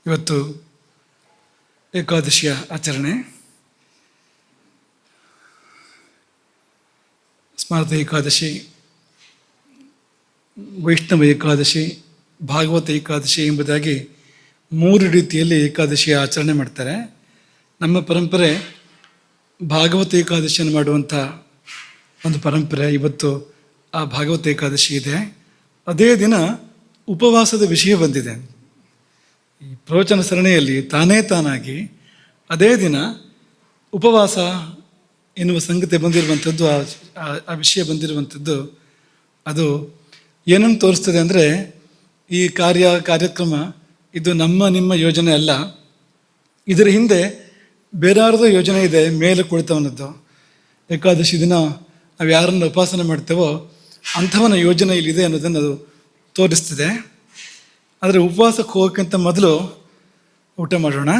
ಇವತ್ತು ಏಕಾದಶಿಯ ಆಚರಣೆ. ಸ್ಮಾರತ ಏಕಾದಶಿ, ವೈಷ್ಣವ ಏಕಾದಶಿ, ಭಾಗವತ ಏಕಾದಶಿ ಎಂಬುದಾಗಿ 3 ರೀತಿಯಲ್ಲಿ ಏಕಾದಶಿಯ ಆಚರಣೆ ಮಾಡ್ತಾರೆ. ನಮ್ಮ ಪರಂಪರೆ ಭಾಗವತ ಏಕಾದಶಿಯನ್ನು ಮಾಡುವಂಥ ಒಂದು ಪರಂಪರೆ. ಇವತ್ತು ಆ ಭಾಗವತ ಏಕಾದಶಿ ಇದೆ. ಅದೇ ದಿನ ಉಪವಾಸದ ವಿಷಯ ಬಂದಿದೆ. ಈ ಪ್ರವಚನ ಸರಣಿಯಲ್ಲಿ ತಾನಾಗಿ ಅದೇ ದಿನ ಉಪವಾಸ ಎನ್ನುವ ಸಂಗತಿ ಬಂದಿರುವಂಥದ್ದು, ಆ ವಿಷಯ ಬಂದಿರುವಂಥದ್ದು, ಅದು ಏನನ್ನು ತೋರಿಸ್ತದೆ ಅಂದರೆ, ಈ ಕಾರ್ಯಕ್ರಮ ಇದು ನಿಮ್ಮ ಯೋಜನೆ ಅಲ್ಲ. ಇದರ ಹಿಂದೆ ಬೇರಾರದೋ ಯೋಜನೆ ಇದೆ, ಮೇಲೆ ಕುಳಿತವನದ್ದು. ಏಕಾದಶಿ ದಿನ ನಾವು ಯಾರನ್ನು ಉಪಾಸನೆ ಮಾಡ್ತೇವೋ ಅಂಥವನ ಯೋಜನೆ ಇಲ್ಲಿದೆ ಅನ್ನೋದನ್ನು ಅದು ತೋರಿಸ್ತದೆ. ಆದರೆ ಉಪವಾಸಕ್ಕೆ ಹೋಗೋಕ್ಕಿಂತ ಮೊದಲು ಊಟ ಮಾಡೋಣ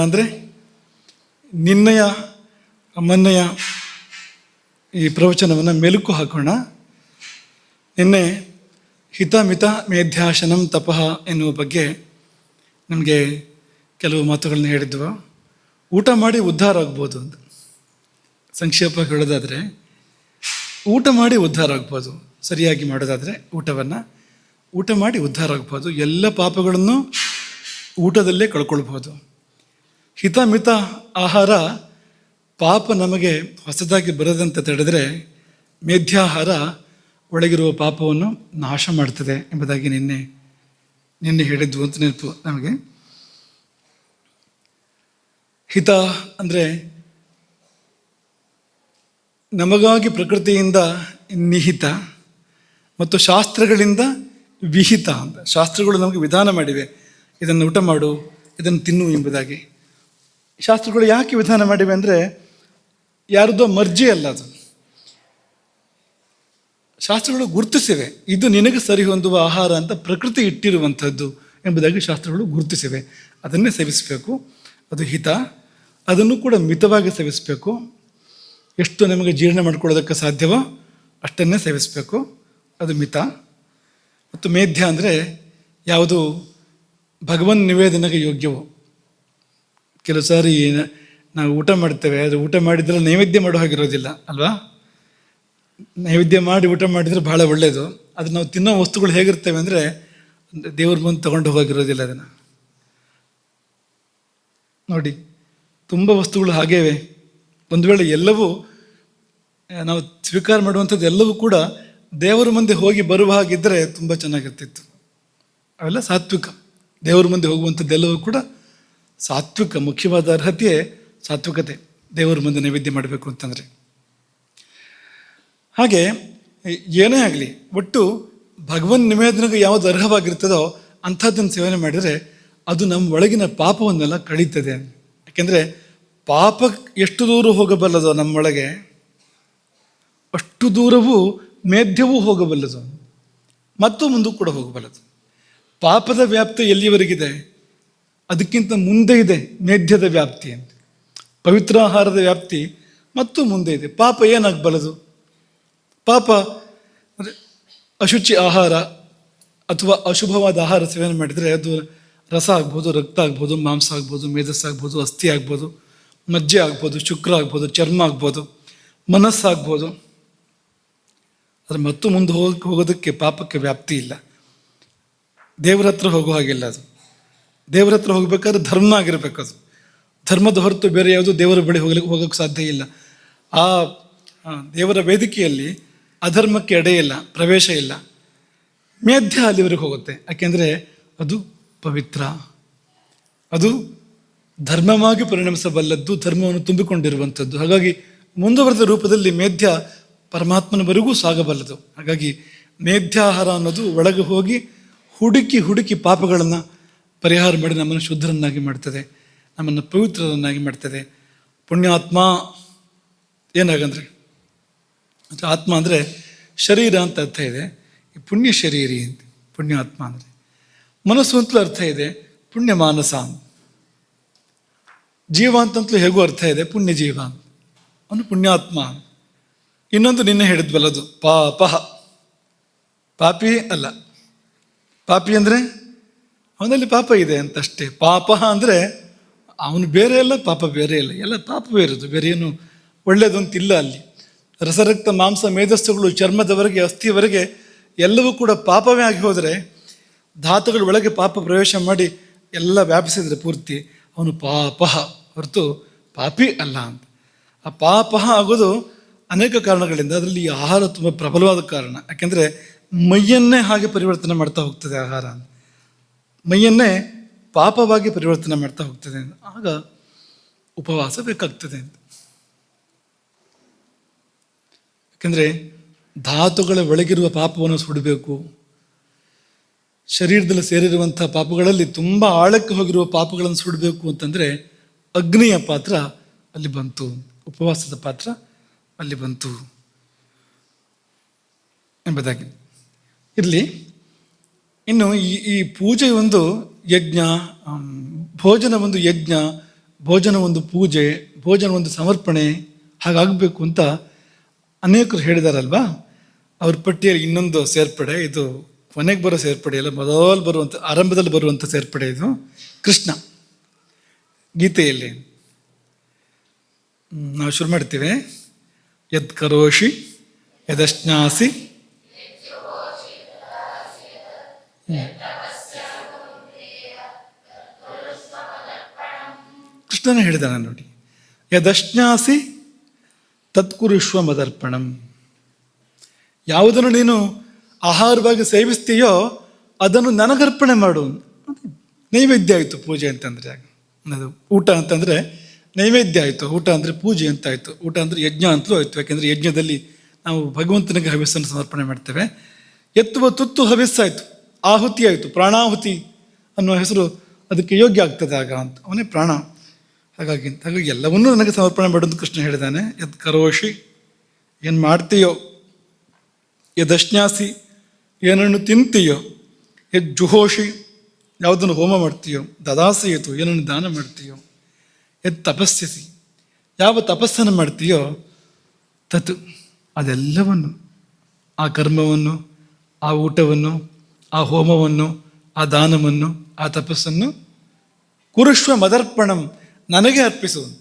ಅಂದರೆ ನಿನ್ನೆಯ ಮೊನ್ನೆಯ ಈ ಪ್ರವಚನವನ್ನು ಮೆಲುಕು ಹಾಕೋಣ. ನಿನ್ನೆ ಹಿತಮಿತ ಮೇಧ್ಯಾಶನಂ ತಪಃ ಎನ್ನುವ ಬಗ್ಗೆ ನಮಗೆ ಕೆಲವು ಮಾತುಗಳನ್ನ ಹೇಳಿದ್ವು. ಊಟ ಮಾಡಿ ಉದ್ಧಾರ ಆಗ್ಬೋದು ಅಂತ ಸಂಕ್ಷೇಪ ಹೇಳೋದಾದರೆ, ಊಟ ಮಾಡಿ ಉದ್ಧಾರ ಆಗ್ಬೋದು. ಸರಿಯಾಗಿ ಮಾಡೋದಾದರೆ ಊಟ ಮಾಡಿ ಉದ್ಧಾರ ಆಗ್ಬೋದು. ಎಲ್ಲ ಪಾಪಗಳನ್ನು ಊಟದಲ್ಲೇ ಕಳ್ಕೊಳ್ಬೋದು. ಹಿತಮಿತ ಆಹಾರ ಪಾಪ ನಮಗೆ ಹೊಸದಾಗಿ ಬರದಂತೆ ತಡೆದರೆ, ಮೇಧ್ಯಾಹಾರ ಒಳಗಿರುವ ಪಾಪವನ್ನು ನಾಶ ಮಾಡ್ತದೆ ಎಂಬುದಾಗಿ ನಿನ್ನೆ ಹೇಳಿದ್ವು ಅಂತ ನೆನಪು ನಮಗೆ. ಹಿತ ಅಂದರೆ ನಮಗಾಗಿ ಪ್ರಕೃತಿಯಿಂದ ನಿಹಿತ ಮತ್ತು ಶಾಸ್ತ್ರಗಳಿಂದ ವಿಹಿತ ಅಂತ. ಶಾಸ್ತ್ರಗಳು ನಮಗೆ ವಿಧಾನ ಮಾಡಿವೆ, ಇದನ್ನು ಊಟ ಮಾಡು, ಇದನ್ನು ತಿನ್ನು ಎಂಬುದಾಗಿ. ಶಾಸ್ತ್ರಗಳು ಯಾಕೆ ವಿಧಾನ ಮಾಡಿವೆ ಅಂದರೆ, ಯಾರದ್ದೋ ಮರ್ಜಿ ಅಲ್ಲ ಅದು. ಶಾಸ್ತ್ರಗಳು ಗುರುತಿಸಿವೆ, ಇದು ನಿನಗೆ ಸರಿ ಹೊಂದುವ ಆಹಾರ ಅಂತ ಪ್ರಕೃತಿ ಇಟ್ಟಿರುವಂಥದ್ದು ಎಂಬುದಾಗಿ ಶಾಸ್ತ್ರಗಳು ಗುರುತಿಸಿವೆ. ಅದನ್ನೇ ಸೇವಿಸಬೇಕು, ಅದು ಹಿತ. ಅದನ್ನು ಕೂಡ ಮಿತವಾಗಿ ಸೇವಿಸಬೇಕು. ಎಷ್ಟು ನಮಗೆ ಜೀರ್ಣ ಮಾಡ್ಕೊಳ್ಳೋದಕ್ಕೆ ಸಾಧ್ಯವೋ ಅಷ್ಟನ್ನೇ ಸೇವಿಸಬೇಕು, ಅದು ಮಿತ. ಮತ್ತು ಮೇಧ್ಯ ಅಂದರೆ ಯಾವುದು ಭಗವನ್ ನಿವೇದನೆಗೆ ಯೋಗ್ಯವೋ. ಕೆಲವು ಸಾರಿ ನಾವು ಊಟ ಮಾಡ್ತೇವೆ, ಅದು ಊಟ ಮಾಡಿದರೆ ನೈವೇದ್ಯ ಮಾಡೋ ಹಾಗಿರೋದಿಲ್ಲ ಅಲ್ವಾ. ನೈವೇದ್ಯ ಮಾಡಿ ಊಟ ಮಾಡಿದರೆ ಭಾಳ ಒಳ್ಳೆಯದು. ಅದು ನಾವು ತಿನ್ನೋ ವಸ್ತುಗಳು ಹೇಗಿರ್ತವೆ ಅಂದರೆ, ದೇವ್ರ ಮುಂದೆ ತೊಗೊಂಡು ಹೋಗಿರೋದಿಲ್ಲ. ಅದನ್ನು ನೋಡಿ, ತುಂಬ ವಸ್ತುಗಳು ಹಾಗೇವೆ. ಒಂದು ವೇಳೆ ಎಲ್ಲವೂ ನಾವು ಸ್ವೀಕಾರ ಮಾಡುವಂಥದ್ದು ಎಲ್ಲವೂ ಕೂಡ ದೇವರ ಮುಂದೆ ಹೋಗಿ ಬರುವ ಹಾಗಿದ್ದರೆ ತುಂಬ ಚೆನ್ನಾಗಿರ್ತಿತ್ತು. ಅವೆಲ್ಲ ಸಾತ್ವಿಕ. ದೇವರ ಮುಂದೆ ಹೋಗುವಂಥದ್ದೆಲ್ಲವೂ ಕೂಡ ಸಾತ್ವಿಕ. ಮುಖ್ಯವಾದ ಅರ್ಹತೆಯೇ ಸಾತ್ವಿಕತೆ, ದೇವರ ಮುಂದೆ ನೈವೇದ್ಯ ಮಾಡಬೇಕು ಅಂತಂದರೆ. ಹಾಗೆ ಏನೇ ಆಗಲಿ, ಒಟ್ಟು ಭಗವನ್ ನಿವೇದನೆಗೆ ಯಾವುದು ಅರ್ಹವಾಗಿರ್ತದೋ ಅಂಥದ್ದನ್ನು ಸೇವನೆ ಮಾಡಿದರೆ ಅದು ನಮ್ಮ ಒಳಗಿನ ಪಾಪವನ್ನೆಲ್ಲ ಕಳೀತದೆ. ಯಾಕೆಂದರೆ ಪಾಪ ಎಷ್ಟು ದೂರ ಹೋಗಬಲ್ಲದೋ ನಮ್ಮೊಳಗೆ, ಅಷ್ಟು ದೂರವೂ ಮೇಧ್ಯವೂ ಹೋಗಬಲ್ಲದು ಮತ್ತು ಮುಂದೂ ಕೂಡ ಹೋಗಬಲ್ಲದು. ಪಾಪದ ವ್ಯಾಪ್ತಿ ಎಲ್ಲಿಯವರೆಗಿದೆ, ಅದಕ್ಕಿಂತ ಮುಂದೆ ಇದೆ ಮೇಧ್ಯದ ವ್ಯಾಪ್ತಿ ಅಂತ. ಪವಿತ್ರ ಆಹಾರದ ವ್ಯಾಪ್ತಿ ಮತ್ತು ಮುಂದೆ ಇದೆ. ಪಾಪ ಏನಾಗಬಲ್ಲದು? ಪಾಪ ಅಂದರೆ ಅಶುಚಿ ಆಹಾರ ಅಥವಾ ಅಶುಭವಾದ ಆಹಾರ ಸೇವನೆ ಮಾಡಿದರೆ ಅದು ರಸ ಆಗ್ಬೋದು, ರಕ್ತ ಆಗ್ಬೋದು, ಮಾಂಸ ಆಗ್ಬೋದು, ಮೇಧಸ್ಸಾಗ್ಬೋದು, ಅಸ್ಥಿ ಆಗ್ಬೋದು, ಮಜ್ಜೆ ಆಗ್ಬೋದು, ಶುಕ್ರ ಆಗ್ಬೋದು, ಚರ್ಮ ಆಗ್ಬೋದು, ಮನಸ್ಸಾಗ್ಬೋದು. ಆದರೆ ಮತ್ತು ಮುಂದೆ ಹೋಗೋದಕ್ಕೆ ಪಾಪಕ್ಕೆ ವ್ಯಾಪ್ತಿ ಇಲ್ಲ. ದೇವರ ಹತ್ರ ಹೋಗೋ ಹಾಗಿಲ್ಲ ಅದು. ದೇವರ ಹತ್ರ ಹೋಗ್ಬೇಕಾದ್ರೆ ಧರ್ಮ ಆಗಿರ್ಬೇಕು. ಅದು ಧರ್ಮದ ಹೊರತು ಬೇರೆ ಯಾವುದು ದೇವರ ಬಳಿ ಹೋಗೋಕ್ಕೆ ಸಾಧ್ಯ ಇಲ್ಲ. ಆ ದೇವರ ವೇದಿಕೆಯಲ್ಲಿ ಅಧರ್ಮಕ್ಕೆ ಎಡೆಯಿಲ್ಲ, ಪ್ರವೇಶ ಇಲ್ಲ. ಮೇಧ್ಯ ಅಲ್ಲಿವರೆಗೆ ಹೋಗುತ್ತೆ. ಯಾಕೆಂದರೆ ಅದು ಪವಿತ್ರ, ಅದು ಧರ್ಮವಾಗಿ ಪರಿಣಮಿಸಬಲ್ಲದ್ದು, ಧರ್ಮವನ್ನು ತುಂಬಿಕೊಂಡಿರುವಂಥದ್ದು. ಹಾಗಾಗಿ ಮುಂದುವರೆದ ರೂಪದಲ್ಲಿ ಮೇಧ್ಯ ಪರಮಾತ್ಮನವರೆಗೂ ಸಾಗಬಲ್ಲದು. ಹಾಗಾಗಿ ಮೇಧ್ಯಾಹಾರ ಅನ್ನೋದು ಒಳಗೆ ಹೋಗಿ ಹುಡುಕಿ ಪಾಪಗಳನ್ನು ಪರಿಹಾರ ಮಾಡಿ ನಮ್ಮನ್ನು ಶುದ್ಧರನ್ನಾಗಿ ಮಾಡ್ತದೆ, ನಮ್ಮನ್ನು ಪವಿತ್ರರನ್ನಾಗಿ ಮಾಡ್ತದೆ. ಪುಣ್ಯಾತ್ಮ ಏನಾಗಂದ್ರೆ, ಆತ್ಮ ಅಂದರೆ ಶರೀರ ಅಂತ ಅರ್ಥ ಇದೆ, ಪುಣ್ಯ ಶರೀರಿ ಅಂತ ಪುಣ್ಯಾತ್ಮ ಅಂದರೆ. ಮನಸ್ಸು ಅಂತಲೂ ಅರ್ಥ ಇದೆ, ಪುಣ್ಯ ಮಾನಸ ಅಂತ. ಜೀವ ಅಂತಂತಲೂ ಹೇಗೂ ಅರ್ಥ ಇದೆ, ಪುಣ್ಯ ಜೀವ ಅಂತ, ಅವನು ಪುಣ್ಯಾತ್ಮ. ಇನ್ನೊಂದು ನಿನ್ನೆ ಹೇಳಿದ್ವಲ್ಲದು ಪಾಪಿ ಅಲ್ಲ. ಪಾಪಿ ಅಂದರೆ ಅವನಲ್ಲಿ ಪಾಪ ಇದೆ ಅಂತಷ್ಟೇ. ಪಾಪ ಅಂದರೆ ಅವನು ಬೇರೆ ಇಲ್ಲ, ಪಾಪ ಬೇರೆ ಇಲ್ಲ, ಎಲ್ಲ ಪಾಪವೇ ಇರೋದು, ಬೇರೆ ಏನು ಒಳ್ಳೆಯದು ಅಂತಿಲ್ಲ ಅಲ್ಲಿ. ರಸರಕ್ತ ಮಾಂಸ ಮೇಧಸ್ಸುಗಳು ಚರ್ಮದವರೆಗೆ ಅಸ್ಥಿಯವರೆಗೆ ಎಲ್ಲವೂ ಕೂಡ ಪಾಪವೇ ಆಗಿ ಹೋದರೆ, ಧಾತುಗಳ ಒಳಗೆ ಪಾಪ ಪ್ರವೇಶ ಮಾಡಿ ಎಲ್ಲ ವ್ಯಾಪಿಸಿದರೆ ಪೂರ್ತಿ ಅವನು ಪಾಪ ಹೊರತು ಪಾಪಿ ಅಲ್ಲ ಅಂತ. ಆ ಪಾಪ ಆಗೋದು ಅನೇಕ ಕಾರಣಗಳಿಂದ, ಅದರಲ್ಲಿ ಈ ಆಹಾರ ತುಂಬ ಪ್ರಬಲವಾದ ಕಾರಣ. ಯಾಕೆಂದರೆ ಮೈಯನ್ನೇ ಹಾಗೆ ಪರಿವರ್ತನೆ ಮಾಡ್ತಾ ಹೋಗ್ತದೆ ಆಹಾರ, ಮೈಯನ್ನೇ ಪಾಪವಾಗಿ ಪರಿವರ್ತನೆ ಮಾಡ್ತಾ ಹೋಗ್ತದೆ. ಆಗ ಉಪವಾಸ ಬೇಕಾಗ್ತದೆ ಅಂತ. ಯಾಕೆಂದರೆ ಧಾತುಗಳ ಒಳಗಿರುವ ಪಾಪವನ್ನು ಸುಡಬೇಕು. ಶರೀರದಲ್ಲಿ ಸೇರಿರುವಂಥ ಪಾಪಗಳಲ್ಲಿ ತುಂಬ ಆಳಕ್ಕೆ ಹೋಗಿರುವ ಪಾಪಗಳನ್ನು ಸುಡಬೇಕು ಅಂತಂದರೆ ಅಗ್ನಿಯ ಪಾತ್ರ ಅಲ್ಲಿ ಬಂತು, ಉಪವಾಸದ ಪಾತ್ರ ಅಲ್ಲಿ ಬಂತು ಎಂಬುದಾಗಿ ಇರಲಿ. ಇನ್ನು ಈ ಪೂಜೆ ಒಂದು ಯಜ್ಞ, ಭೋಜನ ಒಂದು ಯಜ್ಞ, ಭೋಜನ ಒಂದು ಪೂಜೆ, ಭೋಜನ ಒಂದು ಸಮರ್ಪಣೆ ಹಾಗಾಗಬೇಕು ಅಂತ ಅನೇಕರು ಹೇಳಿದಾರಲ್ವಾ. ಅವ್ರ ಪಟ್ಟಿಯಲ್ಲಿ ಇನ್ನೊಂದು ಸೇರ್ಪಡೆ, ಇದು ಕೊನೆಗೆ ಬರೋ ಸೇರ್ಪಡೆ ಅಲ್ಲ, ಮೊದಲು ಬರುವಂಥ, ಆರಂಭದಲ್ಲಿ ಬರುವಂಥ ಸೇರ್ಪಡೆ ಇದು. ಕೃಷ್ಣ ಗೀತೆಯಲ್ಲಿ ನಾವು ಶುರು ಮಾಡ್ತೀವಿ. ಯದ್ ಕರೋಷಿ ಯದಶ್ನಾಸಿ, ಕೃಷ್ಣನೇ ಹೇಳಿದಾನೆ ನೋಡಿ, ಯದಶ್ನಾಸಿ ತತ್ಕುರುಷ್ವ ಮದರ್ಪಣಂ. ಯಾವುದನ್ನು ನೀನು ಆಹಾರವಾಗಿ ಸೇವಿಸ್ತೀಯೋ ಅದನ್ನು ನನಗರ್ಪಣೆ ಮಾಡು. ನೈವೇದ್ಯ ಆಯಿತು ಪೂಜೆ ಅಂತಂದರೆ. ಅದು ಊಟ ಅಂತಂದರೆ ನೈವೇದ್ಯ ಆಯಿತು, ಊಟ ಅಂದರೆ ಪೂಜೆ ಅಂತ ಆಯಿತು, ಊಟ ಅಂದರೆ ಯಜ್ಞ ಅಂತಲೂ ಆಯಿತು. ಯಾಕೆಂದರೆ ಯಜ್ಞದಲ್ಲಿ ನಾವು ಭಗವಂತನಿಗೆ ಹವ್ಯಸ್ಸನ್ನು ಸಮರ್ಪಣೆ ಮಾಡ್ತೇವೆ. ಎತ್ತುವ ತುತ್ತು ಹವ್ಯಸ್ಸಾಯಿತು, ಆಹುತಿ ಆಯಿತು, ಪ್ರಾಣಾಹುತಿ ಅನ್ನುವ ಹೆಸರು ಅದಕ್ಕೆ ಯೋಗ್ಯ ಆಗ್ತದೆ ಆಗ ಅಂತ. ಅವನೇ ಪ್ರಾಣ. ಹಾಗಾಗಿ ಎಲ್ಲವನ್ನೂ ನನಗೆ ಸಮರ್ಪಣೆ ಮಾಡೋದು ಕೃಷ್ಣ ಹೇಳಿದ್ದಾನೆ. ಯದ್ ಕರೋಷಿ, ಏನು ಮಾಡ್ತೀಯೋ, ಯದಶ್ನಾಸಿ, ಏನನ್ನು ತಿಂತೀಯೋ, ಯದ್ ಜುಹೋಷಿ, ಯಾವುದನ್ನು ಹೋಮ ಮಾಡ್ತೀಯೋ, ದದಾಸಿಯತು, ಏನನ್ನು ದಾನ ಮಾಡ್ತೀಯೋ, ಯದ್ ತಪಸ್ಸಿಸಿ, ಯಾವ ತಪಸ್ಸನ್ನು ಮಾಡ್ತೀಯೋ, ತತ್, ಅದೆಲ್ಲವನ್ನು, ಆ ಕರ್ಮವನ್ನು, ಆ ಊಟವನ್ನು, ಆ ಹೋಮವನ್ನು, ಆ ದಾನವನ್ನು, ಆ ತಪಸ್ಸನ್ನು ಕುರುಷ್ವ ಮದರ್ಪಣಂ, ನನಗೆ ಅರ್ಪಿಸುವಂತ.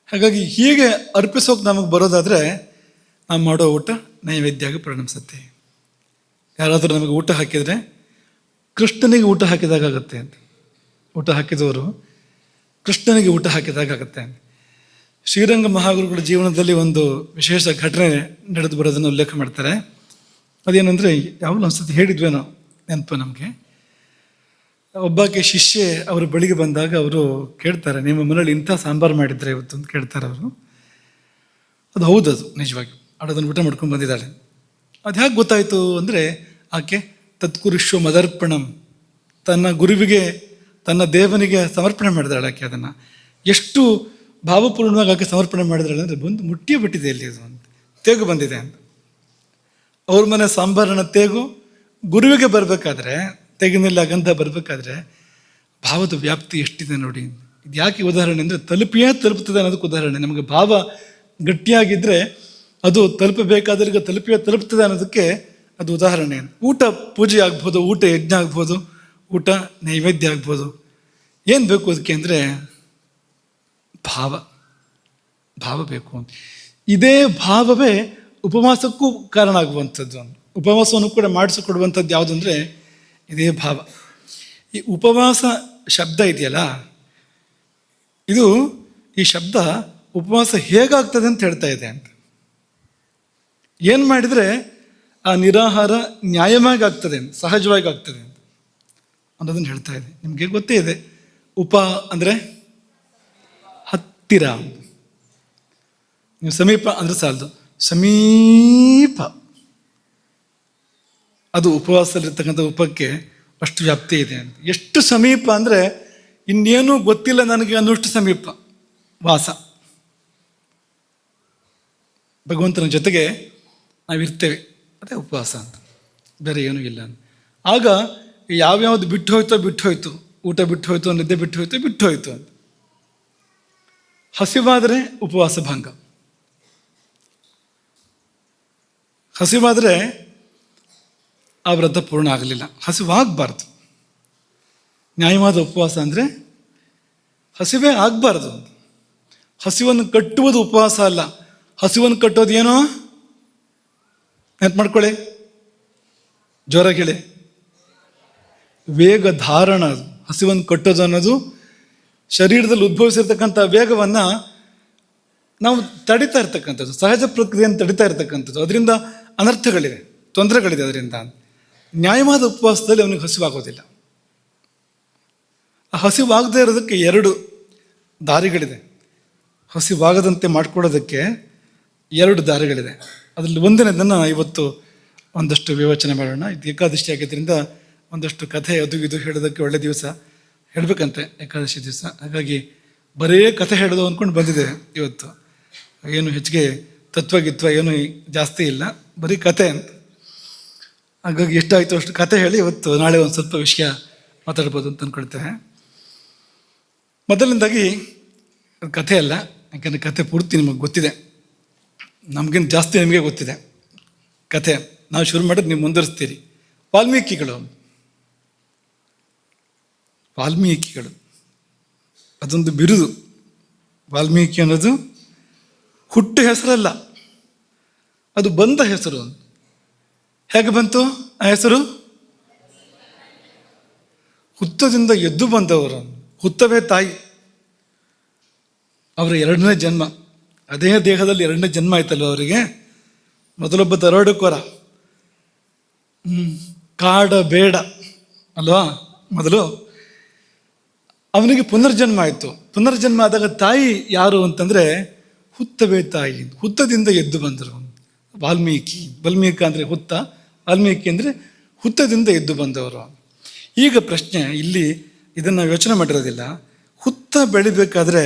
ಹಾಗಾಗಿ ಹೀಗೆ ಅರ್ಪಿಸೋಕೆ ನಮಗೆ ಬರೋದಾದರೆ ನಾವು ಮಾಡೋ ಊಟ ನೈವೇದ್ಯ ಆಗಿ ಪರಿಣಮಿಸುತ್ತೆ. ಯಾರಾದರೂ ನಮಗೆ ಊಟ ಹಾಕಿದರೆ ಕೃಷ್ಣನಿಗೆ ಊಟ ಹಾಕಿದಾಗತ್ತೆ ಅಂತ. ಊಟ ಹಾಕಿದವರು ಕೃಷ್ಣನಿಗೆ ಊಟ ಹಾಕಿದಾಗತ್ತೆ ಅಂತ. ಶ್ರೀರಂಗ ಮಹಾಗುರುಗಳ ಜೀವನದಲ್ಲಿ ಒಂದು ವಿಶೇಷ ಘಟನೆ ನಡೆದು ಬರೋದನ್ನು ಉಲ್ಲೇಖ ಮಾಡ್ತಾರೆ. ಅದೇನೆಂದರೆ, ಯಾವಾಗಲೂ ಒಂದ್ಸತಿ ಹೇಳಿದ್ವೇನೋ ನೆನಪು ನಮಗೆ. ಒಬ್ಬಾಕೆ ಶಿಷ್ಯೆ ಅವರು ಬಳಿಗೆ ಬಂದಾಗ ಅವರು ಕೇಳ್ತಾರೆ, ನಿಮ್ಮ ಮನೇಲಿ ಇಂಥ ಸಾಂಬಾರು ಮಾಡಿದ್ರೆ ಇವತ್ತು ಅಂತ ಕೇಳ್ತಾರೆ ಅವರು. ಅದು ಹೌದದು, ನಿಜವಾಗಿ ಅದನ್ನು ಊಟ ಮಾಡ್ಕೊಂಡು ಬಂದಿದ್ದಾಳೆ. ಅದು ಹೇಗೆ ಗೊತ್ತಾಯಿತು ಅಂದರೆ, ಆಕೆ ತತ್ಕುರುಷ್ವ ಮದರ್ಪಣಂ, ತನ್ನ ಗುರುವಿಗೆ, ತನ್ನ ದೇವನಿಗೆ ಸಮರ್ಪಣೆ ಮಾಡಿದಾಳೆ ಆಕೆ. ಅದನ್ನು ಎಷ್ಟು ಭಾವಪೂರ್ಣವಾಗಿ ಆಕೆ ಸಮರ್ಪಣೆ ಮಾಡಿದಾಳೆ ಅಂದರೆ, ಬಂದು ಮುಟ್ಟಿಯೇ ಬಿಟ್ಟಿದೆ ಇಲ್ಲಿ, ಅದು ಅಂತ ತೇಗು ಬಂದಿದೆ ಅಂತ. ಅವ್ರ ಮನೆ ಸಾಂಬಾರನ ತೇಗು ಗುರುವಿಗೆ ಬರಬೇಕಾದ್ರೆ, ತೆಗಿನಲ್ಲಿ ಆ ಗಂಧ ಬರಬೇಕಾದ್ರೆ ಭಾವದ ವ್ಯಾಪ್ತಿ ಎಷ್ಟಿದೆ ನೋಡಿ. ಇದು ಯಾಕೆ ಉದಾಹರಣೆ ಅಂದರೆ, ತಲುಪ್ತದೆ ಅನ್ನೋದಕ್ಕೆ ಉದಾಹರಣೆ. ನಮಗೆ ಭಾವ ಗಟ್ಟಿಯಾಗಿದ್ದರೆ ಅದು ತಲುಪಬೇಕಾದ್ರೆ ತಲುಪ್ತದೆ ಅನ್ನೋದಕ್ಕೆ ಅದು ಉದಾಹರಣೆ. ಊಟ ಪೂಜೆ ಆಗ್ಬೋದು, ಊಟ ಯಜ್ಞ ಆಗ್ಬೋದು, ಊಟ ನೈವೇದ್ಯ ಆಗ್ಬೋದು. ಏನು ಬೇಕು ಅದಕ್ಕೆ ಅಂದರೆ ಭಾವ ಬೇಕು. ಇದೇ ಭಾವವೇ ಉಪವಾಸಕ್ಕೂ ಕಾರಣ ಆಗುವಂಥದ್ದು. ಉಪವಾಸವನ್ನು ಕೂಡ ಮಾಡಿಸಿಕೊಡುವಂಥದ್ದು ಯಾವುದು ಅಂದರೆ ಇದೇ ಭಾವ. ಈ ಉಪವಾಸ ಶಬ್ದ ಇದೆಯಲ್ಲ, ಈ ಶಬ್ದ ಉಪವಾಸ ಹೇಗಾಗ್ತದೆ ಅಂತ ಹೇಳ್ತಾ ಇದೆ ಅಂತ. ಏನು ಮಾಡಿದರೆ ಆ ನಿರಾಹಾರ ನ್ಯಾಯವಾಗಿ ಆಗ್ತದೆ, ಸಹಜವಾಗಿ ಆಗ್ತದೆ ಅಂತ ಅನ್ನೋದನ್ನು ಹೇಳ್ತಾ ಇದೆ. ನಿಮಗೆ ಗೊತ್ತೇ ಇದೆ, ಉಪ ಅಂದರೆ ಹತ್ತಿರ, ನೀವು ಸಮೀಪ ಅಂದರೆ ಸಾಲದು, ಸಮೀಪ. ಅದು ಉಪವಾಸದಲ್ಲಿರ್ತಕ್ಕಂಥ ಉಪಕ್ಕೆ ಅಷ್ಟು ವ್ಯಾಪ್ತಿ ಇದೆ ಅಂತ. ಎಷ್ಟು ಸಮೀಪ ಅಂದರೆ ಇನ್ನೇನು ಗೊತ್ತಿಲ್ಲ ನನಗೆ ಅನ್ನೋಷ್ಟು ಸಮೀಪ ವಾಸ. ಭಗವಂತನ ಜೊತೆಗೆ ನಾವಿರ್ತೇವೆ, ಅದೇ ಉಪವಾಸ ಅಂತ, ಬೇರೆ ಏನೂ ಇಲ್ಲ ಅಂತ. ಆಗ ಯಾವ್ಯಾವುದು ಬಿಟ್ಟು ಹೋಯ್ತು, ಊಟ ಬಿಟ್ಟು ಹೋಯ್ತು, ನಿದ್ದೆ ಬಿಟ್ಟು ಹೋಯ್ತು ಅಂತ. ಹಸಿವಾದರೆ ಉಪವಾಸ ಭಂಗ. ಹಸಿವಾದರೆ ಆ ವ್ರತ ಪೂರ್ಣ ಆಗಲಿಲ್ಲ. ಹಸಿವಾಗಬಾರ್ದು. ನ್ಯಾಯವಾದ ಉಪವಾಸ ಅಂದರೆ ಹಸಿವೇ ಆಗಬಾರ್ದು. ಹಸಿವನ್ನು ಕಟ್ಟುವುದು ಉಪವಾಸ ಅಲ್ಲ. ಹಸಿವನ್ನು ಕಟ್ಟೋದು ಏನೋ ನೆನ್ಪು ಮಾಡ್ಕೊಳ್ಳಿ, ಜೋರಾಗಿ ಹೇಳಿ, ವೇಗ ಧಾರಣ. ಅದು ಹಸಿವನ್ನು ಕಟ್ಟೋದು ಅನ್ನೋದು ಶರೀರದಲ್ಲಿ ಉದ್ಭವಿಸಿರ್ತಕ್ಕಂಥ ವೇಗವನ್ನು ನಾವು ತಡಿತಾ ಇರ್ತಕ್ಕಂಥದ್ದು, ಸಹಜ ಪ್ರಕ್ರಿಯೆಯನ್ನು ತಡಿತಾ ಇರ್ತಕ್ಕಂಥದ್ದು. ಅದರಿಂದ ಅನರ್ಥಗಳಿವೆ, ತೊಂದರೆಗಳಿದೆ. ಅದರಿಂದ ನ್ಯಾಯವಾದ ಉಪವಾಸದಲ್ಲಿ ಅವನಿಗೆ ಹಸಿವಾಗೋದಿಲ್ಲ. ಆ ಹಸಿವಾಗದೇ ಇರೋದಕ್ಕೆ 2 ದಾರಿಗಳಿದೆ. ಹಸಿವಾಗದಂತೆ ಮಾಡಿಕೊಡೋದಕ್ಕೆ 2 ದಾರಿಗಳಿದೆ. ಅದರಲ್ಲಿ ಒಂದನೇದನ್ನು ಇವತ್ತು ಒಂದಷ್ಟು ವಿವೇಚನೆ ಮಾಡೋಣ. ಇದು ಏಕಾದಶಿ ಆಗಿದ್ದರಿಂದ ಒಂದಷ್ಟು ಕಥೆ ಅದು ಇದು ಹೇಳೋದಕ್ಕೆ ಒಳ್ಳೆ ದಿವಸ, ಹೇಳಬೇಕಂತೆ ಏಕಾದಶಿ ದಿವಸ. ಹಾಗಾಗಿ ಬರೇ ಕಥೆ ಹೇಳೋದು ಅಂದ್ಕೊಂಡು ಬಂದಿದೆ ಇವತ್ತು. ಏನು ಹೆಚ್ಚಿಗೆ ತತ್ವಗಿತ್ವ ಏನು ಜಾಸ್ತಿ ಇಲ್ಲ, ಬರೀ ಕತೆ ಅಂತ. ಹಾಗಾಗಿ ಎಷ್ಟಾಯಿತು ಅಷ್ಟು ಕತೆ ಹೇಳಿ ಇವತ್ತು ನಾಳೆ ಒಂದು ಸ್ವಲ್ಪ ವಿಷಯ ಮಾತಾಡ್ಬೋದು ಅಂತ ಅಂದ್ಕೊಳ್ತೇವೆ. ಮೊದಲನೇದಾಗಿ ಕಥೆ ಅಲ್ಲ, ಯಾಕಂದರೆ ಕಥೆ ಪೂರ್ತಿ ನಿಮಗೆ ಗೊತ್ತಿದೆ, ನಮಗಿಂತ ಜಾಸ್ತಿ ನಿಮಗೆ ಗೊತ್ತಿದೆ ಕಥೆ. ನಾವು ಶುರು ಮಾಡಿದ್ರೆ ನೀವು ಮುಂದುವರಿಸ್ತೀರಿ. ವಾಲ್ಮೀಕಿಗಳು ಅದೊಂದು ಬಿರುದು. ವಾಲ್ಮೀಕಿ ಅನ್ನೋದು ಹುಟ್ಟು ಹೆಸರಲ್ಲ, ಅದು ಬಂದ ಹೆಸರು. ಹೇಗೆ ಬಂತು ಆ ಹೆಸರು? ಹುತ್ತದಿಂದ ಎದ್ದು ಬಂದವರು. ಹುತ್ತವೇ ತಾಯಿ. ಅವರ 2ನೇ ಜನ್ಮ, ಅದೇ ದೇಹದಲ್ಲಿ 2ನೇ ಜನ್ಮ ಆಯ್ತಲ್ವ ಅವರಿಗೆ. ಮೊದಲೊಬ್ಬ ದರೋಡೆಕೋರ, ಕಾಡ ಬೇಡ ಅಲ್ವಾ ಮೊದಲು, ಅವನಿಗೆ ಪುನರ್ಜನ್ಮ ಆಯಿತು. ಪುನರ್ಜನ್ಮ ಆದಾಗ ತಾಯಿ ಯಾರು ಅಂತಂದರೆ ಹುತ್ತವೇ ತಾಯಿ. ಹುತ್ತದಿಂದ ಎದ್ದು ಬಂದರು ವಾಲ್ಮೀಕಿ. ವಾಲ್ಮೀಕಿ ಅಂದರೆ ಹುತ್ತ, ವಾಲ್ಮೀಕಿ ಅಂದರೆ ಹುತ್ತದಿಂದ ಎದ್ದು ಬಂದವರು. ಈಗ ಪ್ರಶ್ನೆ ಇಲ್ಲಿ, ಇದನ್ನು ಯೋಚನೆ ಮಾಡಿರೋದಿಲ್ಲ. ಹುತ್ತ ಬೆಳಿಬೇಕಾದ್ರೆ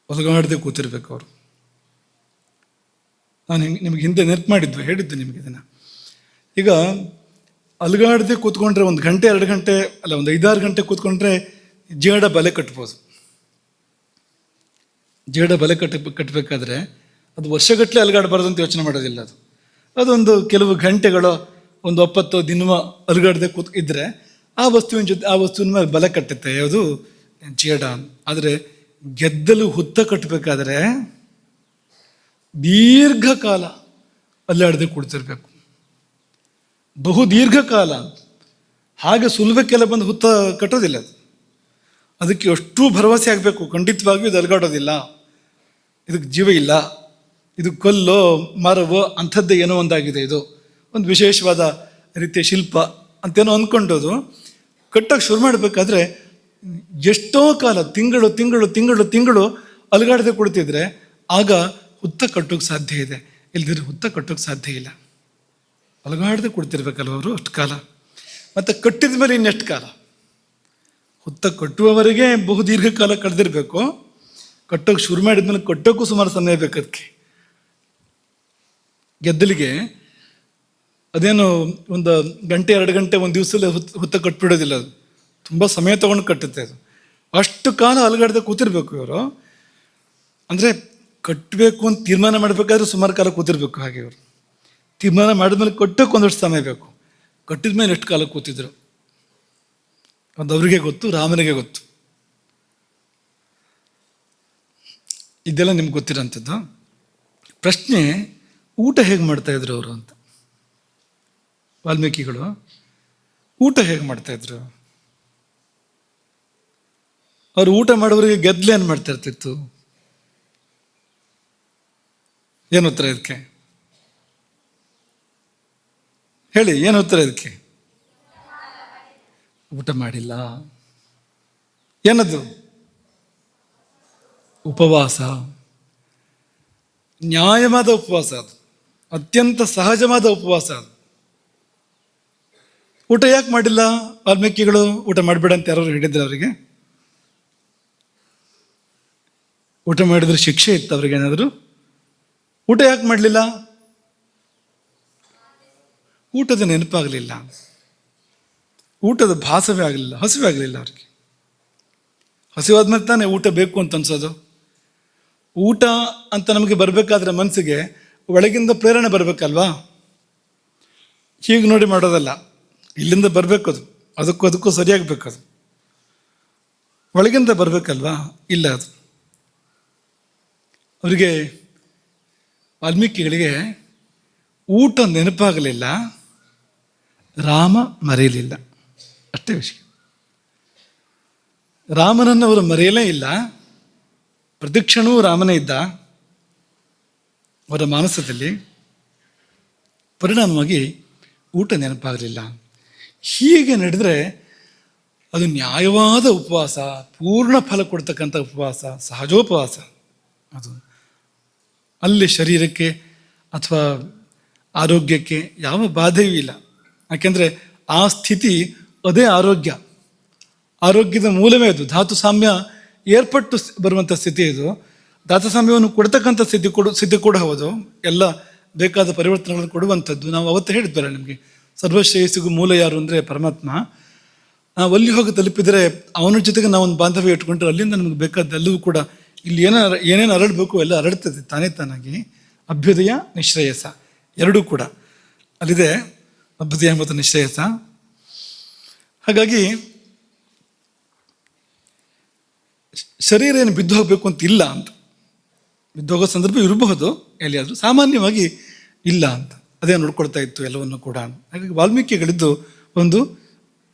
ಒಲಗಾಡದೆ ಕೂತಿರ್ಬೇಕು ಅವರು. ನಾನು ನಿಮಗೆ ಹಿಂದೆ ನೆನಪು ಹೇಳಿದ್ದು ನಿಮಗೆ ಇದನ್ನು. ಈಗ ಅಲುಗಾಡದೆ ಕೂತ್ಕೊಂಡ್ರೆ 1 ಗಂಟೆ 2 ಗಂಟೆ ಅಲ್ಲ, ಒಂದು 5-6 ಗಂಟೆ ಕೂತ್ಕೊಂಡ್ರೆ ಜೇಡ ಬಲೆ ಕಟ್ಬೋದು. ಜೇಡ ಬಲೆ ಕಟ್ಟಬೇಕಾದ್ರೆ ಅದು ವರ್ಷಗಟ್ಟಲೆ ಅಲುಗಾಡಬಾರ್ದು ಅಂತ ಯೋಚನೆ ಮಾಡೋದಿಲ್ಲ. ಅದೊಂದು ಕೆಲವು ಗಂಟೆಗಳು, ಒಂದು 20 ದಿನ ಅಲುಗಾಡದೆ ಇದ್ದರೆ ಆ ವಸ್ತುವಿನ ಮೇಲೆ ಬಲೆ ಕಟ್ಟುತ್ತೆ. ಯಾವುದು? ಜೇಡ. ಆದರೆ ಗೆದ್ದಲು ಹುತ್ತ ಕಟ್ಟಬೇಕಾದ್ರೆ ದೀರ್ಘಕಾಲ ಅಲ್ಲಾಡದೆ ಕುಳಿತಿರ್ಬೇಕು, ಬಹು ದೀರ್ಘಕಾಲ. ಹಾಗೆ ಸುಲಭಕ್ಕೆಲ್ಲ ಬಂದು ಹುತ್ತ ಕಟ್ಟೋದಿಲ್ಲ. ಅದಕ್ಕೆ ಅಷ್ಟು ಭರವಸೆ ಆಗಬೇಕು, ಖಂಡಿತವಾಗಿಯೂ ಇದು ಅಲುಗಾಡೋದಿಲ್ಲ, ಇದಕ್ಕೆ ಜೀವ ಇಲ್ಲ, ಇದು ಕಲ್ಲೋ ಮರವೋ ಅಂಥದ್ದೇ ಏನೋ ಒಂದಾಗಿದೆ, ಇದು ಒಂದು ವಿಶೇಷವಾದ ರೀತಿಯ ಶಿಲ್ಪ ಅಂತೇನೋ ಅಂದ್ಕೊಂಡೋದು. ಕಟ್ಟೋಕ್ಕೆ ಶುರು ಮಾಡಬೇಕಾದ್ರೆ ಎಷ್ಟೋ ಕಾಲ, ತಿಂಗಳು ಅಲುಗಾಡದೆ ಕುಳಿತಿದ್ರೆ ಆಗ ಹುತ್ತ ಕಟ್ಟೋಕ್ಕೆ ಸಾಧ್ಯ ಇದೆ. ಇಲ್ದಿದ್ರೆ ಹುತ್ತ ಕಟ್ಟೋಕ್ಕೆ ಸಾಧ್ಯ ಇಲ್ಲ. ಅಲುಗಾಡದೆ ಕುಳಿತಿರ್ಬೇಕಲ್ವ ಅವರು ಅಷ್ಟು ಕಾಲ. ಮತ್ತು ಕಟ್ಟಿದ ಮೇಲೆ ಇನ್ನೆಷ್ಟು ಕಾಲ? ಹುತ್ತ ಕಟ್ಟುವವರೆಗೆ ಬಹು ದೀರ್ಘಕಾಲ ಕಳೆದಿರಬೇಕು. ಕಟ್ಟೋಕ್ಕೆ ಶುರು ಮಾಡಿದ್ಮೇಲೆ ಕಟ್ಟೋಕ್ಕೂ ಸುಮಾರು ಸಮಯ ಬೇಕು. ಅದಕ್ಕೆ ಗೆದ್ದಲಿಗೆ ಅದೇನು 1 ಗಂಟೆ 2 ಗಂಟೆ ಒಂದು ದಿವಸದಲ್ಲಿ ಹುತ್ತ ಕಟ್ಬಿಡೋದಿಲ್ಲ. ಅದು ತುಂಬ ಸಮಯ ತೊಗೊಂಡು ಕಟ್ಟುತ್ತೆ. ಅದು ಅಷ್ಟು ಕಾಲ ಅಲುಗಾಡದೆ ಕೂತಿರ್ಬೇಕು ಇವರು. ಅಂದರೆ ಕಟ್ಟಬೇಕು ಅಂತ ತೀರ್ಮಾನ ಮಾಡಬೇಕಾದ್ರೆ ಸುಮಾರು ಕಾಲ ಕೂತಿರ್ಬೇಕು. ಹಾಗೆ ಇವರು ತೀರ್ಮಾನ ಮಾಡಿದ್ಮೇಲೆ ಕಟ್ಟೋಕೆ ಒಂದಷ್ಟು ಸಮಯ ಬೇಕು. ಕಟ್ಟಿದ ಮೇಲೆ ಎಷ್ಟು ಕಾಲ ಕೂತಿದ್ರು ಅದು ಅವರಿಗೆ ಗೊತ್ತು, ರಾಮನಿಗೆ ಗೊತ್ತು. ಇದೆಲ್ಲ ನಿಮ್ಗೆ ಗೊತ್ತಿರೋಂಥದ್ದು. ಪ್ರಶ್ನೆ, ಊಟ ಹೇಗೆ ಮಾಡ್ತಾಯಿದ್ರು ಅವರು ಅಂತ. ವಾಲ್ಮೀಕಿಗಳು ಊಟ ಹೇಗೆ ಮಾಡ್ತಾಯಿದ್ರು? ಅವರು ಊಟ ಮಾಡೋರಿಗೆ ಗೆದ್ಲೆ ಏನು ಮಾಡ್ತಾ ಇರ್ತಿತ್ತು? ಏನು ಉತ್ತರ ಇದಕ್ಕೆ ಹೇಳಿ? ಏನು ಉತ್ತರ ಇದಕ್ಕೆ? ಊಟ ಮಾಡಿಲ್ಲ. ಏನದು? ಉಪವಾಸ. ನ್ಯಾಯವಾದ ಉಪವಾಸ. ಅದು ಅತ್ಯಂತ ಸಹಜವಾದ ಉಪವಾಸ. ಅದು ಊಟ ಯಾಕೆ ಮಾಡಿಲ್ಲ ವಾಲ್ಮೀಕಿಗಳು? ಊಟ ಮಾಡಬೇಡ ಅಂತ ಯಾರು ಹೇಳಿದ್ರು ಅವರಿಗೆ? ಊಟ ಮಾಡಿದ್ರೆ ಶಿಕ್ಷೆ ಇತ್ತು ಅವ್ರಿಗೆ ಏನಾದರೂ? ಊಟ ಯಾಕೆ ಮಾಡಲಿಲ್ಲ? ಊಟದ ನೆನಪಾಗಲಿಲ್ಲ, ಊಟದ ಭಾಸವೇ ಆಗಲಿಲ್ಲ, ಹಸಿವೆ ಆಗಲಿಲ್ಲ ಅವ್ರಿಗೆ. ಹಸಿವಾದ್ಮೇಲೆ ತಾನೇ ಊಟ ಬೇಕು ಅಂತ ಅನ್ಸೋದು. ಊಟ ಅಂತ ನಮಗೆ ಬರಬೇಕಾದ್ರೆ ಮನಸ್ಸಿಗೆ ಒಳಗಿಂದ ಪ್ರೇರಣೆ ಬರಬೇಕಲ್ವಾ? ಹೀಗೆ ನೋಡಿ ಮಾಡೋದಲ್ಲ, ಇಲ್ಲಿಂದ ಬರಬೇಕದು, ಅದಕ್ಕೂ ಸರಿಯಾಗಬೇಕದು, ಒಳಗಿಂದ ಬರಬೇಕಲ್ವಾ? ಇಲ್ಲ, ಅದು ಅವರಿಗೆ ವಾಲ್ಮೀಕಿಗಳಿಗೆ ಊಟ ನೆನಪಾಗಲಿಲ್ಲ, ರಾಮ ಮರೆಯಲಿಲ್ಲ, ಅಷ್ಟೇ ವಿಷಯ. ರಾಮನನ್ನು ಅವರು ಮರೆಯಲೇ ಇಲ್ಲ, ಪ್ರತಿಕ್ಷಣವೂ ರಾಮನೇ ಇದ್ದ ಅವರ ಮಾನಸದಲ್ಲಿ. ಪರಿಣಾಮವಾಗಿ ಊಟ ನೆನಪಾಗಲಿಲ್ಲ. ಹೀಗೆ ನಡೆದರೆ ಅದು ನ್ಯಾಯವಾದ ಉಪವಾಸ, ಪೂರ್ಣ ಫಲ ಕೊಡ್ತಕ್ಕಂಥ ಉಪವಾಸ, ಸಹಜೋಪವಾಸ. ಅದು ಅಲ್ಲಿ ಶರೀರಕ್ಕೆ ಅಥವಾ ಆರೋಗ್ಯಕ್ಕೆ ಯಾವ ಬಾಧೆಯೂ ಇಲ್ಲ. ಯಾಕೆಂದರೆ ಆ ಸ್ಥಿತಿ ಅದೇ ಆರೋಗ್ಯ, ಆರೋಗ್ಯದ ಮೂಲವೇ ಅದು. ಧಾತು ಸಾಮ್ಯ ಏರ್ಪಟ್ಟು ಬರುವಂಥ ಸ್ಥಿತಿ ಇದು. ಧಾತು ಸಾಮ್ಯವನ್ನು ಕೊಡ್ತಕ್ಕಂಥ ಸ್ಥಿತಿ ಕೂಡ ಹೌದು. ಎಲ್ಲ ಬೇಕಾದ ಪರಿವರ್ತನೆಗಳನ್ನು ಕೊಡುವಂಥದ್ದು. ನಾವು ಅವತ್ತು ಹೇಳಿದ್ವಲ್ಲ ನಿಮಗೆ, ಸರ್ವಶ್ರೇಯಸ್ಸಿಗೂ ಮೂಲ ಯಾರು ಅಂದರೆ ಪರಮಾತ್ಮ. ನಾವು ಅಲ್ಲಿ ಹೋಗಿ ತಲುಪಿದರೆ ಅವನ ಜೊತೆಗೆ ನಾವು ಒಂದು ಬಾಂಧವ್ಯ ಇಟ್ಕೊಂಡ್ರೆ ಅಲ್ಲಿಂದ ನಮಗೆ ಬೇಕಾದ್ದೆಲ್ಲವೂ ಕೂಡ ಇಲ್ಲಿ ಏನೇನು ಅರಳಬೇಕು ಎಲ್ಲ ಅರಳ್ತದೆ ತಾನೇ ತಾನಾಗಿ. ಅಭ್ಯುದಯ ನಿಶ್ರೇಯಸ ಎರಡೂ ಕೂಡ ಅಲ್ಲಿದೆ, ಅಭ್ಯುದಯ ಮತ್ತು ನಿಶ್ರೇಯಸ. ಹಾಗಾಗಿ ಶರೀರ ಏನು ಬಿದ್ದು ಹೋಗಬೇಕು ಅಂತ ಇಲ್ಲ ಅಂತ, ಬಿದ್ದೋಗೋ ಸಂದರ್ಭ ಇರಬಹುದು ಎಲ್ಲಿಯಾದರೂ, ಸಾಮಾನ್ಯವಾಗಿ ಇಲ್ಲ ಅಂತ ಅದೇ ನೋಡ್ಕೊಳ್ತಾ ಇತ್ತು ಎಲ್ಲವನ್ನು ಕೂಡ. ಹಾಗಾಗಿ ವಾಲ್ಮೀಕಿಗಳಿದ್ದು ಒಂದು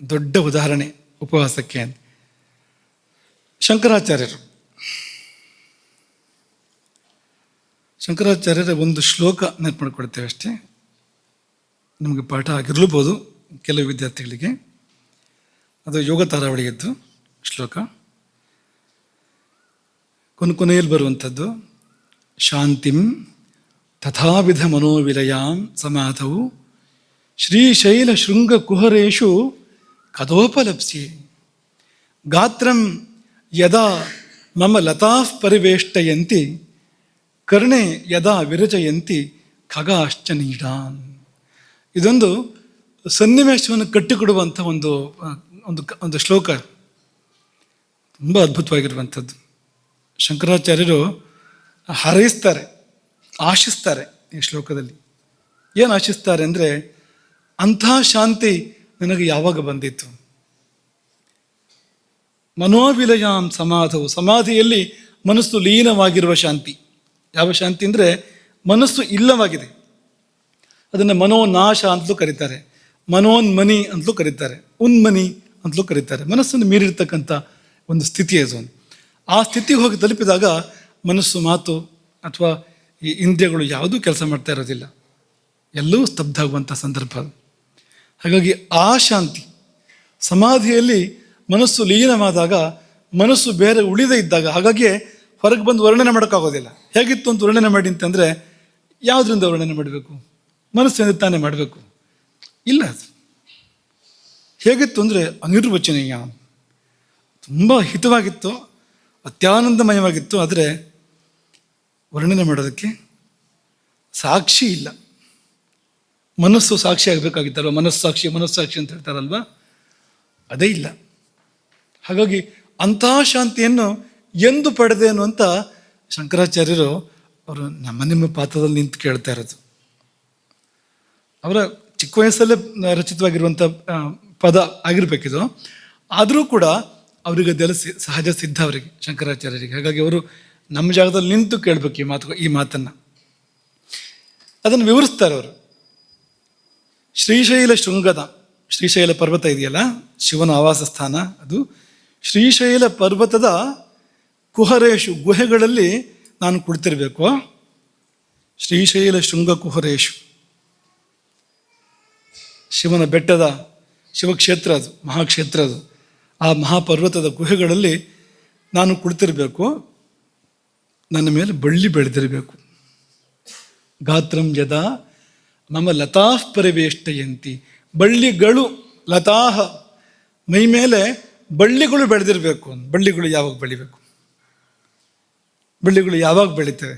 ದೊಡ್ಡ ಉದಾಹರಣೆ ಉಪವಾಸಕ್ಕೆ. ಶಂಕರಾಚಾರ್ಯರ ಒಂದು ಶ್ಲೋಕ ನೆನಪು ಮಾಡಿಕೊಡ್ತೇವೆ ಅಷ್ಟೇ. ನಮಗೆ ಪಾಠ ಆಗಿರಲೂಬೋದು ಕೆಲವು ವಿದ್ಯಾರ್ಥಿಗಳಿಗೆ. ಅದು ಯೋಗ ತಾರಾವಳಿಯದ್ದು ಶ್ಲೋಕ, ಕೊನೆಯಲ್ಲಿ ಬರುವಂಥದ್ದು. ಶಾಂತಿಂ ತಥಾವಿಧ ಮನೋವಿಲಯಾಂ ಸಮಾಧವು ಶ್ರೀಶೈಲ ಶೃಂಗ ಕುಹರೇಶು ಕದೋಪಲಪ್ಸಿ ಗಾತ್ರಂ ಯದಾ ಮಮ ಲತಾಃ ಪರಿವೇಷ್ಟಯಂತಿ ಕರ್ಣೆ ಯದಾ ವಿರಚಯಂತಿ ಖಗಾಶ್ಚ ನೀಡಾನ್. ಇದೊಂದು ಸನ್ನಿವೇಶವನ್ನು ಕಟ್ಟಿಕೊಡುವಂಥ ಒಂದು ಒಂದು ಒಂದು ಶ್ಲೋಕ, ತುಂಬ ಅದ್ಭುತವಾಗಿರುವಂಥದ್ದು. ಶಂಕರಾಚಾರ್ಯರು ಹಾರೈಸ್ತಾರೆ, ಆಶಿಸ್ತಾರೆ ಈ ಶ್ಲೋಕದಲ್ಲಿ. ಏನು ಆಶಿಸ್ತಾರೆ ಅಂದರೆ, ಅಂಥ ಶಾಂತಿ ನನಗೆ ಯಾವಾಗ ಬಂದಿತ್ತು. ಮನೋವಿಲಯಾಂ ಸಮಾಧವು, ಸಮಾಧಿಯಲ್ಲಿ ಮನಸ್ಸು ಲೀನವಾಗಿರುವ ಶಾಂತಿ. ಯಾವ ಶಾಂತಿ ಅಂದರೆ ಮನಸ್ಸು ಇಲ್ಲವಾಗಿದೆ, ಅದನ್ನು ಮನೋನಾಶ ಅಂತಲೂ ಕರೀತಾರೆ, ಮನೋನ್ಮನಿ ಅಂತಲೂ ಕರೀತಾರೆ, ಉನ್ಮನಿ ಅಂತಲೂ ಕರೀತಾರೆ. ಮನಸ್ಸನ್ನು ಮೀರಿರ್ತಕ್ಕಂಥ ಒಂದು ಸ್ಥಿತಿ ಅದು. ಆ ಸ್ಥಿತಿಗೆ ಹೋಗಿ ತಲುಪಿದಾಗ ಮನಸ್ಸು, ಮಾತು ಅಥವಾ ಈ ಇಂದ್ರಿಯಗಳು ಯಾವುದೂ ಕೆಲಸ ಮಾಡ್ತಾ ಇರೋದಿಲ್ಲ, ಎಲ್ಲವೂ ಸ್ತಬ್ಧ ಆಗುವಂಥ ಸಂದರ್ಭ. ಹಾಗಾಗಿ ಆ ಶಾಂತಿ, ಸಮಾಧಿಯಲ್ಲಿ ಮನಸ್ಸು ಲೀನವಾದಾಗ, ಮನಸ್ಸು ಬೇರೆ ಉಳಿದೇ ಇದ್ದಾಗ, ಹಾಗಾಗಿ ಹೊರಗೆ ಬಂದು ವರ್ಣನೆ ಮಾಡೋಕ್ಕಾಗೋದಿಲ್ಲ. ಹೇಗಿತ್ತು ಅಂತ ವರ್ಣನೆ ಮಾಡಿ ಅಂತಂದರೆ ಯಾವುದರಿಂದ ವರ್ಣನೆ ಮಾಡಬೇಕು? ಮನಸ್ಸಿನಿಂದ ತಾನೇ ಮಾಡಬೇಕು. ಇಲ್ಲ, ಅದು ಹೇಗಿತ್ತು ಅಂದರೆ ಅನಿರ್ವಚನೀಯ, ತುಂಬ ಹಿತವಾಗಿತ್ತು, ಅತ್ಯಾನಂದಮಯವಾಗಿತ್ತು. ಆದರೆ ವರ್ಣನೆ ಮಾಡೋದಕ್ಕೆ ಸಾಕ್ಷಿ ಇಲ್ಲ. ಮನಸ್ಸು ಸಾಕ್ಷಿ ಆಗಬೇಕಾಗಿತ್ತಲ್ವ, ಮನಸ್ಸಾಕ್ಷಿ ಅಂತ ಹೇಳ್ತಾರಲ್ವ, ಅದೇ ಇಲ್ಲ. ಹಾಗಾಗಿ ಅಂಥ ಶಾಂತಿಯನ್ನು ಎಂದು ಪಡೆದೇನು ಅಂತ ಶಂಕರಾಚಾರ್ಯರು ಅವರು ನಿಮ್ಮ ಪಾತ್ರದಲ್ಲಿ ನಿಂತು ಕೇಳ್ತಾ ಇರೋದು. ಅವರ ಚಿಕ್ಕ ವಯಸ್ಸಲ್ಲೇ ರಚಿತವಾಗಿರುವಂಥ ಪದ ಆಗಿರಬೇಕಿದು. ಆದರೂ ಕೂಡ ಅವರಿಗೆ ಅದೆಲ್ಲ ಸಹಜ ಸಿದ್ಧ ಅವರಿಗೆ, ಶಂಕರಾಚಾರ್ಯರಿಗೆ. ಹಾಗಾಗಿ ಅವರು ನಮ್ಮ ಜಾಗದಲ್ಲಿ ನಿಂತು ಕೇಳಬೇಕು ಈ ಮಾತನ್ನು. ಅದನ್ನು ವಿವರಿಸ್ತಾರೆ ಅವರು. ಶ್ರೀಶೈಲ ಶೃಂಗದ, ಶ್ರೀಶೈಲ ಪರ್ವತ ಇದೆಯಲ್ಲ, ಶಿವನ ಆವಾಸ ಸ್ಥಾನ ಅದು. ಶ್ರೀಶೈಲ ಪರ್ವತದ ಕುಹರೇಶು, ಗುಹೆಗಳಲ್ಲಿ ನಾನು ಕುಳಿತಿರಬೇಕು. ಶ್ರೀಶೈಲ ಶೃಂಗ ಕುಹರೇಶು, ಶಿವನ ಬೆಟ್ಟದ ಶಿವಕ್ಷೇತ್ರ ಅದು, ಮಹಾಕ್ಷೇತ್ರ ಅದು. ಆ ಮಹಾಪರ್ವತದ ಗುಹೆಗಳಲ್ಲಿ ನಾನು ಕುಳಿತಿರಬೇಕು. ನನ್ನ ಮೇಲೆ ಬಳ್ಳಿ ಬೆಳೆದಿರಬೇಕು. ಗಾತ್ರಂ ಯದಾ ಮಮ ಲತಾಃ ಪರಿವೇಷ್ಟಯಂತಿ, ಬಳ್ಳಿಗಳು, ಲತಾಹ, ಮೈ ಮೇಲೆ ಬಳ್ಳಿಗಳು ಬೆಳೆದಿರಬೇಕು. ಬಳ್ಳಿಗಳು ಯಾವಾಗ ಬೆಳಿಬೇಕು? ಬಳ್ಳಿಗಳು ಯಾವಾಗ ಬೆಳೀತವೆ?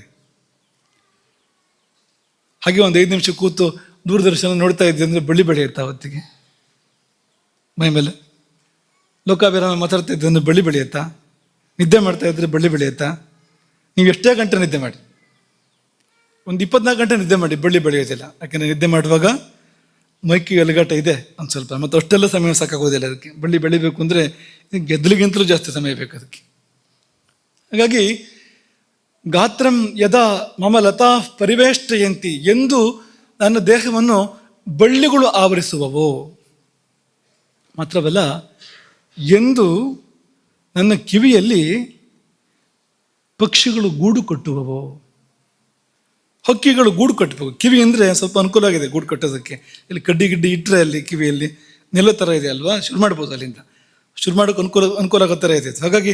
ಹಾಗೆ ಒಂದು 5 ನಿಮಿಷ ಕೂತು ದೂರದರ್ಶನ ನೋಡ್ತಾ ಇದ್ದೆ ಅಂದರೆ ಬಳ್ಳಿ ಬೆಳೆಯುತ್ತಾ ಹೊತ್ತಿಗೆ ಮೈ ಮೇಲೆ? ಲೋಕಾಭಿರಾಮ ಮಾತಾಡ್ತಾ ಇದ್ದರೆ ಬಳ್ಳಿ ಬೆಳೆಯುತ್ತಾ? ನಿದ್ದೆ ಮಾಡ್ತಾ ಇದ್ದರೆ ಬಳ್ಳಿ ಬೆಳೆಯುತ್ತಾ? ನೀವು ಎಷ್ಟೇ ಗಂಟೆ ನಿದ್ದೆ ಮಾಡಿ, ಒಂದು 24 ಗಂಟೆ ನಿದ್ದೆ ಮಾಡಿ, ಬಳ್ಳಿ ಬೆಳೆಯೋದಿಲ್ಲ. ಯಾಕೆಂದರೆ ನಿದ್ದೆ ಮಾಡುವಾಗ ಮೈಕಿ ಅಲಗಾಟ ಇದೆ ಒಂದು ಸ್ವಲ್ಪ, ಮತ್ತು ಅಷ್ಟೆಲ್ಲ ಸಮಯ ಸಾಕಾಗೋದಿಲ್ಲ ಅದಕ್ಕೆ. ಬಳ್ಳಿ ಬೆಳಿಬೇಕು ಅಂದರೆ ಗೆದ್ದಲಿಗಿಂತಲೂ ಜಾಸ್ತಿ ಸಮಯ ಬೇಕು ಅದಕ್ಕೆ. ಹಾಗಾಗಿ ಗಾತ್ರಂ ಯದಾ ಮಮ ಲತಾ ಪರಿವೇಷ್ಟಯಂತಿ, ಎಂದು ನನ್ನ ದೇಹವನ್ನು ಬಳ್ಳಿಗಳು ಆವರಿಸುವವೋ, ಮಾತ್ರವಲ್ಲ ಎಂದು ನನ್ನ ಕಿವಿಯಲ್ಲಿ ಪಕ್ಷಿಗಳು ಗೂಡು ಕಟ್ಟುವವೋ. ಹಕ್ಕಿಗಳು ಗೂಡು ಕಟ್ಟಬೇಕು. ಕಿವಿ ಅಂದರೆ ಸ್ವಲ್ಪ ಅನುಕೂಲ ಆಗಿದೆ ಗೂಡು ಕಟ್ಟೋದಕ್ಕೆ. ಇಲ್ಲಿ ಕಡ್ಡಿ ಗಿಡ್ಡಿ ಇಟ್ಟರೆ ಅಲ್ಲಿ ಕಿವಿಯಲ್ಲಿ ನೆಲ ಥರ ಇದೆ ಅಲ್ವಾ, ಶುರು ಮಾಡ್ಬೋದು ಅಲ್ಲಿಂದ. ಶುರು ಮಾಡೋಕ್ಕೆ ಅನುಕೂಲ ಆಗೋ ಥರ ಇದೆ. ಹಾಗಾಗಿ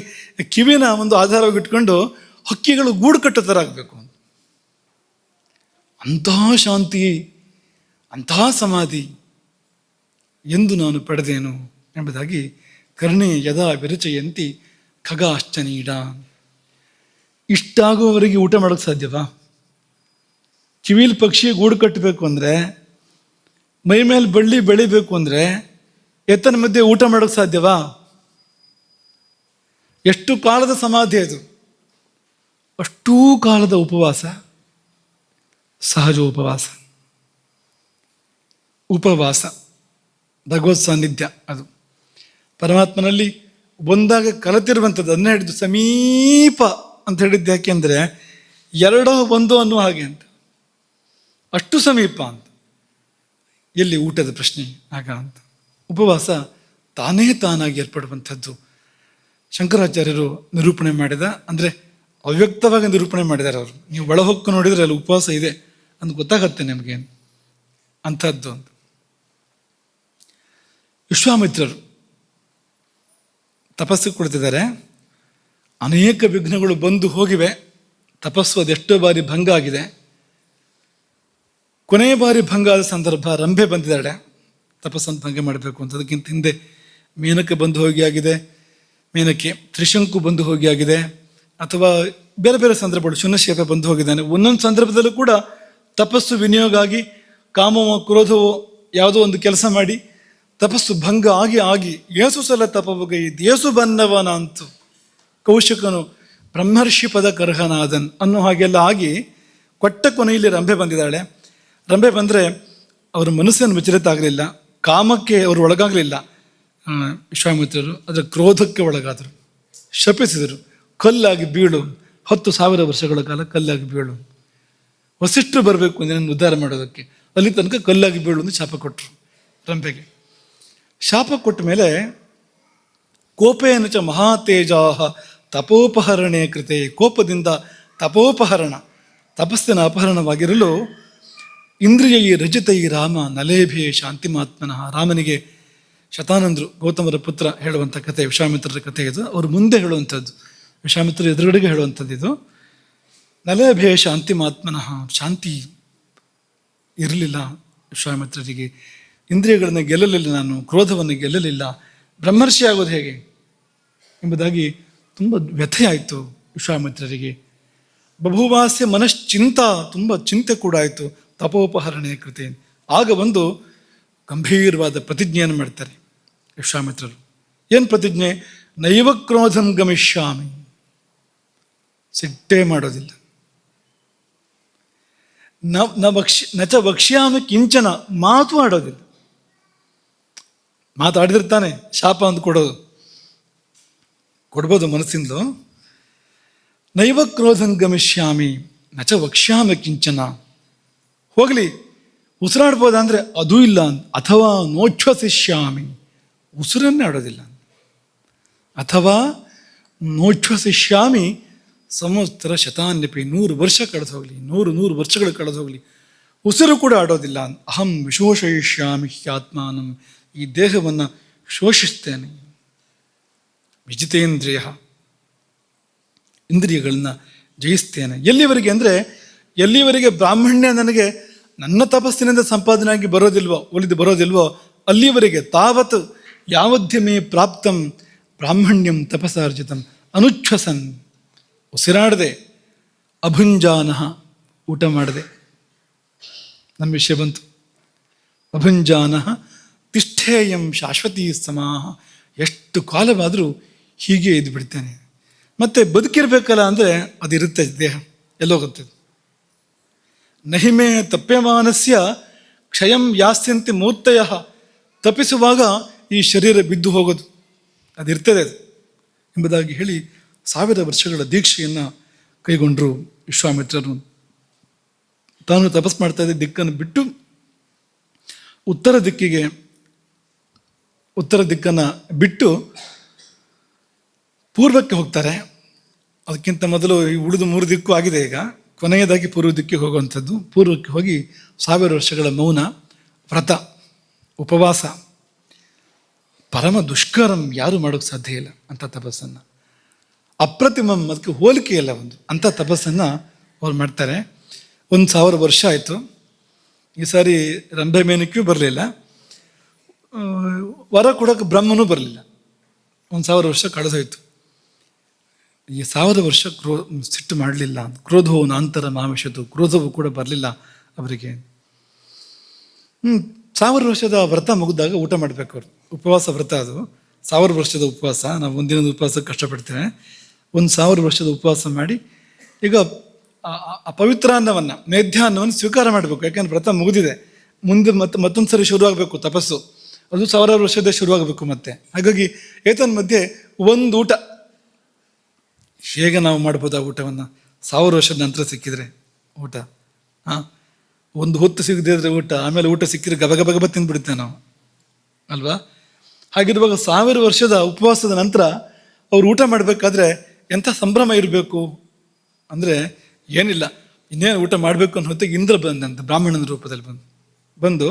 ಕಿವಿನ ಒಂದು ಆಧಾರವಾಗಿ ಇಟ್ಕೊಂಡು ಹಕ್ಕಿಗಳು ಗೂಡು ಕಟ್ಟೋ ಥರ ಆಗಬೇಕು. ಅಂತಹ ಶಾಂತಿ, ಅಂತಹ ಸಮಾಧಿ ಎಂದು ನಾನು ಪಡೆದೇನು ಎಂಬುದಾಗಿ ಕರ್ಣೆ ಯದಾ ವಿರಚಯಂತಿ ಖಗಾಶ್ಚನೀಡ. ಇಷ್ಟಾಗುವವರೆಗೆ ಊಟ ಮಾಡೋಕ್ಕೆ ಸಾಧ್ಯವಾ? ಕಿವಿಲಿ ಪಕ್ಷಿ ಗೂಡು ಕಟ್ಟಬೇಕು ಅಂದರೆ, ಮೈ ಮೇಲೆ ಬಳ್ಳಿ ಬೆಳಿಬೇಕು ಅಂದರೆ ಎತ್ತನ ಮಧ್ಯೆ ಊಟ ಮಾಡೋಕ್ಕೆ ಸಾಧ್ಯವಾ? ಎಷ್ಟು ಕಾಲದ ಸಮಾಧಿ ಅದು, ಅಷ್ಟೂ ಕಾಲದ ಉಪವಾಸ, ಸಹಜ ಉಪವಾಸ ಭಗವತ್ ಸಾನ್ನಿಧ್ಯ. ಅದು ಪರಮಾತ್ಮನಲ್ಲಿ ಒಂದಾಗ ಕಲತಿರುವಂಥದ್ದು. ಅದನ್ನೇ ಹೇಳಿದ್ದು ಸಮೀಪ ಅಂತ ಹೇಳಿದ್ದು. ಯಾಕೆಂದರೆ ಎರಡೋ ಒಂದೋ ಅನ್ನುವ ಹಾಗೆ ಅಂತ, ಅಷ್ಟು ಸಮೀಪ ಅಂತ. ಎಲ್ಲಿ ಊಟದ ಪ್ರಶ್ನೆ ಆಗ ಅಂತ. ಉಪವಾಸ ತಾನಾಗಿ ಏರ್ಪಡುವಂಥದ್ದು. ಶಂಕರಾಚಾರ್ಯರು ನಿರೂಪಣೆ ಮಾಡಿದ, ಅಂದರೆ ಅವ್ಯಕ್ತವಾಗಿ ನಿರೂಪಣೆ ಮಾಡಿದ್ದಾರೆ ಅವರು. ನೀವು ಒಳಹೊಕ್ಕು ನೋಡಿದರೆ ಅಲ್ಲಿ ಉಪವಾಸ ಇದೆ ಅಂತ ಗೊತ್ತಾಗತ್ತೆ ನಿಮಗೆ ಅಂಥದ್ದು ಅಂತ. ವಿಶ್ವಾಮಿತ್ರರು ತಪಸ್ಸು ಕುಳಿತಿದ್ದಾರೆ. ಅನೇಕ ವಿಘ್ನಗಳು ಬಂದು ಹೋಗಿವೆ. ತಪಸ್ಸು ಅದೆಷ್ಟೋ ಬಾರಿ ಭಂಗ ಆಗಿದೆ. ಕೊನೆಯ ಬಾರಿ ಭಂಗ ಆದ ಸಂದರ್ಭ, ರಂಭೆ ಬಂದಿದ್ದಾಳೆ ತಪಸ್ಸನ್ನು ಭಂಗ ಮಾಡಬೇಕು ಅಂತ. ಅದಕ್ಕಿಂತ ಹಿಂದೆ ಮೇನಕ್ಕೆ ಬಂದು ಹೋಗಿ ಆಗಿದೆ, ಮೇನಕ್ಕೆ ತ್ರಿಶಂಕು ಬಂದು ಹೋಗಿ ಆಗಿದೆ, ಅಥವಾ ಬೇರೆ ಬೇರೆ ಸಂದರ್ಭಗಳು ಶೂನ್ಯಶೇಪ ಬಂದು ಹೋಗಿದ್ದಾನೆ. ಒಂದೊಂದು ಸಂದರ್ಭದಲ್ಲೂ ಕೂಡ ತಪಸ್ಸು ವಿನಿಯೋಗ ಆಗಿ ಕಾಮವೋ ಕ್ರೋಧವೋ ಯಾವುದೋ ಒಂದು ಕೆಲಸ ಮಾಡಿ ತಪಸ್ಸು ಭಂಗ ಆಗಿ ಏಸು ಸಲ ತಪವಗೈದು ಏಸು ಬನ್ನವನ ಅಂತು ಕೌಶಿಕನು ಬ್ರಹ್ಮರ್ಷಿ ಪದ ಕರ್ಹನಾದನ್ ಅನ್ನೋ ಹಾಗೆಲ್ಲ ಆಗಿ ಕೊಟ್ಟ ಕೊನೆಯಲ್ಲಿ ರಂಭೆ ಬಂದಿದ್ದಾಳೆ. ರಂಭೆ ಬಂದರೆ ಅವರ ಮನಸ್ಸನ್ನು ವಿಚಲಿತ ಆಗಲಿಲ್ಲ, ಕಾಮಕ್ಕೆ ಅವರು ಒಳಗಾಗಲಿಲ್ಲ ವಿಶ್ವಾಮಿತ್ರರು. ಅದರ ಕ್ರೋಧಕ್ಕೆ ಒಳಗಾದರು, ಶಪಿಸಿದರು. ಕಲ್ಲಾಗಿ ಬೀಳು, 10,000 ವರ್ಷಗಳ ಕಾಲ ಕಲ್ಲಾಗಿ ಬೀಳು. ವಸಿಷ್ಠರು ಬರಬೇಕು ನಿನ್ನನ್ನು ಉದ್ಧಾರ ಮಾಡೋದಕ್ಕೆ, ಅಲ್ಲಿ ತನಕ ಕಲ್ಲಾಗಿ ಬೀಳು ಅಂತ ಶಾಪ ಕೊಟ್ಟರು ರಂಭೆಗೆ. ಶಾಪ ಕೊಟ್ಟ ಮೇಲೆ ಕೋಪೇನ ಚ ಮಹಾತೇಜಾ ತಪೋಪಹರಣೆ ಕೃತೆ, ಕೋಪದಿಂದ ತಪೋಪಹರಣ, ತಪಸ್ಸಿನ ಅಪಹರಣವಾಗಿರಲು ಇಂದ್ರಿಯೈ ರಜಿತೈ ರಾಮ ನಲೇಭೆ ಶಾಂತಿಮಾತ್ಮನಃ. ರಾಮನಿಗೆ ಶತಾನಂದರು ಗೌತಮರ ಪುತ್ರ ಹೇಳುವಂಥ ಕಥೆ, ವಿಶ್ವಾಮಿತ್ರರ ಕಥೆ ಇದು. ಅವರು ಮುಂದೆ ಹೇಳುವಂಥದ್ದು, ವಿಶ್ವಾಮಿತ್ರರು ಎದುರುಗಡೆಗೆ ಹೇಳುವಂಥದ್ದು ಇದು. ನಲೇಭೆ ಶಾಂತಿಮಾತ್ಮನಃ, ಶಾಂತಿ ಇರಲಿಲ್ಲ ವಿಶ್ವಾಮಿತ್ರರಿಗೆ. ಇಂದ್ರಿಯಗಳನ್ನು ಗೆಲ್ಲಲಿಲ್ಲ ನಾನು, ಕ್ರೋಧವನ್ನು ಗೆಲ್ಲಲಿಲ್ಲ, ಬ್ರಹ್ಮರ್ಷಿ ಆಗೋದು ಹೇಗೆ ಎಂಬುದಾಗಿ ತುಂಬ ವ್ಯಥೆಯಾಯಿತು ವಿಶ್ವಾಮಿತ್ರರಿಗೆ. ಬಭೂವಾಸ್ಯ ಮನಶ್ಚಿಂತ, ತುಂಬ ಚಿಂತೆ ಕೂಡ ಆಯಿತು. ತಪೋಪಹರಣೆ ಕೃತೆ. ಆಗ ಒಂದು ಗಂಭೀರವಾದ ಪ್ರತಿಜ್ಞೆಯನ್ನು ಮಾಡ್ತಾರೆ ವಿಶ್ವಾಮಿತ್ರರು. ಏನು ಪ್ರತಿಜ್ಞೆ? ನೈವ ಕ್ರೋಧಂ ಗಮಿಷ್ಯಾಮಿ, ಸಿಟ್ಟೇ ಮಾಡೋದಿಲ್ಲ. ನಚ ವಕ್ಷ್ಯಾಮಿ ಕಿಂಚನ, ಮಾತು ಆಡೋದಿಲ್ಲ. ಮಾತಾಡಿದಿರ್ತಾನೆ, ಶಾಪ ಅಂತ ಕೊಡ್ಬೋದು ಮನಸ್ಸಿಂದಲೂ. ನೈವ ಕ್ರೋಧಂ ಗಮಿಷ್ಯಾಮಿ ನಚ ವಕ್ಷ್ಯಾಮಿ ಕಿಂಚನ, ಹೋಗಲಿ ಉಸಿರಾಡ್ಬೋದ ಅಂದರೆ ಅದೂ ಇಲ್ಲ. ಅಥವಾ ನೋಚ್ಛ್ವಸಿಷ್ಯಾಮಿ, ಉಸಿರನ್ನೇ ಆಡೋದಿಲ್ಲ. ಅಥವಾ ನೋಚ್ಛ್ವಸಿಷ್ಯಾಮಿ ಸಂವತ್ಸರ ಶತಾನ್ಯಪಿ, 100 ವರ್ಷ ಕಳೆದು ಹೋಗಲಿ, 100 ವರ್ಷಗಳು ಕಳೆದು ಹೋಗಲಿ, ಉಸಿರು ಕೂಡ ಆಡೋದಿಲ್ಲ. ಅಹಂ ವಿಶೋಷಯಿಷ್ಯಾಮಿ ಹ್ಯಾತ್ಮಾನಂ, ಈ ದೇಹವನ್ನು ಶೋಷಿಸ್ತೇನೆ. ವಿಜಿತೇಂದ್ರಿಯ, ಇಂದ್ರಿಯಗಳನ್ನು ಜಯಿಸ್ತೇನೆ. ಎಲ್ಲಿವರೆಗೆ ಅಂದರೆ, ಎಲ್ಲಿವರೆಗೆ ಬ್ರಾಹ್ಮಣ್ಯ ನನಗೆ ನನ್ನ ತಪಸ್ಸಿನಿಂದ ಸಂಪಾದನೆಯಾಗಿ ಒಲಿದು ಬರೋದಿಲ್ವೋ ಅಲ್ಲಿವರೆಗೆ. ತಾವತ್ ಯಾವದ್ಯಮೇ ಪ್ರಾಪ್ತಂ ಬ್ರಾಹ್ಮಣ್ಯಂ ತಪಸಾರ್ಜಿತಂ ಅನುಚ್ಛ್ವಸನ್, ಉಸಿರಾಡದೆ, ಅಭುಂಜಾನಃ, ಊಟ ಮಾಡದೆ. ನಮ್ಮ ವಿಷಯ ಬಂತು. ಅಭುಂಜಾನಃ ತಿಷ್ಠೇಯಂ ಶಾಶ್ವತೀ ಸಮಾಹ, ಎಷ್ಟು ಕಾಲವಾದರೂ ಹೀಗೆ ಇದ್ದು ಬಿಡ್ತೇನೆ. ಮತ್ತೆ ಬದುಕಿರ್ಬೇಕಲ್ಲ ಅಂದರೆ ಅದಿರುತ್ತೆ, ದೇಹ ಎಲ್ಲೋಗುತ್ತೆ. ನಹಿಮೆ ತಪ್ಯಮಾನಸ್ಯ ಕ್ಷಯಂ ಯಾಸ್ಯಂತಿ ಮೂರ್ತಯ, ತಪ್ಪಿಸುವಾಗ ಈ ಶರೀರ ಬಿದ್ದು ಹೋಗೋದು ಅದಿರ್ತದೆ ಅದು ಎಂಬುದಾಗಿ ಹೇಳಿ 1000 ವರ್ಷಗಳ ದೀಕ್ಷೆಯನ್ನು ಕೈಗೊಂಡರು ವಿಶ್ವಾಮಿತ್ರರು. ತಾನು ತಪಸ್ ಮಾಡ್ತಾ ಇದ್ದ ದಿಕ್ಕನ್ನು ಬಿಟ್ಟು ಉತ್ತರ ದಿಕ್ಕನ್ನು ಬಿಟ್ಟು ಪೂರ್ವಕ್ಕೆ ಹೋಗ್ತಾರೆ. ಅದಕ್ಕಿಂತ ಮೊದಲು ಈ ಉಳಿದು 3 ದಿಕ್ಕು ಆಗಿದೆ. ಈಗ ಕೊನೆಯದಾಗಿ ಪೂರ್ವ ದಿಕ್ಕಿಗೆ ಹೋಗುವಂಥದ್ದು. ಪೂರ್ವಕ್ಕೆ ಹೋಗಿ 1000 ವರ್ಷಗಳ ಮೌನ, ವ್ರತ, ಉಪವಾಸ, ಪರಮ ದುಷ್ಕರಂ, ಯಾರೂ ಮಾಡೋಕ್ಕೆ ಸಾಧ್ಯ ಇಲ್ಲ ಅಂಥ ತಪಸ್ಸನ್ನು. ಅಪ್ರತಿಮಂ, ಅದಕ್ಕೆ ಹೋಲಿಕೆ ಇಲ್ಲ ಒಂದು ಅಂಥ ತಪಸ್ಸನ್ನು ಅವ್ರು ಮಾಡ್ತಾರೆ. 1000 ವರ್ಷ ಆಯಿತು. ಈ ಸಾರಿ ರಂಭೆ ಮೇನಕ್ಕಿಯೂ ಬರಲಿಲ್ಲ, ವರ ಕೊಡೋಕೆ ಬ್ರಹ್ಮನೂ ಬರಲಿಲ್ಲ. 1000 ವರ್ಷ ಕಳೆದೋಯ್ತು. ಈ 1000 ವರ್ಷ ಸಿಟ್ಟು ಮಾಡಲಿಲ್ಲ. ಕ್ರೋಧವು ನಾಂತರ ಮಾಮಿಷದು, ಕ್ರೋಧವು ಕೂಡ ಬರಲಿಲ್ಲ ಅವರಿಗೆ. 1000 ವರ್ಷದ ವ್ರತ ಮುಗಿದಾಗ ಊಟ ಮಾಡಬೇಕು ಅವರು. ಉಪವಾಸ ವ್ರತ ಅದು. 1000 ವರ್ಷದ ಉಪವಾಸ. ನಾವು ಒಂದಿನದ ಉಪವಾಸ ಕಷ್ಟಪಡ್ತೇವೆ. 1000 ವರ್ಷದ ಉಪವಾಸ ಮಾಡಿ ಈಗ ಅಪವಿತ್ರ ಅನ್ನವನ್ನು, ಮೇಧ್ಯ ಅನ್ನವನ್ನು ಸ್ವೀಕಾರ ಮಾಡಬೇಕು. ಯಾಕೆಂದ್ರೆ ವ್ರತ ಮುಗಿದಿದೆ. ಮುಂದೆ ಮತ್ತೊಂದು ಸರಿ ಶುರುವಾಗಬೇಕು ತಪಸ್ಸು. ಅದು 1000 ವರ್ಷದ ಶುರುವಾಗಬೇಕು ಮತ್ತೆ. ಹಾಗಾಗಿ ಏತನ್ ಮಧ್ಯೆ ಒಂದು ಊಟ. ಹೇಗೆ ನಾವು ಮಾಡ್ಬೋದು ಆ ಊಟವನ್ನು? 1000 ವರ್ಷದ ನಂತರ ಸಿಕ್ಕಿದ್ರೆ ಊಟ, ಒಂದು ಹೊತ್ತು ಸಿಗದೇ ಇದ್ರೆ ಊಟ, ಆಮೇಲೆ ಊಟ ಸಿಕ್ಕಿದ್ರೆ ಗಬ ತಿಂದ್ಬಿಡುತ್ತೆ ನಾವು ಅಲ್ವಾ? ಹಾಗಿರುವಾಗ 1000 ವರ್ಷದ ಉಪವಾಸದ ನಂತರ ಅವ್ರು ಊಟ ಮಾಡಬೇಕಾದ್ರೆ ಎಂಥ ಸಂಭ್ರಮ ಇರಬೇಕು ಅಂದರೆ ಏನಿಲ್ಲ, ಇನ್ನೇನು ಊಟ ಮಾಡಬೇಕು ಅನ್ನೋ ಹೊತ್ತಿಗೆ ಇಂದ್ರ ಬಂದಂತೆ, ಬ್ರಾಹ್ಮಣನ ರೂಪದಲ್ಲಿ ಬಂದು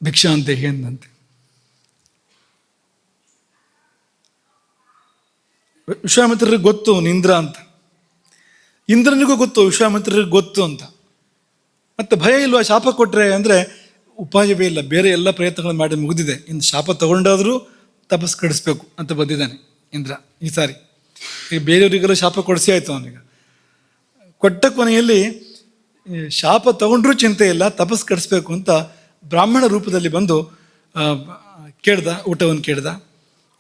ಭಿಕ್ಷಾ ಅಂತ ಎಂದಂತೆ. ವಿಶ್ವಾಮಿತ್ರರಿಗೆ ಗೊತ್ತು ಇಂದ್ರ ಅಂತ, ಇಂದ್ರನಿಗೂ ಗೊತ್ತು ವಿಶ್ವಾಮಿತ್ರರಿಗೆ ಗೊತ್ತು ಅಂತ. ಮತ್ತೆ ಭಯ ಇಲ್ವಾ ಶಾಪ ಕೊಟ್ಟರೆ ಅಂದರೆ ಉಪಾಯವೇ ಇಲ್ಲ, ಬೇರೆ ಎಲ್ಲ ಪ್ರಯತ್ನಗಳು ಮಾಡಿ ಮುಗಿದಿದೆ, ಇನ್ನು ಶಾಪ ತಗೊಂಡಾದರೂ ತಪಸ್ ಕಡಿಸ್ಬೇಕು ಅಂತ ಬಂದಿದ್ದಾನೆ ಇಂದ್ರ ಈ ಸಾರಿ. ಈಗ ಬೇರೆಯವರಿಗೆಲ್ಲ ಶಾಪ ಕೊಡಿಸಿ ಆಯಿತು ಅವನಿಗೆ. ಕೊಟ್ಟ ಕೊನೆಯಲ್ಲಿ ಶಾಪ ತಗೊಂಡ್ರೂ ಚಿಂತೆ ಇಲ್ಲ, ತಪಸ್ ಕಡಿಸ್ಬೇಕು ಅಂತ ಬ್ರಾಹ್ಮಣ ರೂಪದಲ್ಲಿ ಬಂದು ಕೇಳ್ದ, ಊಟವನ್ನು ಕೇಳ್ದ.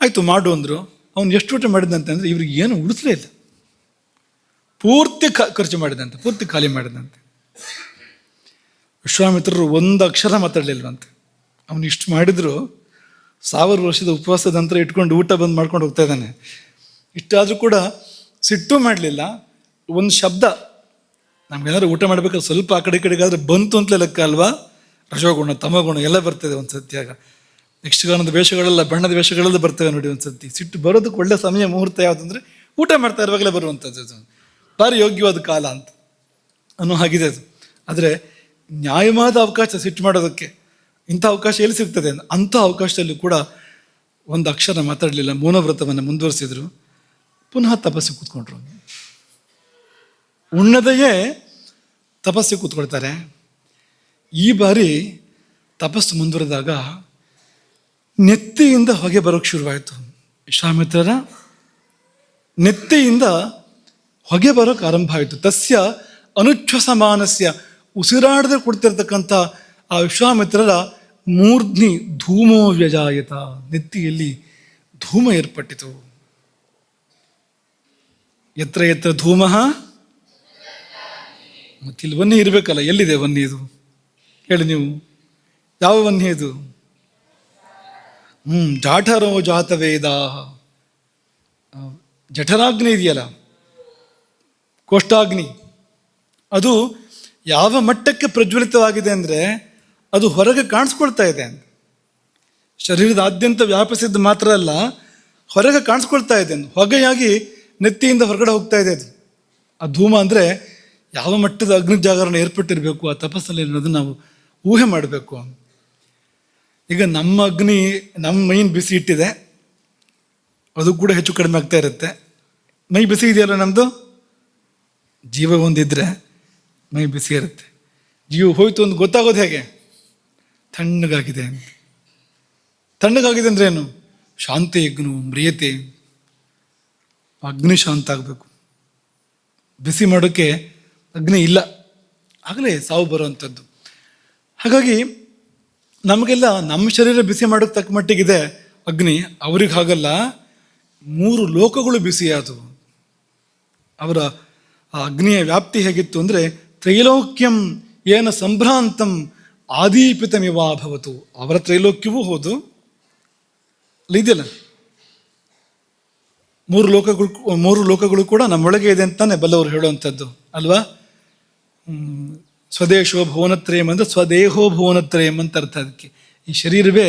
ಆಯಿತು ಮಾಡು ಅಂದರು. ಅವನು ಎಷ್ಟು ಊಟ ಮಾಡಿದಂತೆ ಅಂದರೆ ಇವ್ರಿಗೆ ಏನು ಉಳಿಸಲೇ ಇಲ್ಲ, ಪೂರ್ತಿ ಖರ್ಚು ಮಾಡಿದಂತೆ, ಪೂರ್ತಿ ಖಾಲಿ ಮಾಡಿದಂತೆ. ವಿಶ್ವಾಮಿತ್ರರು ಒಂದು ಅಕ್ಷರ ಮಾತಾಡಲಿಲ್ವಂತೆ. ಅವನು ಇಷ್ಟು ಮಾಡಿದ್ರು 1000 ವರ್ಷದ ಉಪವಾಸದ ನಂತರ ಇಟ್ಕೊಂಡು ಊಟ ಬಂದು ಮಾಡ್ಕೊಂಡು ಹೋಗ್ತಾ ಇದ್ದಾನೆ. ಇಷ್ಟಾದರೂ ಕೂಡ ಸಿಟ್ಟು ಮಾಡಲಿಲ್ಲ. ಒಂದು ಶಬ್ದ, ನಮ್ಗೇನಾದ್ರು ಊಟ ಮಾಡಬೇಕಾದ್ರೆ ಸ್ವಲ್ಪ ಆ ಕಡೆ ಕಡೆಗಾದ್ರೆ ಬಂತು ಅಂತಲೇ ಲೆಕ್ಕ ಅಲ್ವಾ? ರಜೋಗುಣ ತಮಗುಣ ಎಲ್ಲ ಬರ್ತದೆ ಒಂದು ಸತ್ಯಾಗ. ಯಕ್ಷಗಾನದ ವೇಷಗಳೆಲ್ಲ, ಬಣ್ಣದ ವೇಷಗಳೆಲ್ಲ ಬರ್ತವೆ ನೋಡಿ ಒಂದು ಸತಿ. ಸಿಟ್ಟು ಬರೋದಕ್ಕೆ ಒಳ್ಳೆ ಸಮಯ ಮುಹೂರ್ತ ಯಾವುದಂದ್ರೆ ಊಟ ಮಾಡ್ತಾ ಇರುವಾಗಲೇ ಬರುವಂಥದ್ದು, ಭಾರಿ ಯೋಗ್ಯವಾದ ಕಾಲ ಅಂತ ಅನ್ನೋ ಹಾಗಿದೆ ಅದು. ಆದರೆ ನ್ಯಾಯವಾದ ಅವಕಾಶ ಸಿಟ್ಟು ಮಾಡೋದಕ್ಕೆ ಇಂಥ ಅವಕಾಶ ಎಲ್ಲಿ ಸಿಗ್ತದೆ? ಅಂಥ ಅವಕಾಶದಲ್ಲಿ ಕೂಡ ಒಂದು ಅಕ್ಷರ ಮಾತಾಡಲಿಲ್ಲ, ಮೌನವ್ರತವನ್ನು ಮುಂದುವರಿಸಿದ್ರು. ಪುನಃ ತಪಸ್ಸಿಗೆ ಕೂತ್ಕೊಂಡ್ರು. ಉಣ್ಣದೆಯೇ ತಪಸ್ಸಿಗೆ ಕೂತ್ಕೊಳ್ತಾರೆ. ಈ ಬಾರಿ ತಪಸ್ಸು ಮುಂದುವರೆದಾಗ ನೆತ್ತಿಯಿಂದ ಹೊಗೆ ಬರೋಕ್ಕೆ ಶುರುವಾಯಿತು. ವಿಶ್ವಾಮಿತ್ರರ ನೆತ್ತಿಯಿಂದ ಹೊಗೆ ಬರೋಕ್ಕೆ ಆರಂಭ ಆಯಿತು. ತಸ್ಯ ಅನುಚ್ಛ್ವಸಮಾನಸ್ಯ, ಉಸಿರಾಡದೆ ಕೊಡ್ತಿರ್ತಕ್ಕಂಥ ಆ ವಿಶ್ವಾಮಿತ್ರರ ಮೂರ್ಧ್ನಿ ಧೂಮೋ ವ್ಯಜಾಯತ, ನೆತ್ತಿಯಲ್ಲಿ ಧೂಮ ಏರ್ಪಟ್ಟಿತು. ಎತ್ರ ಎತ್ರ ಧೂಮ, ಮತ್ತಿಲ್ಲಿ ವನ್ನಿ ಇರಬೇಕಲ್ಲ, ಎಲ್ಲಿದೆ ವನ್ನಿ? ಇದು ಹೇಳಿ ನೀವು, ಯಾವ ವನ್ನಿ ಇದು? ಜಾಠರೋ ಜಾತವೇದ, ಜಠರಾಗ್ನಿ ಇದೆಯಲ್ಲ, ಕೋಷ್ಠಾಗ್ನಿ, ಅದು ಯಾವ ಮಟ್ಟಕ್ಕೆ ಪ್ರಜ್ವಲಿತವಾಗಿದೆ ಅಂದರೆ ಅದು ಹೊರಗೆ ಕಾಣಿಸ್ಕೊಳ್ತಾ ಇದೆ. ಶರೀರದಾದ್ಯಂತ ವ್ಯಾಪಿಸಿದ್ದು ಮಾತ್ರ ಅಲ್ಲ, ಹೊರಗೆ ಕಾಣಿಸ್ಕೊಳ್ತಾ ಇದೆ, ಹೊಗೆಯಾಗಿ ನೆತ್ತಿಯಿಂದ ಹೊರಗಡೆ ಹೋಗ್ತಾ ಇದೆ ಅದು. ಆ ಧೂಮ ಅಂದರೆ ಯಾವ ಮಟ್ಟದ ಅಗ್ನಿ ಜಾಗರಣ ಏರ್ಪಟ್ಟಿರಬೇಕು ಆ ತಪಸ್ಸಲ್ಲಿ ಅನ್ನೋದು ನಾವು ಊಹೆ ಮಾಡಬೇಕು. ಈಗ ನಮ್ಮ ಅಗ್ನಿ, ನಮ್ಮ ಮೈನ್ ಬಿಸಿ ಇಟ್ಟಿದೆ, ಅದು ಕೂಡ ಹೆಚ್ಚು ಕಡಿಮೆ ಆಗ್ತಾ ಇರುತ್ತೆ. ಮೈ ಬಿಸಿ ಇದೆಯಲ್ಲ ನಮ್ಮದು, ಜೀವ ಒಂದಿದ್ರೆ ಮೈ ಬಿಸಿ ಇರುತ್ತೆ. ಜೀವ ಹೋಯ್ತು ಒಂದು ಗೊತ್ತಾಗೋದು ಹೇಗೆ? ತಣ್ಣಗಾಗಿದೆ ಅಂತ. ತಣ್ಣಗಾಗಿದೆ ಅಂದರೆ ಏನು? ಶಾಂತಿ ಅಗ್ನು ಮ್ರಿಯತೆ, ಅಗ್ನಿ ಶಾಂತ ಆಗಬೇಕು. ಬಿಸಿ ಮಾಡೋಕ್ಕೆ ಅಗ್ನಿ ಇಲ್ಲ, ಆಗಲೇ ಸಾವು ಬರುವಂಥದ್ದು. ಹಾಗಾಗಿ ನಮಗೆಲ್ಲ ನಮ್ಮ ಶರೀರ ಬಿಸಿ ಮಾಡೋಕ್ಕೆ ತಕ್ಕ ಮಟ್ಟಿಗಿದೆ ಅಗ್ನಿ, ಅವ್ರಿಗೆ ಹಾಗಲ್ಲ. 3 ಲೋಕಗಳು ಬಿಸಿಯಾದವು. ಅವರ ಆ ಅಗ್ನಿಯ ವ್ಯಾಪ್ತಿ ಹೇಗಿತ್ತು ಅಂದರೆ ತ್ರೈಲೋಕ್ಯಂ ಏನ ಸಂಭ್ರಾಂತಂ ಆದೀಪಿತಮಿವಾಭವತು, ಅವರ ತ್ರೈಲೋಕ್ಯವೂ ಹೌದು. ಇದೆಯಲ್ಲ, ಮೂರು ಲೋಕಗಳು ಕೂಡ ನಮ್ಮೊಳಗೆ ಇದೆ ಅಂತಾನೆ ಬಲ್ಲವರು ಹೇಳುವಂಥದ್ದು ಅಲ್ವಾ. ಸ್ವದೇಶೋ ಭುವನತ್ರಯಂ ಅಂದರೆ ಸ್ವದೇಹೋ ಭುವನತ್ರಯಂ ಅಂತ ಅರ್ಥ. ಅದಕ್ಕೆ ಈ ಶರೀರವೇ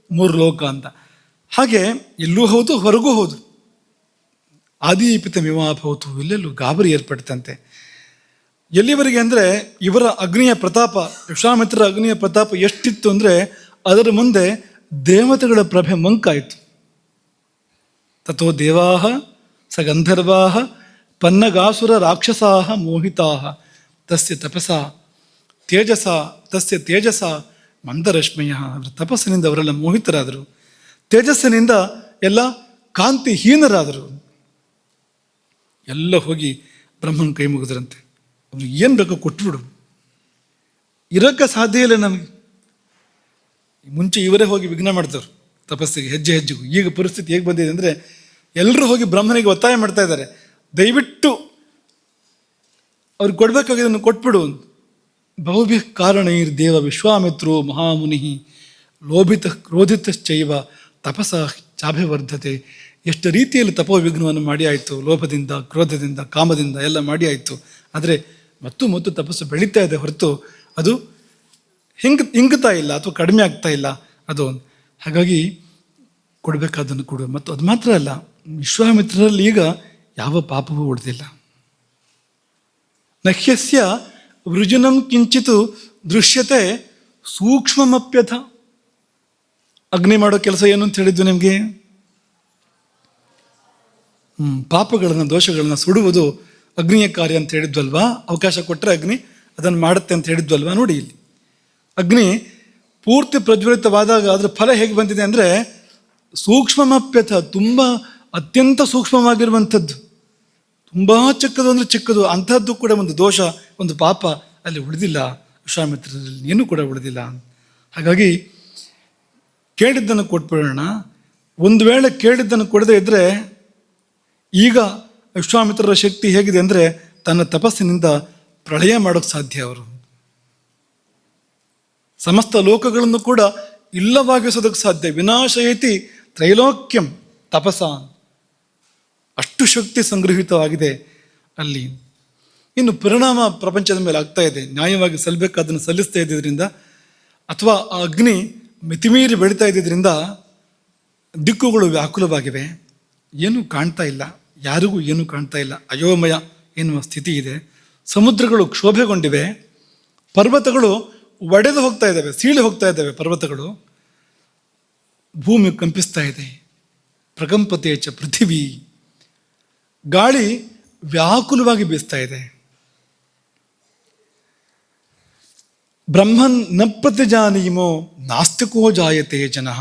ಮೂರು ಲೋಕ ಅಂತ. ಹಾಗೆ ಇಲ್ಲೂ ಹೌದು, ಹೊರಗೂ ಹೌದು. ಆದೀಪಿತಮಿವಾಭವತು, ಇಲ್ಲೆಲ್ಲೂ ಗಾಬರಿ ಏರ್ಪಡ್ತಂತೆ. ಎಲ್ಲಿವರೆಗೆ ಅಂದರೆ ಇವರ ಅಗ್ನಿಯ ಪ್ರತಾಪ, ವಿಶ್ವಾಮಿತ್ರರ ಅಗ್ನಿಯ ಪ್ರತಾಪ ಎಷ್ಟಿತ್ತು ಅಂದರೆ ಅದರ ಮುಂದೆ ದೇವತೆಗಳ ಪ್ರಭೆ ಮಂಕಾಯಿತು. ತಥೋ ದೇವಾಹ ಸ ಗಂಧರ್ವಾಹ ಪನ್ನಗಾಸುರ ರಾಕ್ಷಸಾಹ ಮೋಹಿತಾಹ ತಸ್ಯ ತೇಜಸ ಮಂದರಶ್ಮಯ. ಅವರ ತಪಸ್ಸಿನಿಂದ ಅವರೆಲ್ಲ ಮೋಹಿತರಾದರು, ತೇಜಸ್ಸಿನಿಂದ ಎಲ್ಲ ಕಾಂತಿಹೀನರಾದರು. ಎಲ್ಲ ಹೋಗಿ ಬ್ರಹ್ಮನ ಕೈ ಮುಗಿದ್ರಂತೆ. ಅವ್ರಿಗೆ ಏನು ಬೇಕೋ ಕೊಟ್ಬಿಡು, ಇರೋಕ್ಕೆ ಸಾಧ್ಯ ಇಲ್ಲ ನಮಗೆ. ಮುಂಚೆ ಇವರೇ ಹೋಗಿ ವಿಘ್ನ ಮಾಡ್ತಾರೆ ತಪಸ್ಸಿಗೆ, ಹೆಜ್ಜೆ ಹೆಜ್ಜೆಗೂ. ಈಗ ಪರಿಸ್ಥಿತಿ ಹೇಗೆ ಬಂದಿದೆ ಅಂದರೆ ಎಲ್ಲರೂ ಹೋಗಿ ಬ್ರಹ್ಮನಿಗೆ ಒತ್ತಾಯ ಮಾಡ್ತಾ ಇದ್ದಾರೆ, ದಯವಿಟ್ಟು ಅವ್ರಿಗೆ ಕೊಡಬೇಕಾಗಿದ್ದನ್ನು ಕೊಟ್ಬಿಡು. ಬಹುಭಿ ಕಾರಣೈರ್ದೇವ ವಿಶ್ವಾಮಿತ್ರೋ ಮಹಾಮುನಿ ಲೋಭಿತ ಕ್ರೋಧಿತಶ್ಚೈವ ತಪಸ ಚಾಭಿವರ್ಧತೆ. ಎಷ್ಟು ರೀತಿಯಲ್ಲಿ ತಪೋವಿಘ್ನವನ್ನು ಮಾಡಿ ಆಯಿತು, ಲೋಭದಿಂದ, ಕ್ರೋಧದಿಂದ, ಕಾಮದಿಂದ ಎಲ್ಲ ಮಾಡಿ ಆಯಿತು. ಆದರೆ ಮತ್ತು ತಪಸ್ಸು ಬೆಳೀತಾ ಇದೆ ಹೊರತು ಅದು ಹಿಂಗ್ತಾ ಇಲ್ಲ ಅಥವಾ ಕಡಿಮೆ ಆಗ್ತಾ ಇಲ್ಲ ಅದು. ಹಾಗಾಗಿ ಕೊಡಬೇಕಾದನ್ನು ಕೊಡು. ಮತ್ತು ಅದು ಮಾತ್ರ ಅಲ್ಲ, ವಿಶ್ವಾಮಿತ್ರರಲ್ಲಿ ಈಗ ಯಾವ ಪಾಪವೂ ಉಳಿದಿಲ್ಲ. ನಹ್ಯಸ್ಯ ವೃಜನಂ ಕಿಂಚಿತು ದೃಶ್ಯತೆ ಸೂಕ್ಷ್ಮಮಪ್ಯಥ. ಅಗ್ನಿ ಮಾಡೋ ಕೆಲಸ ಏನು ಅಂತ ಹೇಳಿದ್ವಿ ನಿಮಗೆ? ಪಾಪಗಳನ್ನು, ದೋಷಗಳನ್ನು ಸುಡುವುದು ಅಗ್ನಿಯ ಕಾರ್ಯ ಅಂತ ಹೇಳಿದ್ವಲ್ವಾ. ಅವಕಾಶ ಕೊಟ್ಟರೆ ಅಗ್ನಿ ಅದನ್ನು ಮಾಡುತ್ತೆ ಅಂತ ಹೇಳಿದ್ವಲ್ವಾ. ನೋಡಿ, ಇಲ್ಲಿ ಅಗ್ನಿ ಪೂರ್ತಿ ಪ್ರಜ್ವಲಿತವಾದಾಗ ಅದರ ಫಲ ಹೇಗೆ ಬಂದಿದೆ ಅಂದರೆ ಸೂಕ್ಷ್ಮಮಪ್ಯಥ, ತುಂಬ ಅತ್ಯಂತ ಸೂಕ್ಷ್ಮವಾಗಿರುವಂಥದ್ದು, ತುಂಬ ಚಿಕ್ಕದು ಅಂದರೆ ಚಿಕ್ಕದು. ಅಂಥದ್ದು ಕೂಡ ಒಂದು ದೋಷ, ಒಂದು ಪಾಪ ಅಲ್ಲಿ ಉಳಿದಿಲ್ಲ ವಿಶ್ವಾಮಿತ್ರರಲ್ಲಿ, ಏನೂ ಕೂಡ ಉಳಿದಿಲ್ಲ. ಹಾಗಾಗಿ ಕೇಳಿದ್ದನ್ನು ಕೊಟ್ಬಿಡೋಣ. ಒಂದು ವೇಳೆ ಕೇಳಿದ್ದನ್ನು ಕೊಡದೇ ಇದ್ದರೆ ಈಗ ವಿಶ್ವಾಮಿತ್ರರ ಶಕ್ತಿ ಹೇಗಿದೆ ಅಂದರೆ ತನ್ನ ತಪಸ್ಸಿನಿಂದ ಪ್ರಳಯ ಮಾಡೋಕ್ಕೆ ಸಾಧ್ಯ. ಅವರು ಸಮಸ್ತ ಲೋಕಗಳನ್ನು ಕೂಡ ಇಲ್ಲವಾಗಿಸೋದಕ್ಕೆ ಸಾಧ್ಯ. ವಿನಾಶಯತಿ ತ್ರೈಲೋಕ್ಯಂ ತಪಸ, ಅಷ್ಟು ಶಕ್ತಿ ಸಂಗ್ರಹಿತವಾಗಿದೆ ಅಲ್ಲಿ. ಇನ್ನು ಪರಿಣಾಮ ಪ್ರಪಂಚದ ಮೇಲೆ ಆಗ್ತಾ ಇದೆ. ನ್ಯಾಯವಾಗಿ ಸಲ್ಲಬೇಕಾದನ್ನು ಸಲ್ಲಿಸ್ತಾ ಇದ್ದಿದ್ದರಿಂದ ಅಥವಾ ಆ ಅಗ್ನಿ ಮಿತಿಮೀರಿ ಬೆಳೀತಾ ಇದ್ದಿದ್ದರಿಂದ ದಿಕ್ಕುಗಳು ವ್ಯಾಕುಲವಾಗಿವೆ, ಏನೂ ಕಾಣ್ತಾ ಇಲ್ಲ, ಯಾರಿಗೂ ಏನೂ ಕಾಣ್ತಾ ಇಲ್ಲ, ಅಯೋಮಯ ಎನ್ನುವ ಸ್ಥಿತಿ ಇದೆ. ಸಮುದ್ರಗಳು ಕ್ಷೋಭೆಗೊಂಡಿವೆ, ಪರ್ವತಗಳು ಒಡೆದು ಹೋಗ್ತಾ ಇದ್ದಾವೆ, ಸೀಳಿ ಹೋಗ್ತಾ ಇದ್ದಾವೆ ಪರ್ವತಗಳು, ಭೂಮಿ ಕಂಪಿಸ್ತಾ ಇದೆ. ಪ್ರಕಂಪತೆ ಚ ಪೃಥಿವಿ, ಗಾಳಿ ವ್ಯಾಕುಲವಾಗಿ ಬೀಸ್ತಾ ಇದೆ. ಬ್ರಹ್ಮನ್ ನ ಪ್ರತಿಜಾನೀಮೋ ನಾಸ್ತಿಕೋ ಜಾಯತೆ ಜನಃ.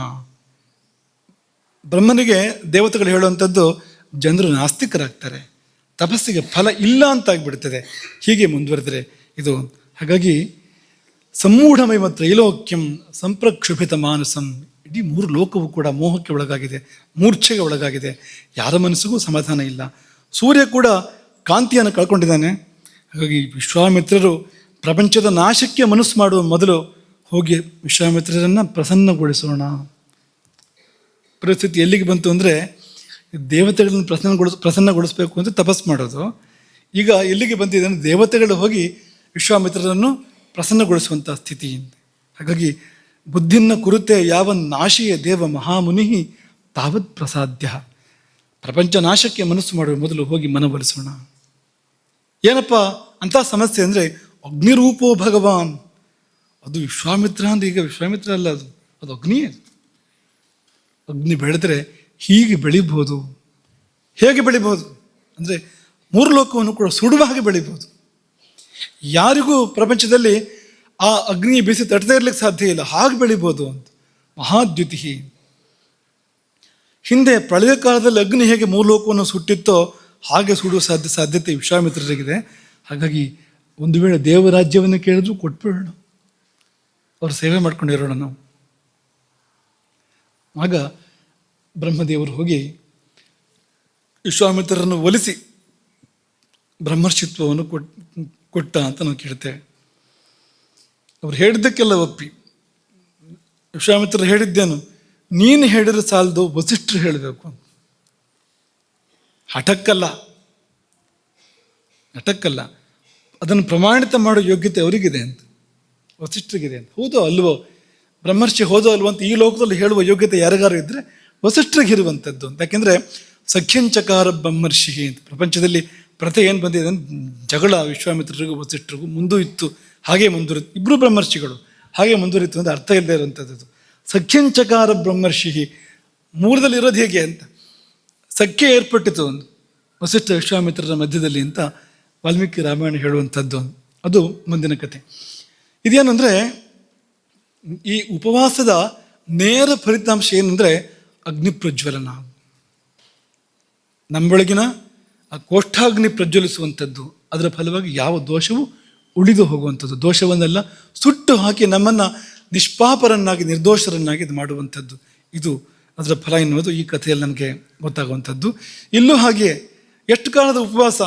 ಬ್ರಹ್ಮನಿಗೆ ದೇವತೆಗಳು ಹೇಳುವಂಥದ್ದು ಜನರು ನಾಸ್ತಿಕರಾಗ್ತಾರೆ, ತಪಸ್ಸಿಗೆ ಫಲ ಇಲ್ಲ ಅಂತಾಗ್ಬಿಡ್ತದೆ ಹೀಗೆ ಮುಂದುವರೆದರೆ ಇದು. ಹಾಗಾಗಿ ಸಮೂಢಮೈವ ತ್ರೈಲೋಕ್ಯಂ ಸಂಪ್ರಕ್ಷುಭಿತ ಮಾನಸಂ. ಇಡೀ ಮೂರು ಲೋಕವು ಕೂಡ ಮೋಹಕ್ಕೆ ಒಳಗಾಗಿದೆ, ಮೂರ್ಛೆಗೆ ಒಳಗಾಗಿದೆ. ಯಾರ ಮನಸ್ಸಿಗೂ ಸಮಾಧಾನ ಇಲ್ಲ. ಸೂರ್ಯ ಕೂಡ ಕಾಂತಿಯನ್ನು ಕಳ್ಕೊಂಡಿದ್ದಾನೆ. ಹಾಗಾಗಿ ವಿಶ್ವಾಮಿತ್ರರು ಪ್ರಪಂಚದ ನಾಶಕ್ಕೆ ಮನಸ್ಸು ಮಾಡುವ ಮೊದಲು ಹೋಗಿ ವಿಶ್ವಾಮಿತ್ರರನ್ನು ಪ್ರಸನ್ನಗೊಳಿಸೋಣ. ಪರಿಸ್ಥಿತಿ ಎಲ್ಲಿಗೆ ಬಂತು ಅಂದರೆ ದೇವತೆಗಳನ್ನು ಪ್ರಸನ್ನಗೊಳಿಸಬೇಕು ಅಂತ ತಪಸ್ಸು ಮಾಡೋದು. ಈಗ ಎಲ್ಲಿಗೆ ಬಂದಿದೆ ಅಂದರೆ ದೇವತೆಗಳು ಹೋಗಿ ವಿಶ್ವಾಮಿತ್ರರನ್ನು ಪ್ರಸನ್ನಗೊಳಿಸುವಂಥ ಸ್ಥಿತಿ. ಹಾಗಾಗಿ ಬುದ್ಧಿನ ಕುರಿತೆ ಯಾವ ನಾಶಿಯ ದೇವ ಮಹಾಮುನಿ ತಾವತ್ ಪ್ರಸಾದ್ಯ. ಪ್ರಪಂಚ ನಾಶಕ್ಕೆ ಮನಸ್ಸು ಮಾಡುವ ಮೊದಲು ಹೋಗಿ ಮನವೊಲಿಸೋಣ. ಏನಪ್ಪ ಅಂಥ ಸಮಸ್ಯೆ ಅಂದರೆ ಅಗ್ನಿರೂಪೋ ಭಗವಾನ್. ಅದು ವಿಶ್ವಾಮಿತ್ರ ಅಂದರೆ ಈಗ ವಿಶ್ವಾಮಿತ್ರ ಅಲ್ಲ, ಅದು ಅಗ್ನಿಯೇ. ಅಗ್ನಿ ಬೆಳೆದರೆ ಹೀಗೆ ಬೆಳಿಬೋದು. ಹೇಗೆ ಬೆಳಿಬೋದು ಅಂದರೆ ಮೂರು ಲೋಕವನ್ನು ಕೂಡ ಸುಡುವ ಹಾಗೆ ಬೆಳಿಬೋದು. ಯಾರಿಗೂ ಪ್ರಪಂಚದಲ್ಲಿ ಆ ಅಗ್ನಿ ಬಿಸಿ ತಟ್ಟದೇ ಇರಲಿಕ್ಕೆ ಸಾಧ್ಯ ಇಲ್ಲ, ಹಾಗೆ ಬೆಳಿಬೋದು ಅಂತ. ಮಹಾದ್ಯುತಿ. ಹಿಂದೆ ಪ್ರಳಯ ಕಾಲದಲ್ಲಿ ಅಗ್ನಿ ಹೇಗೆ ಮೂರು ಲೋಕವನ್ನು ಸುಟ್ಟಿತ್ತೋ ಹಾಗೆ ಸುಡುವ ಸಾಧ್ಯತೆ ವಿಶ್ವಾಮಿತ್ರರಿಗಿದೆ. ಹಾಗಾಗಿ ಒಂದು ವೇಳೆ ದೇವರಾಜ್ಯವನ್ನು ಕೇಳಿದ್ರು ಕೊಟ್ಬಿಡೋಣ, ಅವ್ರ ಸೇವೆ ಮಾಡ್ಕೊಂಡಿರೋಣ ನಾವು. ಆಗ ಬ್ರಹ್ಮದೇವರು ಹೋಗಿ ವಿಶ್ವಾಮಿತ್ರರನ್ನು ಒಲಿಸಿ ಬ್ರಹ್ಮರ್ಷಿತ್ವವನ್ನು ಕೊಟ್ಟ ಅಂತ ನಾವು ಕೇಳ್ತೇವೆ. ಅವ್ರು ಹೇಳಿದ್ದಕ್ಕೆಲ್ಲ ಒಪ್ಪಿ. ವಿಶ್ವಾಮಿತ್ರರು ಹೇಳಿದ್ದೇನು, ನೀನು ಹೇಳಿದ್ರೆ ಸಾಲದು, ವಸಿಷ್ಠರು ಹೇಳಬೇಕು. ಹಠಕ್ಕಲ್ಲ, ಅದನ್ನು ಪ್ರಮಾಣಿತ ಮಾಡೋ ಯೋಗ್ಯತೆ ಅವರಿಗಿದೆ ಅಂತ, ವಸಿಷ್ಠರಿಗಿದೆ ಅಂತ. ಹೌದೋ ಅಲ್ವೋ, ಬ್ರಹ್ಮರ್ಷಿ ಹೋದೋ ಅಲ್ವೋ ಅಂತ ಈ ಲೋಕದಲ್ಲಿ ಹೇಳುವ ಯೋಗ್ಯತೆ ಯಾರಿಗಾರು ಇದ್ದರೆ ವಸಿಷ್ಠರಿಗಿರುವಂಥದ್ದು ಅಂತ. ಯಾಕೆಂದರೆ ಸಖ್ಯಂಚಕಾರ ಬ್ರಹ್ಮರ್ಷಿ ಅಂತ ಪ್ರಪಂಚದಲ್ಲಿ ಪ್ರತೆ ಏನು ಬಂದಿದೆ ಅಂತ, ಜಗಳ ವಿಶ್ವಾಮಿತ್ರರಿಗೂ ವಸಿಷ್ಠರಿಗೂ ಮುಂದೂ ಇತ್ತು, ಹಾಗೆ ಮುಂದುವರಿತು. ಇಬ್ಬರು ಬ್ರಹ್ಮರ್ಷಿಗಳು ಹಾಗೆ ಮುಂದುವರಿತು ಅಂತ ಅರ್ಥ ಇಲ್ಲದೆ ಇರುವಂಥದ್ದು. ಸಖ್ಯಂಚಕಾರ ಬ್ರಹ್ಮರ್ಷಿ, ಮೂರದಲ್ಲಿರೋದು ಹೇಗೆ ಅಂತ, ಸಖ್ಯ ಏರ್ಪಟ್ಟಿತು ಒಂದು ವಸಿಷ್ಠ ವಿಶ್ವಾಮಿತ್ರರ ಮಧ್ಯದಲ್ಲಿ ಅಂತ ವಾಲ್ಮೀಕಿ ರಾಮಾಯಣ ಹೇಳುವಂಥದ್ದು. ಅದು ಮುಂದಿನ ಕತೆ. ಇದೇನೆಂದರೆ, ಈ ಉಪವಾಸದ ನೇರ ಫಲಿತಾಂಶ ಏನಂದರೆ ಅಗ್ನಿ ಪ್ರಜ್ವಲನ. ನಮ್ಮೊಳಗಿನ ಆ ಕೋಷ್ಠಾಗ್ನಿ ಪ್ರಜ್ವಲಿಸುವಂಥದ್ದು, ಅದರ ಫಲವಾಗಿ ಯಾವ ದೋಷವೂ ಉಳಿದು ಹೋಗುವಂಥದ್ದು, ದೋಷವನ್ನೆಲ್ಲ ಸುಟ್ಟು ಹಾಕಿ ನಮ್ಮನ್ನು ನಿಷ್ಪಾಪರನ್ನಾಗಿ ನಿರ್ದೋಷರನ್ನಾಗಿ ಇದು ಮಾಡುವಂಥದ್ದು. ಇದು ಅದರ ಫಲ ಎನ್ನುವುದು ಈ ಕಥೆಯಲ್ಲಿ ನಮಗೆ ಗೊತ್ತಾಗುವಂಥದ್ದು. ಇಲ್ಲೂ ಹಾಗೆ ಎಷ್ಟು ಕಾಲದ ಉಪವಾಸ,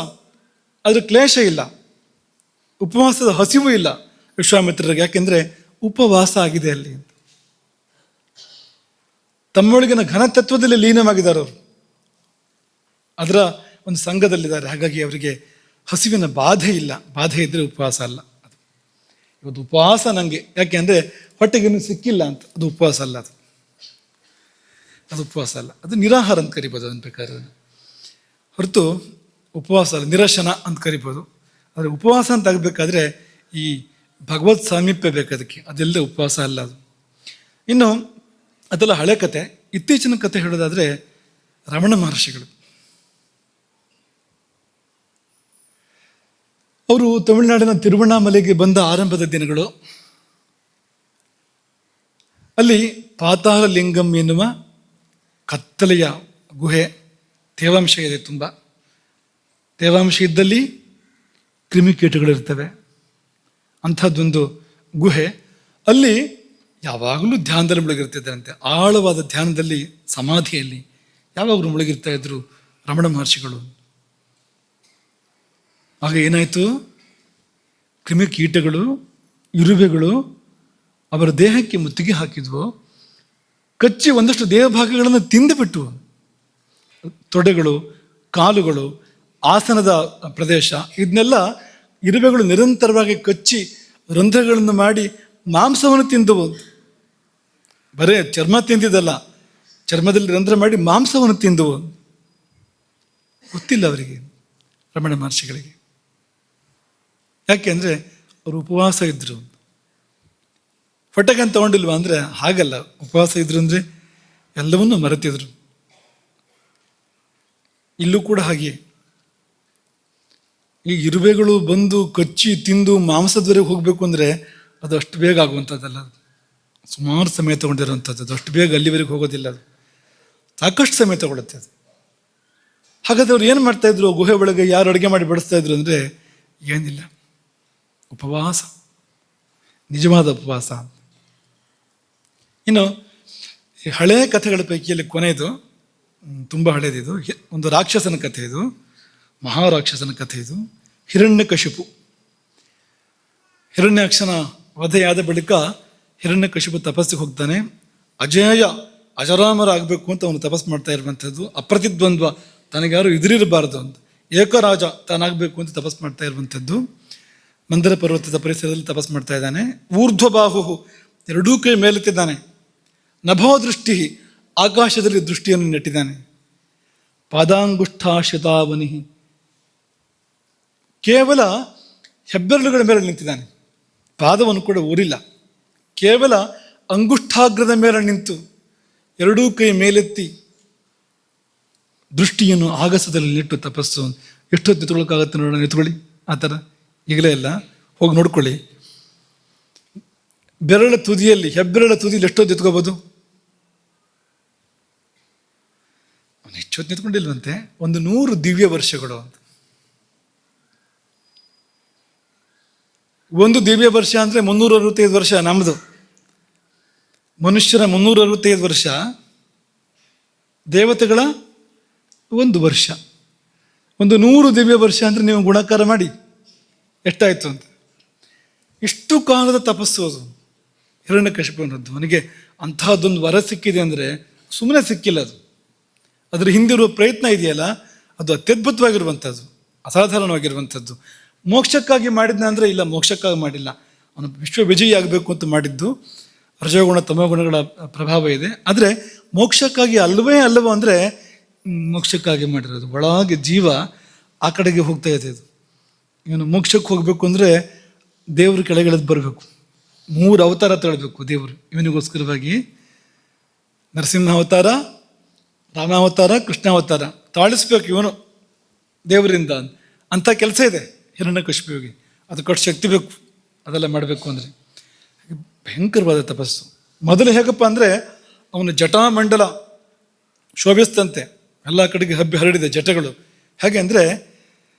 ಅದರ ಕ್ಲೇಶ ಇಲ್ಲ, ಉಪವಾಸದ ಹಸಿವು ಇಲ್ಲ ವಿಶ್ವಾಮಿತ್ರರಿಗೆ. ಯಾಕೆಂದರೆ ಉಪವಾಸ ಆಗಿದೆ ಅಲ್ಲಿ, ತಮ್ಮೊಳಗಿನ ಘನತತ್ವದಲ್ಲಿ ಲೀನವಾಗಿದ್ದಾರೆ ಅವರು, ಅದರ ಒಂದು ಸಂಘದಲ್ಲಿದ್ದಾರೆ. ಹಾಗಾಗಿ ಅವರಿಗೆ ಹಸಿವಿನ ಬಾಧೆ ಇಲ್ಲ. ಬಾಧೆ ಇದ್ದರೆ ಉಪವಾಸ ಅಲ್ಲ. ಇವತ್ತು ಉಪವಾಸ ನನಗೆ ಯಾಕೆ ಅಂದರೆ ಹೊಟ್ಟೆಗೇನು ಸಿಕ್ಕಿಲ್ಲ ಅಂತ, ಅದು ಉಪವಾಸ ಅಲ್ಲ. ಅದು ಉಪವಾಸ ಅಲ್ಲ, ಅದು ನಿರಾಹಾರ ಅಂತ ಕರಿಬೋದು ಅದನ್ನು ಬೇಕಾದ್ರೆ, ಹೊರತು ಉಪವಾಸ ಅಲ್ಲ, ನಿರಶನ ಅಂತ ಕರಿಬೋದು. ಆದರೆ ಉಪವಾಸ ಅಂತ ಆಗಬೇಕಾದ್ರೆ ಈ ಭಗವತ್ ಸಾಮೀಪ್ಯ ಬೇಕಾದಕ್ಕೆ, ಅದೆಲ್ಲ ಉಪವಾಸ ಅಲ್ಲ ಅದು. ಇನ್ನು ಅದೆಲ್ಲ ಹಳೆ ಕತೆ. ಇತ್ತೀಚಿನ ಕತೆ ಹೇಳೋದಾದರೆ ರಮಣ ಮಹರ್ಷಿಗಳು. ಅವರು ತಮಿಳುನಾಡಿನ ತಿರುವಣ್ಣಾಮಲೆಗೆ ಬಂದ ಆರಂಭದ ದಿನಗಳು. ಅಲ್ಲಿ ಪಾತಾಳ ಲಿಂಗಂ ಎನ್ನುವ ಕತ್ತಲೆಯ ಗುಹೆ, ತೇವಾಂಶ ಇದೆ, ತುಂಬ ತೇವಾಂಶ ಇದ್ದಲ್ಲಿ ಕ್ರಿಮಿಕೀಟಗಳಿರ್ತವೆ. ಅಂಥದ್ದೊಂದು ಗುಹೆ. ಅಲ್ಲಿ ಯಾವಾಗಲೂ ಧ್ಯಾನದಲ್ಲಿ ಮುಳುಗಿರ್ತಿದ್ದಾರಂತೆ, ಆಳವಾದ ಧ್ಯಾನದಲ್ಲಿ, ಸಮಾಧಿಯಲ್ಲಿ ಯಾವಾಗಲೂ ಮುಳುಗಿರ್ತಾ ಇದ್ರು ರಮಣ ಮಹರ್ಷಿಗಳು. ಆಗ ಏನಾಯಿತು, ಕ್ರಿಮಿಕೀಟಗಳು, ಇರುವೆಗಳು ಅವರ ದೇಹಕ್ಕೆ ಮುತ್ತಿಗೆ ಹಾಕಿದ್ವು, ಕಚ್ಚಿ ಒಂದಷ್ಟು ದೇಹ ಭಾಗಗಳನ್ನು ತಿಂದುಬಿಟ್ಟು, ತೊಡೆಗಳು, ಕಾಲುಗಳು, ಆಸನದ ಪ್ರದೇಶ, ಇದನ್ನೆಲ್ಲ ಇರುವೆಗಳು ನಿರಂತರವಾಗಿ ಕಚ್ಚಿ ರಂಧ್ರಗಳನ್ನು ಮಾಡಿ ಮಾಂಸವನ್ನು ತಿಂದವು. ಬರೇ ಚರ್ಮ ತಿಂದಿದ್ದಲ್ಲ, ಚರ್ಮದಲ್ಲಿ ರಂಧ್ರ ಮಾಡಿ ಮಾಂಸವನ್ನು ತಿಂದವು. ಗೊತ್ತಿಲ್ಲ ಅವರಿಗೆ, ರಮಣ ಮಹರ್ಷಿಗಳಿಗೆ. ಯಾಕೆ ಅಂದರೆ ಅವರು ಉಪವಾಸ ಇದ್ದರು. ಹೊಟ್ಟೆಗಂತ ತಗೊಂಡಿಲ್ವ ಅಂದರೆ ಹಾಗಲ್ಲ, ಉಪವಾಸ ಇದ್ರು ಅಂದರೆ ಎಲ್ಲವನ್ನೂ ಮರೆತಿದ್ರು. ಇಲ್ಲೂ ಕೂಡ ಹಾಗೆ, ಈ ಇರುವೆಗಳು ಬಂದು ಕಚ್ಚಿ ತಿಂದು ಮಾಂಸದವರೆಗೆ ಹೋಗಬೇಕು ಅಂದರೆ ಅದು ಅಷ್ಟು ಬೇಗ ಆಗುವಂಥದ್ದಲ್ಲ, ಸುಮಾರು ಸಮಯ ತಗೊಂಡಿರೋವಂಥದ್ದು. ಅದು ಅಷ್ಟು ಬೇಗ ಅಲ್ಲಿವರೆಗೆ ಹೋಗೋದಿಲ್ಲ, ಅದು ಸಾಕಷ್ಟು ಸಮಯ ತಗೊಳುತ್ತೆ ಅದು. ಹಾಗಾದ್ರೆ ಅವ್ರು ಏನು ಮಾಡ್ತಾಯಿದ್ರು, ಗುಹೆ ಒಳಗೆ ಯಾರು ಅಡುಗೆ ಮಾಡಿ ಬಡಿಸ್ತಾ ಇದ್ರು ಅಂದರೆ ಏನಿಲ್ಲ, ಉಪವಾಸ, ನಿಜವಾದ ಉಪವಾಸ. ಇನ್ನು ಈ ಹಳೆಯ ಕಥೆಗಳ ಪೈಕಿಯಲ್ಲಿ ಕೊನೆಯದು, ತುಂಬ ಹಳೆಯದಿದು, ಒಂದು ರಾಕ್ಷಸನ ಕಥೆ ಇದು, ಮಹಾರಾಕ್ಷಸನ ಕಥೆ ಇದು. ಹಿರಣ್ಯಕಶಿಪು. ಹಿರಣ್ಯಾಕ್ಷನ ವಧೆಯಾದ ಬಳಿಕ ಹಿರಣ್ಯಕಶಿಪು ತಪಸ್ಸಿಗೆ ಹೋಗ್ತಾನೆ. ಅಜರಾಮರಾಗಬೇಕು ಅಂತ ಅವನು ತಪಸ್ಸು ಮಾಡ್ತಾ ಇರುವಂಥದ್ದು. ಅಪ್ರತಿದ್ವಂದ್ವ, ತನಗ್ಯಾರು ಎದುರಿರಬಾರ್ದು ಅಂತ, ಏಕರಾಜ ತಾನಾಗಬೇಕು ಅಂತ ತಪಸ್ಸು ಮಾಡ್ತಾ ಇರುವಂಥದ್ದು. ಮಂದರ ಪರ್ವತದ ಪರಿಸರದಲ್ಲಿ ತಪಸ್ಸು ಮಾಡ್ತಾ ಇದ್ದಾನೆ. ಊರ್ಧ್ವಬಾಹು, ಎರಡೂ ಕೈ ಮೇಲೆತ್ತಿದ್ದಾನೆ. ನಭೋ ದೃಷ್ಟಿ, ಆಕಾಶದಲ್ಲಿ ದೃಷ್ಟಿಯನ್ನು ನೆಟ್ಟಿದ್ದಾನೆ. ಪಾದಾಂಗುಷ್ಠಾಶ್ಯತಾವನಿ, ಕೇವಲ ಹೆಬ್ಬೆರಳುಗಳ ಮೇಲೆ ನಿಂತಿದ್ದಾನೆ, ಪಾದವನ್ನು ಕೂಡ ಊರಿಲ್ಲ. ಕೇವಲ ಅಂಗುಷ್ಠಾಗ್ರದ ಮೇಲೆ ನಿಂತು ಎರಡೂ ಕೈ ಮೇಲೆತ್ತಿ ದೃಷ್ಟಿಯನ್ನು ಆಗಸದಲ್ಲಿ ನೆಟ್ಟು ತಪಸ್ಸು. ಎಷ್ಟೊತ್ತು ಎತ್ಕೊಳ್ಳೋಕ್ಕಾಗತ್ತೆ ನೋಡೋಣ, ಎತ್ಕೊಳ್ಳಿ. ಆ ಥರ ಈಗಲೇ ಎಲ್ಲ ಹೋಗಿ ನೋಡ್ಕೊಳ್ಳಿ. ಬೆರಳ ತುದಿಯಲ್ಲಿ, ಹೆಬ್ಬೆರಳ ತುದಿಯಲ್ಲಿ ಎಷ್ಟೊತ್ತು ಎತ್ಕೋಬೋದು? ಅವನು ಎಷ್ಟೊತ್ತು ನಿಂತ್ಕೊಂಡಿಲ್ವಂತೆ, 100 ದಿವ್ಯ ವರ್ಷಗಳು ಅಂತ. ಒಂದು ದಿವ್ಯ ವರ್ಷ ಅಂದರೆ 365 ವರ್ಷ. ನಮ್ಮದು ಮನುಷ್ಯರ 365 ವರ್ಷ, ದೇವತೆಗಳ 1 ವರ್ಷ. 100 ದಿವ್ಯ ವರ್ಷ ಅಂದರೆ ನೀವು ಗುಣಾಕಾರ ಮಾಡಿ ಎಷ್ಟಾಯಿತು ಅಂತ. ಇಷ್ಟು ಕಾಲದ ತಪಸ್ಸು ಅದು ಹಿರಣ್ಯಕಶಿಪುವಿನದ್ದು. ಅವನಿಗೆ ಅಂತಹದ್ದೊಂದು ವರ ಸಿಕ್ಕಿದೆ ಅಂದರೆ ಸುಮ್ಮನೆ ಸಿಕ್ಕಿಲ್ಲ ಅದು. ಅದರ ಹಿಂದಿರುವ ಪ್ರಯತ್ನ ಇದೆಯಲ್ಲ, ಅದು ಅತ್ಯದ್ಭುತವಾಗಿರುವಂಥದ್ದು, ಅಸಾಧಾರಣವಾಗಿರುವಂಥದ್ದು. ಮೋಕ್ಷಕ್ಕಾಗಿ ಮಾಡಿದ್ನ ಅಂದರೆ ಇಲ್ಲ, ಮೋಕ್ಷಕ್ಕಾಗಿ ಮಾಡಿಲ್ಲ. ಅವನು ವಿಶ್ವವಿಜಯಿ ಆಗಬೇಕು ಅಂತ ಮಾಡಿದ್ದು. ರಜೋಗುಣ ತಮೋಗುಣಗಳ ಪ್ರಭಾವ ಇದೆ. ಆದರೆ ಮೋಕ್ಷಕ್ಕಾಗಿ ಅಲ್ಲವೋ ಅಂದರೆ ಮೋಕ್ಷಕ್ಕಾಗಿ ಮಾಡಿರೋದು. ಒಳಗೆ ಜೀವ ಆ ಕಡೆಗೆ ಹೋಗ್ತಾ ಇದೆ. ಅದು ಇವನು ಮೋಕ್ಷಕ್ಕೆ ಹೋಗಬೇಕು ಅಂದರೆ ದೇವರು ಕೆಳಗಿಳಿದು ಬರಬೇಕು. 3 ಅವತಾರ ತಗೊಳ್ಬೇಕು ದೇವರು ಇವನಿಗೋಸ್ಕರವಾಗಿ. ನರಸಿಂಹ ಅವತಾರ, ರಾಮಾವತಾರ, ಕೃಷ್ಣಾವತಾರ ತಾಳಿಸ್ಬೇಕು ಇವನು ದೇವರಿಂದ. ಅಂಥ ಕೆಲಸ ಇದೆ ಹಿರಣ್ಯಕಶಿಪುವಿಗೆ. ಅದು ಕೊಟ್ಟು ಶಕ್ತಿ ಬೇಕು ಅದೆಲ್ಲ ಮಾಡಬೇಕು ಅಂದರೆ. ಭಯಂಕರವಾದ ತಪಸ್ಸು. ಮೊದಲು ಹೇಗಪ್ಪ ಅಂದರೆ ಅವನ ಜಟಾಮಂಡಲ ಶೋಭಿಸ್ತಂತೆ, ಎಲ್ಲ ಕಡೆಗೆ ಹಬ್ಬಿ ಹರಡಿದೆ ಜಟಗಳು. ಹೇಗೆ ಅಂದರೆ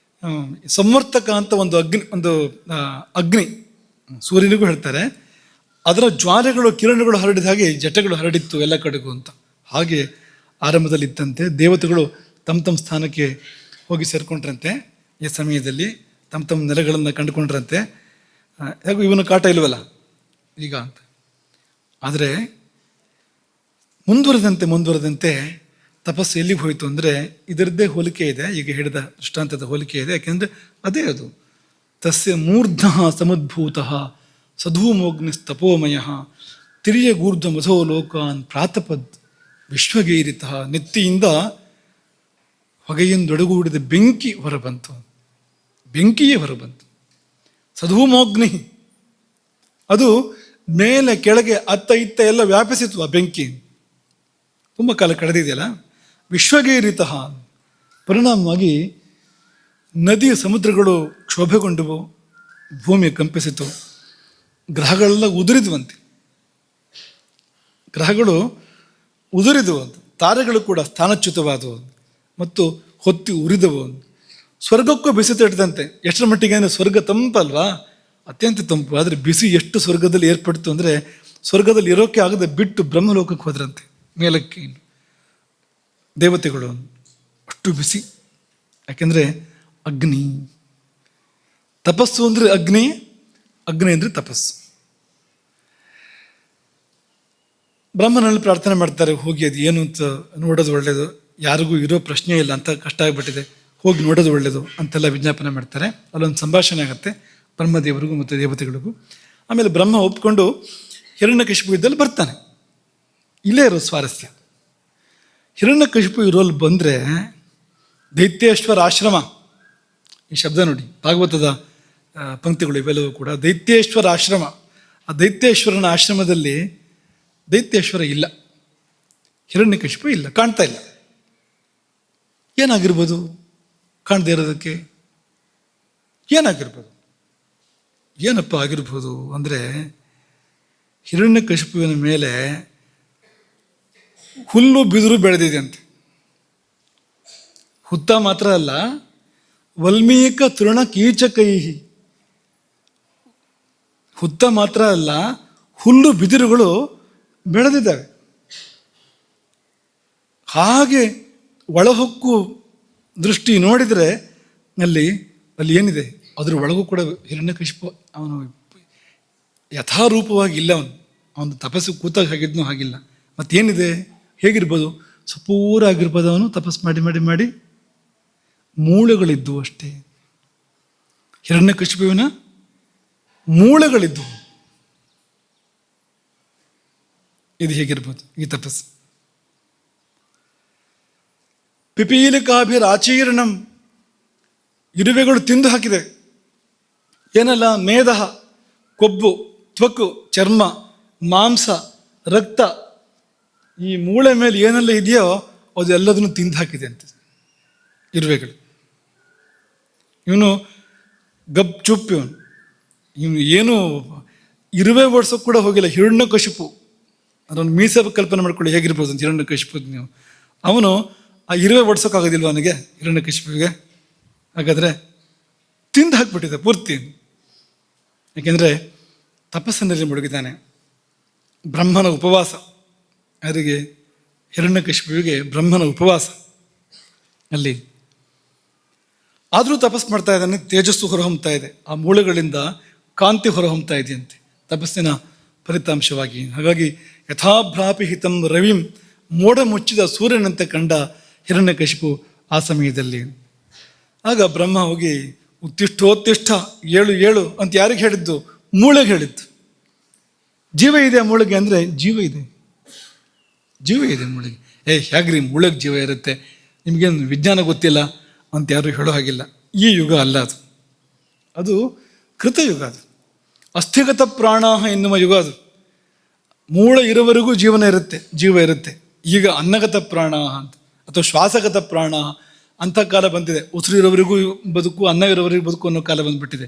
ಸಂವರ್ತಕ ಅಂತ ಒಂದು ಅಗ್ನಿ ಸೂರ್ಯನಿಗೂ ಹೇಳ್ತಾರೆ, ಅದರ ಜ್ವಾಲೆಗಳು ಕಿರಣಗಳು ಹರಡಿದ ಹಾಗೆ ಜಟಗಳು ಹರಡಿತ್ತು ಎಲ್ಲ ಕಡೆಗೂ ಅಂತ. ಹಾಗೆ ಆರಂಭದಲ್ಲಿ ಇತ್ತಂತೆ. ದೇವತೆಗಳು ತಮ್ಮ ಸ್ಥಾನಕ್ಕೆ ಹೋಗಿ ಸೇರ್ಕೊಂಡ್ರಂತೆ. ಈ ಸಮಯದಲ್ಲಿ ತಮ್ಮ ನೆಲೆಗಳನ್ನು ಕಂಡುಕೊಂಡ್ರಂತೆ. ಹೇಗೂ ಇವನು ಕಾಟ ಇಲ್ವಲ್ಲ ಈಗ ಅಂತ. ಆದರೆ ಮುಂದುವರೆದಂತೆ ತಪಸ್ಸು ಎಲ್ಲಿಗೆ ಹೋಯಿತು ಅಂದರೆ ಇದರದ್ದೇ ಹೋಲಿಕೆ ಇದೆ, ಈಗ ಹೇಳಿದ ದೃಷ್ಟಾಂತದ ಹೋಲಿಕೆ ಇದೆ. ಯಾಕೆಂದರೆ ಅದೇ ಅದು. ತಸ್ಯ ಮೂರ್ಧ ಸಮುದ್ಭೂತ ಸಧೂಮೋಗ್ನಿಸ್ತಪೋಮಯ ತಿರಿಯ ಗೂರ್ಧ್ವ ಮಧೋ ಲೋಕಾನ್ ಪ್ರಾತಪದ್ ವಿಶ್ವಗೈರಿತ. ನೆತ್ತಿಯಿಂದ ಹೊಗೆಯಿಂದೊಡಗೂಡಿದ ಬೆಂಕಿ ಹೊರಬಂತು. ಬೆಂಕಿಯೇ ಹೊರಬಂತು. ಸಧೂಮೋಗ್ನಿ ಅದು ಮೇಲೆ ಕೆಳಗೆ ಅತ್ತ ಇತ್ತ ಎಲ್ಲ ವ್ಯಾಪಿಸಿತು. ಆ ಬೆಂಕಿ ತುಂಬ ಕಾಲ ಕಳೆದಿದೆಯಲ್ಲ. ವಿಶ್ವಗೈರಿತ ಪರಿಣಾಮವಾಗಿ ನದಿ ಸಮುದ್ರಗಳು ಕ್ಷೋಭೆಗೊಂಡವು, ಭೂಮಿ ಕಂಪಿಸಿತು, ಗ್ರಹಗಳೆಲ್ಲ ಉದುರಿದುವಂತೆ. ಗ್ರಹಗಳು ಉದುರಿದವು, ತಾರೆಗಳು ಕೂಡ ಸ್ಥಾನಚ್ಯುತವಾದವು ಮತ್ತು ಹೊತ್ತಿ ಉರಿದವು. ಸ್ವರ್ಗಕ್ಕೂ ಬಿಸಿ ತಟ್ಟಿದಂತೆ. ಎಷ್ಟರ ಮಟ್ಟಿಗೆ ಅಂದರೆ ಸ್ವರ್ಗ ತಂಪಲ್ವಾ, ಅತ್ಯಂತ ತಂಪು. ಆದರೆ ಬಿಸಿ ಎಷ್ಟು ಸ್ವರ್ಗದಲ್ಲಿ ಏರ್ಪಡ್ತು ಅಂದರೆ ಸ್ವರ್ಗದಲ್ಲಿ ಇರೋಕ್ಕೆ ಆಗದೆ ಬಿಟ್ಟು ಬ್ರಹ್ಮಲೋಕಕ್ಕೆ ಹೋದ್ರಂತೆ ಮೇಲಕ್ಕೆ. ದೇವತೆಗಳು ಅಷ್ಟು ಬಿಸಿ. ಯಾಕೆಂದರೆ ಅಗ್ನಿ. ತಪಸ್ಸು ಅಂದರೆ ಅಗ್ನಿ, ಅಗ್ನಿ ಅಂದರೆ ತಪಸ್ಸು. ಬ್ರಹ್ಮನಲ್ಲಿ ಪ್ರಾರ್ಥನೆ ಮಾಡ್ತಾರೆ, ಹೋಗಿ ಅದು ಏನು ಅಂತ ನೋಡೋದು ಒಳ್ಳೆಯದು, ಯಾರಿಗೂ ಇರೋ ಪ್ರಶ್ನೆ ಇಲ್ಲ ಅಂತ ಕಷ್ಟ ಆಗಿಬಿಟ್ಟಿದೆ, ಹೋಗಿ ನೋಡೋದು ಒಳ್ಳೆಯದು ಅಂತೆಲ್ಲ ವಿಜ್ಞಾಪನೆ ಮಾಡ್ತಾರೆ. ಅಲ್ಲೊಂದು ಸಂಭಾಷಣೆ ಆಗುತ್ತೆ ಬ್ರಹ್ಮದೇವರಿಗೂ ಮತ್ತು ದೇವತೆಗಳಿಗೂ. ಆಮೇಲೆ ಬ್ರಹ್ಮ ಒಪ್ಕೊಂಡು ಹಿರಣ್ಯಕಶಿಪು ಇದ್ದಲ್ಲಿ ಬರ್ತಾನೆ. ಇಲ್ಲೇ ಇರೋ ಸ್ವಾರಸ್ಯ. ಹಿರಣ್ಯಕಶಿಪು ಇರೋಲ್ಲಿ ಬಂದರೆ ದೈತ್ಯೇಶ್ವರ ಆಶ್ರಮ, ಈ ಶಬ್ದ ನೋಡಿ, ಭಾಗವತದ ಪಂಕ್ತಿಗಳು ಇವೆಲ್ಲವೂ ಕೂಡ ದೈತ್ಯೇಶ್ವರ ಆಶ್ರಮ. ಆ ದೈತ್ಯೇಶ್ವರನ ಆಶ್ರಮದಲ್ಲಿ ದೈತ್ಯೇಶ್ವರ ಇಲ್ಲ, ಹಿರಣ್ಯಕಶಿಪು ಇಲ್ಲ, ಕಾಣ್ತಾ ಇಲ್ಲ. ಏನಾಗಿರ್ಬೋದು ಕಾಣದೇ ಇರೋದಕ್ಕೆ? ಏನಾಗಿರ್ಬೋದು? ಏನಪ್ಪ ಆಗಿರ್ಬೋದು ಅಂದರೆ ಹಿರಣ್ಯಕಶಿಪುವಿನ ಮೇಲೆ ಹುಲ್ಲು ಬಿದಿರು ಬೆಳೆದಿದೆ ಅಂತೆ. ಹುತ್ತ ಮಾತ್ರ ಅಲ್ಲ, ವಲ್ಮೀಕ ತೃಣ ಕೀಚಕೈಹಿ. ಹುತ್ತ ಮಾತ್ರ ಅಲ್ಲ, ಹುಲ್ಲು ಬಿದಿರುಗಳು ಬೆಳೆದಿದ್ದಾವೆ. ಹಾಗೆ ಒಳಹೊಕ್ಕು ದೃಷ್ಟಿ ನೋಡಿದರೆ ಅಲ್ಲಿ ಏನಿದೆ ಅದ್ರ ಒಳಗೂ ಕೂಡ ಹಿರಣ್ಯಕಶಿಪು ಅವನು ಯಥಾರೂಪವಾಗಿ ಇಲ್ಲ. ಅವನು ತಪಸ್ಸು ಕೂತಾಗ ಹಾಗಿದ್ನೂ ಹಾಗಿಲ್ಲ. ಮತ್ತೇನಿದೆ, ಹೇಗಿರ್ಬೋದು? ಸಪೂರ ಆಗಿರ್ಬೋದು. ಅವನು ತಪಸ್ಸು ಮಾಡಿ ಮಾಡಿ ಮಾಡಿ ಮೂಳೆಗಳಿದ್ದವು ಅಷ್ಟೇ. ಹಿರಣ್ಯಕಶಿಪುವಿನ ಮೂಳೆಗಳಿದ್ದವು. ಇದು ಹೇಗಿರ್ಬೋದು ಈ ತಪಸ್ಸು? ಪಿಪೀಲಿಕಾಭಿರಾಚೀರ್ಣಂ, ಇರುವೆಗಳು ತಿಂದು ಹಾಕಿದೆ. ಏನಲ್ಲ, ಮೇಧ, ಕೊಬ್ಬು, ತ್ವಕ್ಕು, ಚರ್ಮ, ಮಾಂಸ, ರಕ್ತ, ಈ ಮೂಳೆ ಮೇಲೆ ಏನೆಲ್ಲ ಇದೆಯೋ ಅದೆಲ್ಲದನ್ನು ತಿಂದು ಹಾಕಿದೆ ಅಂತ ಇರುವೆಗಳು. ಇವನು ಗಪ್ ಚುಪ್. ಇವನು ಏನು ಇರುವೆ ಓಡಿಸೋಕೆ ಕೂಡ ಹೋಗಿಲ್ಲ. ಹಿರಣ್ಯಕಶಿಪು ಅದನ್ನು ಮೀಸ ಕಲ್ಪನೆ ಮಾಡ್ಕೊಳ್ಳಿ ಹೇಗಿರ್ಬೋದು ಅಂತ. ಹಿರಣ್ಯಕಶಿಪು ನೀವು ಅವನು ಆ ಇರುವೆ ಓಡಿಸೋಕ್ಕಾಗೋದಿಲ್ವ ಅವನಿಗೆ, ಹಿರಣ್ಯಕಶಿಪುವಿಗೆ? ಹಾಗಾದರೆ ತಿಂದು ಹಾಕ್ಬಿಟ್ಟಿದೆ ಪೂರ್ತಿ. ಯಾಕೆಂದರೆ ತಪಸ್ಸಿನಲ್ಲಿ ಮುಳುಗಿದ್ದಾನೆ. ಬ್ರಹ್ಮನ ಉಪವಾಸ, ಯಾರಿಗೆ? ಹಿರಣ್ಯಕಶಿಪುವಿಗೆ ಬ್ರಹ್ಮನ ಉಪವಾಸ ಅಲ್ಲಿ. ಆದರೂ ತಪಸ್ಸು ಮಾಡ್ತಾ ಇದ್ದಾನೆ. ತೇಜಸ್ಸು ಹೊರಹೊಮ್ತಾ ಇದೆ. ಆ ಮೂಳೆಗಳಿಂದ ಕಾಂತಿ ಹೊರಹೊಮ್ತಾ ಇದೆಯಂತೆ ತಪಸ್ಸಿನ ಫಲಿತಾಂಶವಾಗಿ. ಹಾಗಾಗಿ ಯಥಾಭ್ರಾಪಿ ಹಿತಂ ರವಿಂ, ಮೋಡ ಮುಚ್ಚಿದ ಸೂರ್ಯನಂತೆ ಕಂಡ ಹಿರಣ್ಯಕಶಿಪು ಆ ಸಮಯದಲ್ಲಿ. ಆಗ ಬ್ರಹ್ಮ ಹೋಗಿ ಉತ್ತಿಷ್ಠೋತ್ತಿಷ್ಠ, ಏಳು ಏಳು ಅಂತ ಯಾರಿಗೆ ಹೇಳಿದ್ದು? ಮೂಳೆಗೆ ಹೇಳಿದ್ದು. ಜೀವ ಇದೆ ಮೂಳೆಗೆ ಅಂದರೆ ಜೀವ ಇದೆ, ಜೀವ ಇದೆ ಮೂಳೆಗೆ. ಹೇಗ್ರಿ ಮೂಳೆಗೆ ಜೀವ ಇರುತ್ತೆ, ನಿಮಗೇನು ವಿಜ್ಞಾನ ಗೊತ್ತಿಲ್ಲ ಅಂತ ಯಾರು ಹೇಳೋ ಹಾಗಿಲ್ಲ. ಈ ಯುಗ ಅಲ್ಲ ಅದು, ಅದು ಕೃತಯುಗ, ಅದು ಅಸ್ಥಿಗತ ಪ್ರಾಣ ಎನ್ನುವ ಯುಗ ಅದು. ಮೂಳೆ ಇರೋವರೆಗೂ ಜೀವ ಇರುತ್ತೆ. ಈಗ ಅನ್ನಗತ ಪ್ರಾಣ ಅಂತ ಅಥವಾ ಶ್ವಾಸಗತ ಪ್ರಾಣ ಅಂಥ ಕಾಲ ಬಂದಿದೆ. ಉಸಿರಿರೋವರೆಗೂ ಬದುಕು, ಅನ್ನ ಇರೋವರೆಗೂ ಬದುಕು ಅನ್ನೋ ಕಾಲ ಬಂದುಬಿಟ್ಟಿದೆ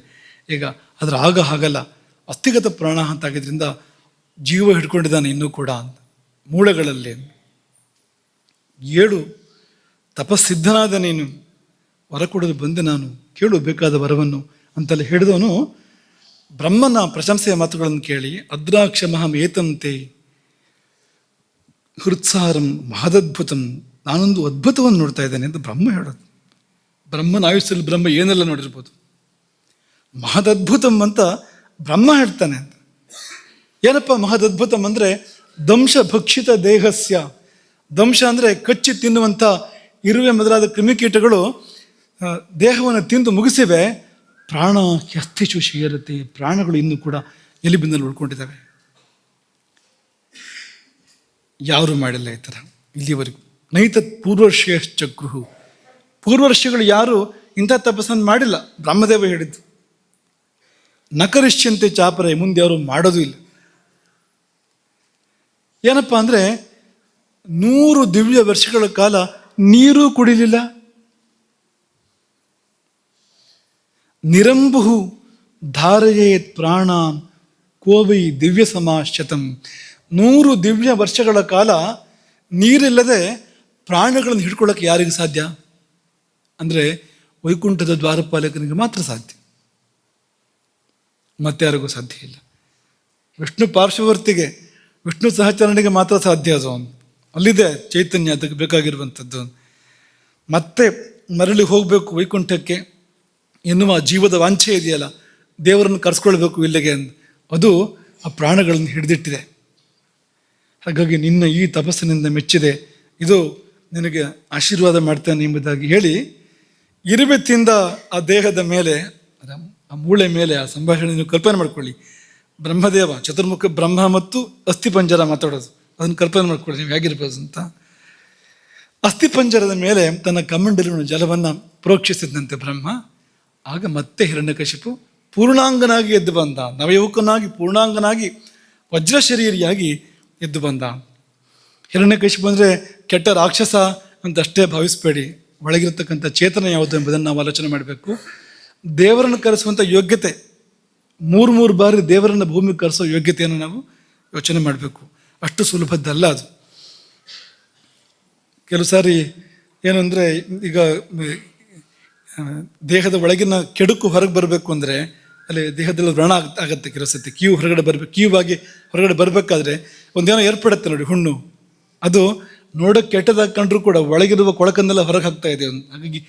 ಈಗ. ಆದರೆ ಆಗ ಹಾಗಲ್ಲ, ಅಸ್ಥಿಗತ ಪ್ರಾಣ ಅಂತಾಗಿದ್ದರಿಂದ ಜೀವ ಹಿಡ್ಕೊಂಡಿದ್ದಾನೆ ಇನ್ನೂ ಕೂಡ ಅಂತ ಮೂಳೆಗಳಲ್ಲಿ. 7 ತಪಸ್ಸಿದ್ಧನಾದ ನೀನು, ವರ ಕೊಡಲು ಬಂದೆ ನಾನು, ಕೇಳು ಬೇಕಾದ ವರವನ್ನು ಅಂತೆಲ್ಲ ಹೇಳಿದವನು ಬ್ರಹ್ಮನ ಪ್ರಶಂಸೆಯ ಮಾತುಗಳನ್ನು ಕೇಳಿ ಅದ್ರಾಕ್ಷಮಹಂ ಏತಂತೆ ಹೃತ್ಸಾರಂ ಮಹದದ್ಭುತಂ, ನಾನೊಂದು ಅದ್ಭುತವನ್ನು ನೋಡ್ತಾ ಇದ್ದೇನೆ ಅಂತ ಬ್ರಹ್ಮ ಹೇಳೋದು. ಬ್ರಹ್ಮನ ಆಯುಷ್ಯಲ್ಲಿ ಬ್ರಹ್ಮ ಏನೆಲ್ಲ ನೋಡಿರ್ಬೋದು, ಮಹದದ್ಭುತಂ ಅಂತ ಬ್ರಹ್ಮ ಹೇಳ್ತಾನೆ ಅಂತ. ಏನಪ್ಪ ಮಹದದ್ಭುತಂ ಅಂದರೆ ದಂಶ ಭಕ್ಷಿತ ದೇಹಸ್ಯ, ದಂಶ ಅಂದರೆ ಕಚ್ಚಿ ತಿನ್ನುವಂಥ ಇರುವೆ ಮೊದಲಾದ ಕ್ರಿಮಿಕೀಟಗಳು ದೇಹವನ್ನು ತಿಂದು ಮುಗಿಸಿವೆ. ಪ್ರಾಣ ಹ್ಯಸ್ಥಿಷು ಶೀರತೆ, ಪ್ರಾಣಗಳು ಇನ್ನೂ ಕೂಡ ಎಲಿಬಿನಲ್ಲಿ ಉಳ್ಕೊಂಡಿದ್ದಾವೆ. ಯಾರು ಮಾಡಿಲ್ಲ ಈ ಥರ ಇಲ್ಲಿವರೆಗೂ. ನೈತತ್ ಪೂರ್ವರ್ಷಿಯಶ್ಚಕ್ರುಹು, ಪೂರ್ವರ್ಷಿಗಳು ಯಾರು ಇಂಥ ತಪಸ್ಸನ್ನು ಮಾಡಿಲ್ಲ, ಬ್ರಹ್ಮದೇವ ಹೇಳಿದ್ದು. ನಕರಿಷ್ಯಂತೆ ಚಾಪರೆ, ಮುಂದೆ ಯಾರು ಮಾಡೋದು ಇಲ್ಲ. ಏನಪ್ಪ ಅಂದರೆ 100 ದಿವ್ಯ ವರ್ಷಗಳ ಕಾಲ ನೀರು ಕುಡಿಲಿಲ್ಲ. ನಿರಂಬುಹು ಧಾರಯೇತ್ ಪ್ರಾಣ ಕೋವೈ ದಿವ್ಯ ಸಮಾಶತಂ, 100 ದಿವ್ಯ ವರ್ಷಗಳ ಕಾಲ ನೀರಿಲ್ಲದೆ ಪ್ರಾಣಗಳನ್ನು ಹಿಡ್ಕೊಳ್ಳೋಕೆ ಯಾರಿಗೆ ಸಾಧ್ಯ? ಅಂದರೆ ವೈಕುಂಠದ ದ್ವಾರಪಾಲಕನಿಗೆ ಮಾತ್ರ ಸಾಧ್ಯ, ಮತ್ತಾರಿಗೂ ಸಾಧ್ಯ ಇಲ್ಲ. ವಿಷ್ಣು ಪಾರ್ಶ್ವವರ್ತಿಗೆ, ವಿಷ್ಣು ಸಹಚರನಿಗೆ ಮಾತ್ರ ಸಾಧ್ಯ ಅದು. ಅಲ್ಲಿದೆ ಚೈತನ್ಯ ಅದಕ್ಕೆ ಬೇಕಾಗಿರುವಂಥದ್ದು. ಮತ್ತೆ ಮರಳಿ ಹೋಗಬೇಕು ವೈಕುಂಠಕ್ಕೆ ಎನ್ನುವ ಜೀವದ ವಾಂಛೆ ಇದೆಯಲ್ಲ, ದೇವರನ್ನು ಕರೆಸ್ಕೊಳ್ಬೇಕು ಇಲ್ಲಿಗೆ, ಅದು ಆ ಪ್ರಾಣಗಳನ್ನು ಹಿಡಿದಿಟ್ಟಿದೆ. ಹಾಗಾಗಿ ನಿನ್ನ ಈ ತಪಸ್ಸಿನಿಂದ ಮೆಚ್ಚಿದೆ, ಇದು ನಿನಗೆ ಆಶೀರ್ವಾದ ಮಾಡ್ತಾನೆ ಎಂಬುದಾಗಿ ಹೇಳಿ ಇರುಬೆತ್ತಿಂದ ಆ ದೇಹದ ಮೇಲೆ, ಆ ಮೂಳೆ ಮೇಲೆ ಆ ಸಂಭಾಷಣೆ ನೀವು ಕಲ್ಪನೆ ಮಾಡ್ಕೊಳ್ಳಿ. ಬ್ರಹ್ಮದೇವ, ಚತುರ್ಮುಖ ಬ್ರಹ್ಮ ಮತ್ತು ಅಸ್ಥಿಪಂಜರ ಮಾತಾಡೋದು, ಅದನ್ನು ಕಲ್ಪನೆ ಮಾಡ್ಕೊಳ್ಳಿ ನೀವು ಹೇಗಿರ್ಬೋದು ಅಂತ. ಅಸ್ಥಿಪಂಜರದ ಮೇಲೆ ತನ್ನ ಕಮಂಡಲಿನ ಜಲವನ್ನು ಪ್ರೋಕ್ಷಿಸಿದಂತೆ ಬ್ರಹ್ಮ. ಆಗ ಮತ್ತೆ ಹಿರಣ್ಯಕಶಿಪು ಪೂರ್ಣಾಂಗನಾಗಿ ಎದ್ದು ಬಂದ, ನವಯುವಕನಾಗಿ ಪೂರ್ಣಾಂಗನಾಗಿ ವಜ್ರಶರೀರಿಯಾಗಿ ಎದ್ದು ಬಂದ. ಹಿರಣ್ಯಕಶಿಪು ಅಂದರೆ ಕೆಟ್ಟ ರಾಕ್ಷಸ ಅಂತ ಅಷ್ಟೇ ಭಾವಿಸಬೇಡಿ, ಒಳಗಿರತಕ್ಕಂಥ ಚೇತನ ಯಾವುದು ಎಂಬುದನ್ನು ನಾವು ಆಲೋಚನೆ ಮಾಡಬೇಕು. ದೇವರನ್ನು ಕರೆಸುವಂಥ ಯೋಗ್ಯತೆ, 3 ಬಾರಿ ದೇವರನ್ನು ಭೂಮಿಗೆ ಕರೆಸೋ ಯೋಗ್ಯತೆಯನ್ನು ನಾವು ಯೋಚನೆ ಮಾಡಬೇಕು. ಅಷ್ಟು ಸುಲಭದ್ದಲ್ಲ ಅದು. ಕೆಲವು ಸಾರಿ ಏನು ಅಂದರೆ, ಈಗ ದೇಹದ ಒಳಗಿನ ಕೆಡುಕು ಹೊರಗೆ ಬರಬೇಕು ಅಂದರೆ ಅಲ್ಲಿ ದೇಹದಲ್ಲಿ ವ್ರಣ ಆಗುತ್ತೆ. ಕೆಲವು ಸತಿ ಕ್ಯೂ ಆಗಿ ಹೊರಗಡೆ ಬರಬೇಕಾದ್ರೆ ಒಂದೇನೋ ಏರ್ಪಡುತ್ತೆ ನೋಡಿ, ಹುಣ್ಣು. ಅದು ನೋಡೋಕ್ಕೆ ಕೆಟ್ಟದಾಗಿ ಕಂಡ್ರೂ ಕೂಡ ಒಳಗಿರುವ ಕೊಳಕನ್ನೆಲ್ಲ ಹೊರಗೆ ಹಾಕ್ತಾ ಇದೆ. ಹಾಗಾಗಿ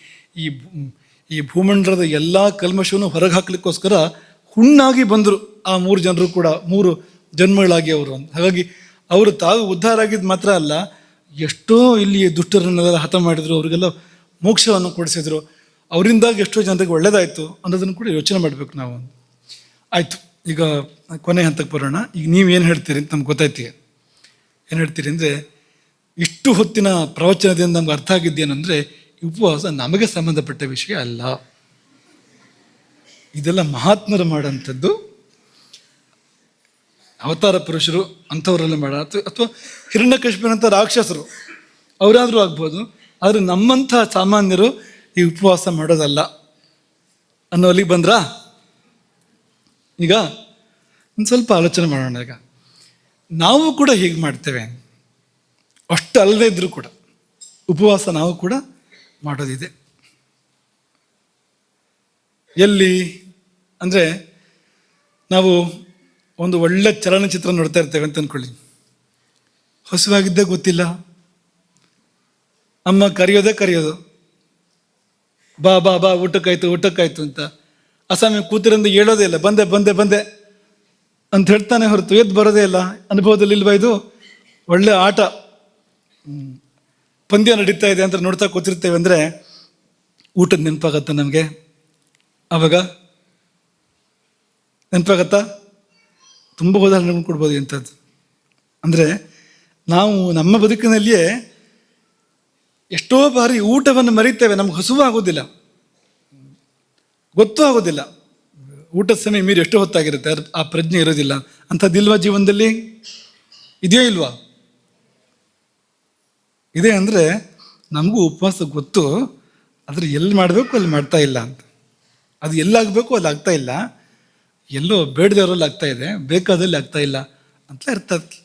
ಈ ಭೂಮಂಡಲದ ಎಲ್ಲ ಕಲ್ಮಶವನ್ನು ಹೊರಗೆ ಹಾಕ್ಲಿಕ್ಕೋಸ್ಕರ ಹುಣ್ಣಾಗಿ ಬಂದರು ಆ 3 ಜನರು ಕೂಡ, 3 ಜನ್ಮಗಳಾಗಿ ಅವರು. ಹಾಗಾಗಿ ಅವರು ತಾವು ಉದ್ಧಾರ ಆಗಿದ್ದು ಮಾತ್ರ ಅಲ್ಲ, ಎಷ್ಟೋ ಇಲ್ಲಿ ದುಷ್ಟರನ್ನೆಲ್ಲ ಹತ ಮಾಡಿದರು, ಅವರಿಗೆಲ್ಲ ಮೋಕ್ಷವನ್ನು ಕೊಡಿಸಿದ್ರು, ಅವರಿಂದಾಗಿ ಎಷ್ಟೋ ಜನರಿಗೆ ಒಳ್ಳೇದಾಯಿತು ಅನ್ನೋದನ್ನು ಕೂಡ ಯೋಚನೆ ಮಾಡಬೇಕು ನಾವು. ಆಯಿತು, ಈಗ ಕೊನೆ ಹಂತಕ್ಕೆ ಬರೋಣ. ಈಗ ನೀವೇನು ಹೇಳ್ತೀರಿ ಅಂತ ನಮ್ಗೆ ಗೊತ್ತಾಯ್ತು. ಏನು ಹೇಳ್ತೀರಿ ಅಂದರೆ, ಇಷ್ಟು ಹೊತ್ತಿನ ಪ್ರವಚನದಿಂದ ನಮ್ಗೆ ಅರ್ಥ ಆಗಿದ್ದೇನೆಂದರೆ, ಉಪವಾಸ ನಮಗೆ ಸಂಬಂಧಪಟ್ಟ ವಿಷಯ ಅಲ್ಲ, ಇದೆಲ್ಲ ಮಹಾತ್ಮರು ಮಾಡೋಂಥದ್ದು, ಅವತಾರ ಪುರುಷರು ಅಂಥವರೆಲ್ಲ ಮಾಡ, ಅಥವಾ ಹಿರಣ್ಯಕಶಿಪನಂಥ ರಾಕ್ಷಸರು ಅವರಾದರೂ ಆಗ್ಬೋದು, ಆದರೆ ನಮ್ಮಂಥ ಸಾಮಾನ್ಯರು ಈ ಉಪವಾಸ ಮಾಡೋದಲ್ಲ ಅನ್ನೋ ಅಲ್ಲಿಗೆ ಬಂದ್ರಾ? ಈಗ ಒಂದು ಸ್ವಲ್ಪ ಆಲೋಚನೆ ಮಾಡೋಣ. ಈಗ ನಾವು ಕೂಡ ಹೀಗೆ ಮಾಡ್ತೇವೆ, ಅಷ್ಟು ಅಲ್ಲದೇ ಇದ್ರೂ ಕೂಡ ಉಪವಾಸ ನಾವು ಕೂಡ ಮಾಡೋದಿದೆ. ಎಲ್ಲಿ ಅಂದರೆ, ನಾವು ಒಂದು ಒಳ್ಳೆ ಚಲನಚಿತ್ರ ನೋಡ್ತಾ ಇರ್ತೇವೆ ಅಂತ ಅಂದ್ಕೊಳ್ಳಿ, ಹಸುವಾಗಿದ್ದೇ ಗೊತ್ತಿಲ್ಲ, ಅಮ್ಮ ಕರೆಯೋದು ಬಾ ಬಾ ಬಾ ಊಟಕ್ಕಾಯ್ತು ಅಂತ. ಅಸಾಮಿ ಕೂತಿರಂದು ಹೇಳೋದೇ ಇಲ್ಲ, ಬಂದೆ ಬಂದೆ ಬಂದೆ ಅಂತ ಹೇಳ್ತಾನೆ ಹೊರತು ಎದ್ದು ಬರೋದೇ ಇಲ್ಲ. ಅನುಭವದಲ್ಲಿ ಇಲ್ವಾ ಇದು? ಒಳ್ಳೆ ಆಟ, ಪಂದ್ಯ ನಡೀತಾ ಇದೆ ಅಂತ ನೋಡ್ತಾ ಕೂತಿರ್ತೇವೆ ಅಂದರೆ ಊಟದ ನೆನಪಾಗತ್ತ ನಮಗೆ. ಆವಾಗ ನೆನಪಾಗತ್ತಾ? ತುಂಬ ಉದಾಹರಣೆಗಳು ಕೊಡ್ಬೋದು ಇಂಥದ್ದು. ಅಂದರೆ ನಾವು ನಮ್ಮ ಬದುಕಿನಲ್ಲಿಯೇ ಎಷ್ಟೋ ಬಾರಿ ಊಟವನ್ನು ಮರೀತೇವೆ, ನಮ್ಗೆ ಹಸುವು ಆಗೋದಿಲ್ಲ, ಗೊತ್ತೂ ಆಗೋದಿಲ್ಲ. ಊಟದ ಸಮಯ ಮೀರಿ ಎಷ್ಟೋ ಹೊತ್ತಾಗಿರುತ್ತೆ, ಆ ಪ್ರಜ್ಞೆ ಇರೋದಿಲ್ಲ. ಅಂಥದ್ದಿಲ್ವಾ ಜೀವನದಲ್ಲಿ? ಇದೆಯೋ ಇಲ್ವಾ? ಇದೆ. ಅಂದರೆ ನಮಗೂ ಉಪವಾಸ ಗೊತ್ತು, ಆದರೆ ಎಲ್ಲಿ ಮಾಡಬೇಕು ಅಲ್ಲಿ ಮಾಡ್ತಾ ಇಲ್ಲ ಅಂತ. ಅದು ಎಲ್ಲಾಗಬೇಕು ಅಲ್ಲಿ ಆಗ್ತಾ ಇಲ್ಲ, ಎಲ್ಲೋ ಬೇಡದವರಲ್ಲಿ ಆಗ್ತಾ ಇದೆ, ಬೇಕಾದಲ್ಲಿ ಆಗ್ತಾ ಇಲ್ಲ ಅಂತ ಇರ್ತದೆ.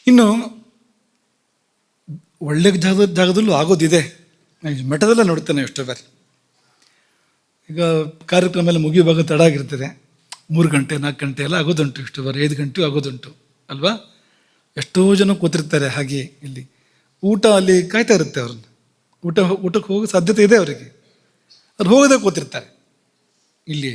ಇನ್ನು ಒಳ್ಳೆ ಜಾಗದಲ್ಲೂ ಆಗೋದಿದೆ. ಮಠದಲ್ಲ ನೋಡ್ತೇನೆ ಎಷ್ಟೋ ಬಾರಿ. ಈಗ ಕಾರ್ಯಕ್ರಮ ಎಲ್ಲ ಮುಗಿಯುವಾಗ ತಡ ಆಗಿರ್ತದೆ, 3 ಗಂಟೆ 4 ಗಂಟೆ ಎಲ್ಲ ಆಗೋದುಂಟು, ಇಷ್ಟು ಬಾರಿ 5 ಗಂಟೆ ಆಗೋದುಂಟು ಅಲ್ವಾ? ಎಷ್ಟೋ ಜನ ಕೂತಿರ್ತಾರೆ ಹಾಗೆ. ಇಲ್ಲಿ ಊಟ ಅಲ್ಲಿ ಕಾಯ್ತಾ ಇರುತ್ತೆ ಅವ್ರನ್ನ, ಊಟಕ್ಕೆ ಹೋಗೋ ಸಾಧ್ಯತೆ ಇದೆ ಅವರಿಗೆ, ಅವ್ರು ಹೋಗೋದೇ ಕೂತಿರ್ತಾರೆ. ಇಲ್ಲಿ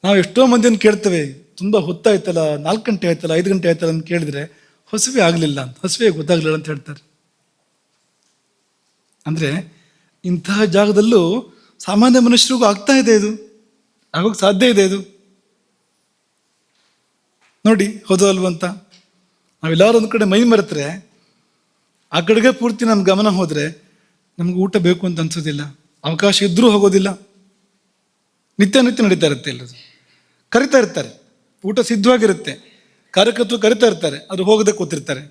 ನಾವು ಎಷ್ಟೋ ಮಂದಿಯನ್ನು ಕೇಳ್ತೇವೆ, ತುಂಬ ಹೊತ್ತಾಯ್ತಲ್ಲ, 4 ಗಂಟೆ ಆಯ್ತಲ್ಲ, 5 ಗಂಟೆ ಆಯ್ತಲ್ಲ ಅಂತ ಕೇಳಿದ್ರೆ ಹಸುವೆ ಆಗಲಿಲ್ಲ ಅಂತ, ಹಸುವೆ ಗೊತ್ತಾಗಲಿಲ್ಲ ಅಂತ ಹೇಳ್ತಾರೆ. ಅಂದರೆ ಇಂತಹ ಜಾಗದಲ್ಲೂ ಸಾಮಾನ್ಯ ಮನುಷ್ಯರಿಗೂ ಆಗ್ತಾ ಇದೆ, ಇದು ಆಗೋಕ್ಕೆ ಸಾಧ್ಯ ಇದೆ. ಇದು ನೋಡಿ, ಹೌದು ಅಲ್ವ ಅಂತ. ನಾವೆಲ್ಲರೂ ಒಂದು ಕಡೆ ಮೈ ಮರೆತರೆ, ಆ ಕಡೆಗೆ ಪೂರ್ತಿ ನಮ್ಮ ಗಮನ ಹೋದರೆ ನಮ್ಗೆ ಊಟ ಬೇಕು ಅಂತ ಅನ್ಸೋದಿಲ್ಲ, ಅವಕಾಶ ಇದ್ರೂ ಹೋಗೋದಿಲ್ಲ. ನಿತ್ಯ ನಡೀತಾ ಇರುತ್ತೆ, ಎಲ್ಲದು ಕರಿತಾ ಇರ್ತಾರೆ, ಊಟ ಸಿದ್ಧವಾಗಿರುತ್ತೆ, ಕಾರ್ಯಕರ್ತರು ಕರಿತಾ ಇರ್ತಾರೆ, ಅದು ಹೋಗದೆ ಕೂತಿರ್ತಾರೆ.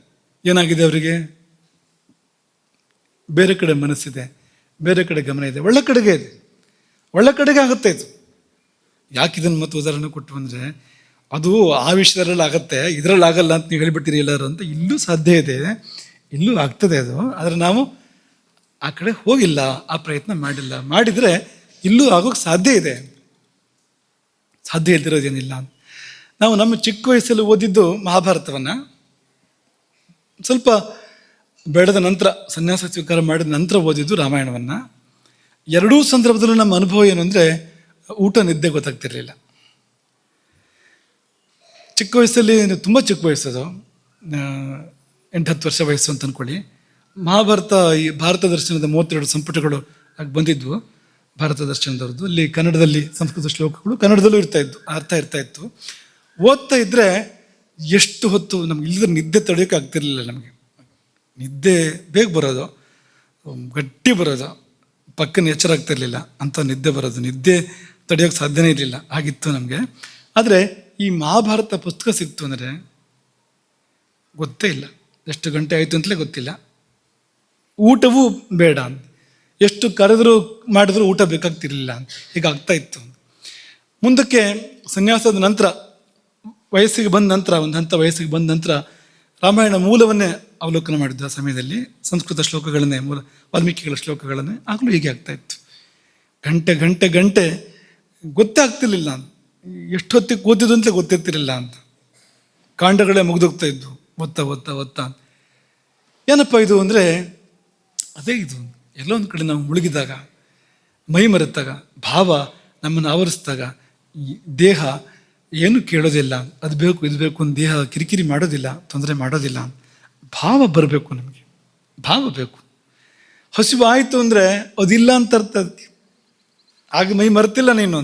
ಏನಾಗಿದೆ ಅವರಿಗೆ? ಬೇರೆ ಕಡೆ ಮನಸ್ಸಿದೆ, ಬೇರೆ ಕಡೆ ಗಮನ ಇದೆ, ಒಳ್ಳೆ ಕಡೆಗೆ ಇದೆ, ಒಳ್ಳೆ ಕಡೆಗೆ ಆಗುತ್ತೆ ಇದು. ಯಾಕೆ ಇದನ್ನು ಮತ್ತೆ ಉದಾಹರಣೆ ಕೊಟ್ಟು ಅಂದರೆ, ಅದು ಆ ವಿಷಯದಲ್ಲಿ ಆಗುತ್ತೆ, ಇದರಲ್ಲಿ ಆಗಲ್ಲ ಅಂತ ನೀವು ಹೇಳಿಬಿಡ್ತೀರಿ ಎಲ್ಲರೂ ಅಂತ. ಇಲ್ಲೂ ಸಾಧ್ಯ ಇದೆ, ಇಲ್ಲೂ ಆಗ್ತದೆ ಅದು, ಆದರೆ ನಾವು ಆ ಕಡೆ ಹೋಗಿಲ್ಲ, ಆ ಪ್ರಯತ್ನ ಮಾಡಿಲ್ಲ. ಮಾಡಿದರೆ ಇಲ್ಲೂ ಆಗೋಕ್ಕೆ ಸಾಧ್ಯ ಇದೆ, ಸಾಧ್ಯ ಇಲ್ದಿರೋದೇನಿಲ್ಲ. ನಾವು ನಮ್ಮ ಚಿಕ್ಕ ವಯಸ್ಸಲ್ಲಿ ಓದಿದ್ದು ಮಹಾಭಾರತವನ್ನು, ಸ್ವಲ್ಪ ಬೆಳೆದ ನಂತರ ಸನ್ಯಾಸ ಸ್ವೀಕಾರ ಮಾಡಿದ ನಂತರ ಓದಿದ್ದು ರಾಮಾಯಣವನ್ನು. ಎರಡೂ ಸಂದರ್ಭದಲ್ಲೂ ನಮ್ಮ ಅನುಭವ ಏನು ಅಂದರೆ, ಊಟ ನಿದ್ದೆ ಗೊತ್ತಾಗ್ತಿರ್ಲಿಲ್ಲ. ಚಿಕ್ಕ ವಯಸ್ಸಲ್ಲಿ, ತುಂಬ ಚಿಕ್ಕ ವಯಸ್ಸದು, 8-10 ವರ್ಷ ವಯಸ್ಸು ಅಂತ ಅಂದ್ಕೊಳ್ಳಿ. ಮಹಾಭಾರತ, ಈ ಭಾರತ ದರ್ಶನದ 32 ಸಂಪುಟಗಳು ಆಗಿ ಬಂದಿದ್ವು, ಭಾರತ ದರ್ಶನದವ್ರದ್ದು. ಅಲ್ಲಿ ಕನ್ನಡದಲ್ಲಿ ಸಂಸ್ಕೃತ ಶ್ಲೋಕಗಳು ಕನ್ನಡದಲ್ಲೂ ಅರ್ಥ ಇರ್ತಾ ಇತ್ತು. ಓದ್ತಾ ಇದ್ದರೆ ಎಷ್ಟು ಹೊತ್ತು ನಮ್ಗೆ ಇಲ್ಲದ್ರೆ ನಿದ್ದೆ ತಡೆಯೋಕೆ ಆಗ್ತಿರ್ಲಿಲ್ಲ. ನಮಗೆ ನಿದ್ದೆ ಬೇಗ ಬರೋದು, ಗಟ್ಟಿ ಬರೋದು, ಪಕ್ಕನ ಎಚ್ಚರ ಆಗ್ತಿರ್ಲಿಲ್ಲ ಅಂತ ನಿದ್ದೆ ಬರೋದು, ನಿದ್ದೆ ತಡೆಯೋಕ್ಕೆ ಸಾಧ್ಯನೇ ಇರಲಿಲ್ಲ, ಆಗಿತ್ತು ನಮಗೆ. ಆದರೆ ಈ ಮಹಾಭಾರತ ಪುಸ್ತಕ ಸಿಕ್ತು ಅಂದರೆ ಗೊತ್ತೇ ಇಲ್ಲ, ಎಷ್ಟು ಗಂಟೆ ಆಯಿತು ಅಂತಲೇ ಗೊತ್ತಿಲ್ಲ. ಊಟವೂ ಬೇಡ ಅಂತ, ಎಷ್ಟು ಕರೆದರೂ ಮಾಡಿದ್ರೂ ಊಟ ಬೇಕಾಗ್ತಿರ್ಲಿಲ್ಲ ಅಂತ, ಹೀಗಾಗ್ತಾ ಇತ್ತು. ಮುಂದಕ್ಕೆ ಸನ್ಯಾಸದ ನಂತರ, ವಯಸ್ಸಿಗೆ ಬಂದ ನಂತರ, ಒಂದು ಹಂತ ವಯಸ್ಸಿಗೆ ಬಂದ ನಂತರ ರಾಮಾಯಣ ಮೂಲವನ್ನೇ ಅವಲೋಕನ ಮಾಡಿದ್ದು. ಆ ಸಮಯದಲ್ಲಿ ಸಂಸ್ಕೃತ ಶ್ಲೋಕಗಳನ್ನೇ, ವಾಲ್ಮೀಕಿಗಳ ಶ್ಲೋಕಗಳನ್ನೇ. ಆಗಲೂ ಹೀಗೆ ಆಗ್ತಾ ಇತ್ತು. ಗಂಟೆ ಗಂಟೆ ಗಂಟೆ ಗೊತ್ತೇ ಆಗ್ತಿರ್ಲಿಲ್ಲ ಅಂತ, ಎಷ್ಟು ಹೊತ್ತಿಗೆ ಕೂತಿದ್ದು ಅಂತಲೇ ಗೊತ್ತಿರ್ತಿರಲಿಲ್ಲ ಅಂತ. ಕಾಂಡಗಳೇ ಮುಗಿದೋಗ್ತಾ ಇದ್ವು, ಒತ್ತ ಒತ್ತ ಒತ್ತ. ಏನಪ್ಪ ಇದು ಅಂದರೆ, ಅದೇ ಇದು, ಎಲ್ಲೋ ಒಂದು ಕಡೆ ನಾವು ಮುಳುಗಿದಾಗ, ಮೈ ಮರೆತಾಗ, ಭಾವ ನಮ್ಮನ್ನು ಆವರಿಸಿದಾಗ, ಈ ದೇಹ ಏನು ಕೇಳೋದಿಲ್ಲ, ಅದು ಬೇಕು ಇದು ಬೇಕು ಅಂತ ದೇಹ ಕಿರಿಕಿರಿ ಮಾಡೋದಿಲ್ಲ, ತೊಂದರೆ ಮಾಡೋದಿಲ್ಲ. ಭಾವ ಬರಬೇಕು ನಮಗೆ, ಭಾವ ಬೇಕು. ಹಸಿವು ಆಯಿತು ಅಂದರೆ ಅದಿಲ್ಲ ಅಂತ ಅರ್ಥ. ಅದಕ್ಕೆ ಆಗ ಮೈ ಮರೆತಿಲ್ಲ ನೀನು,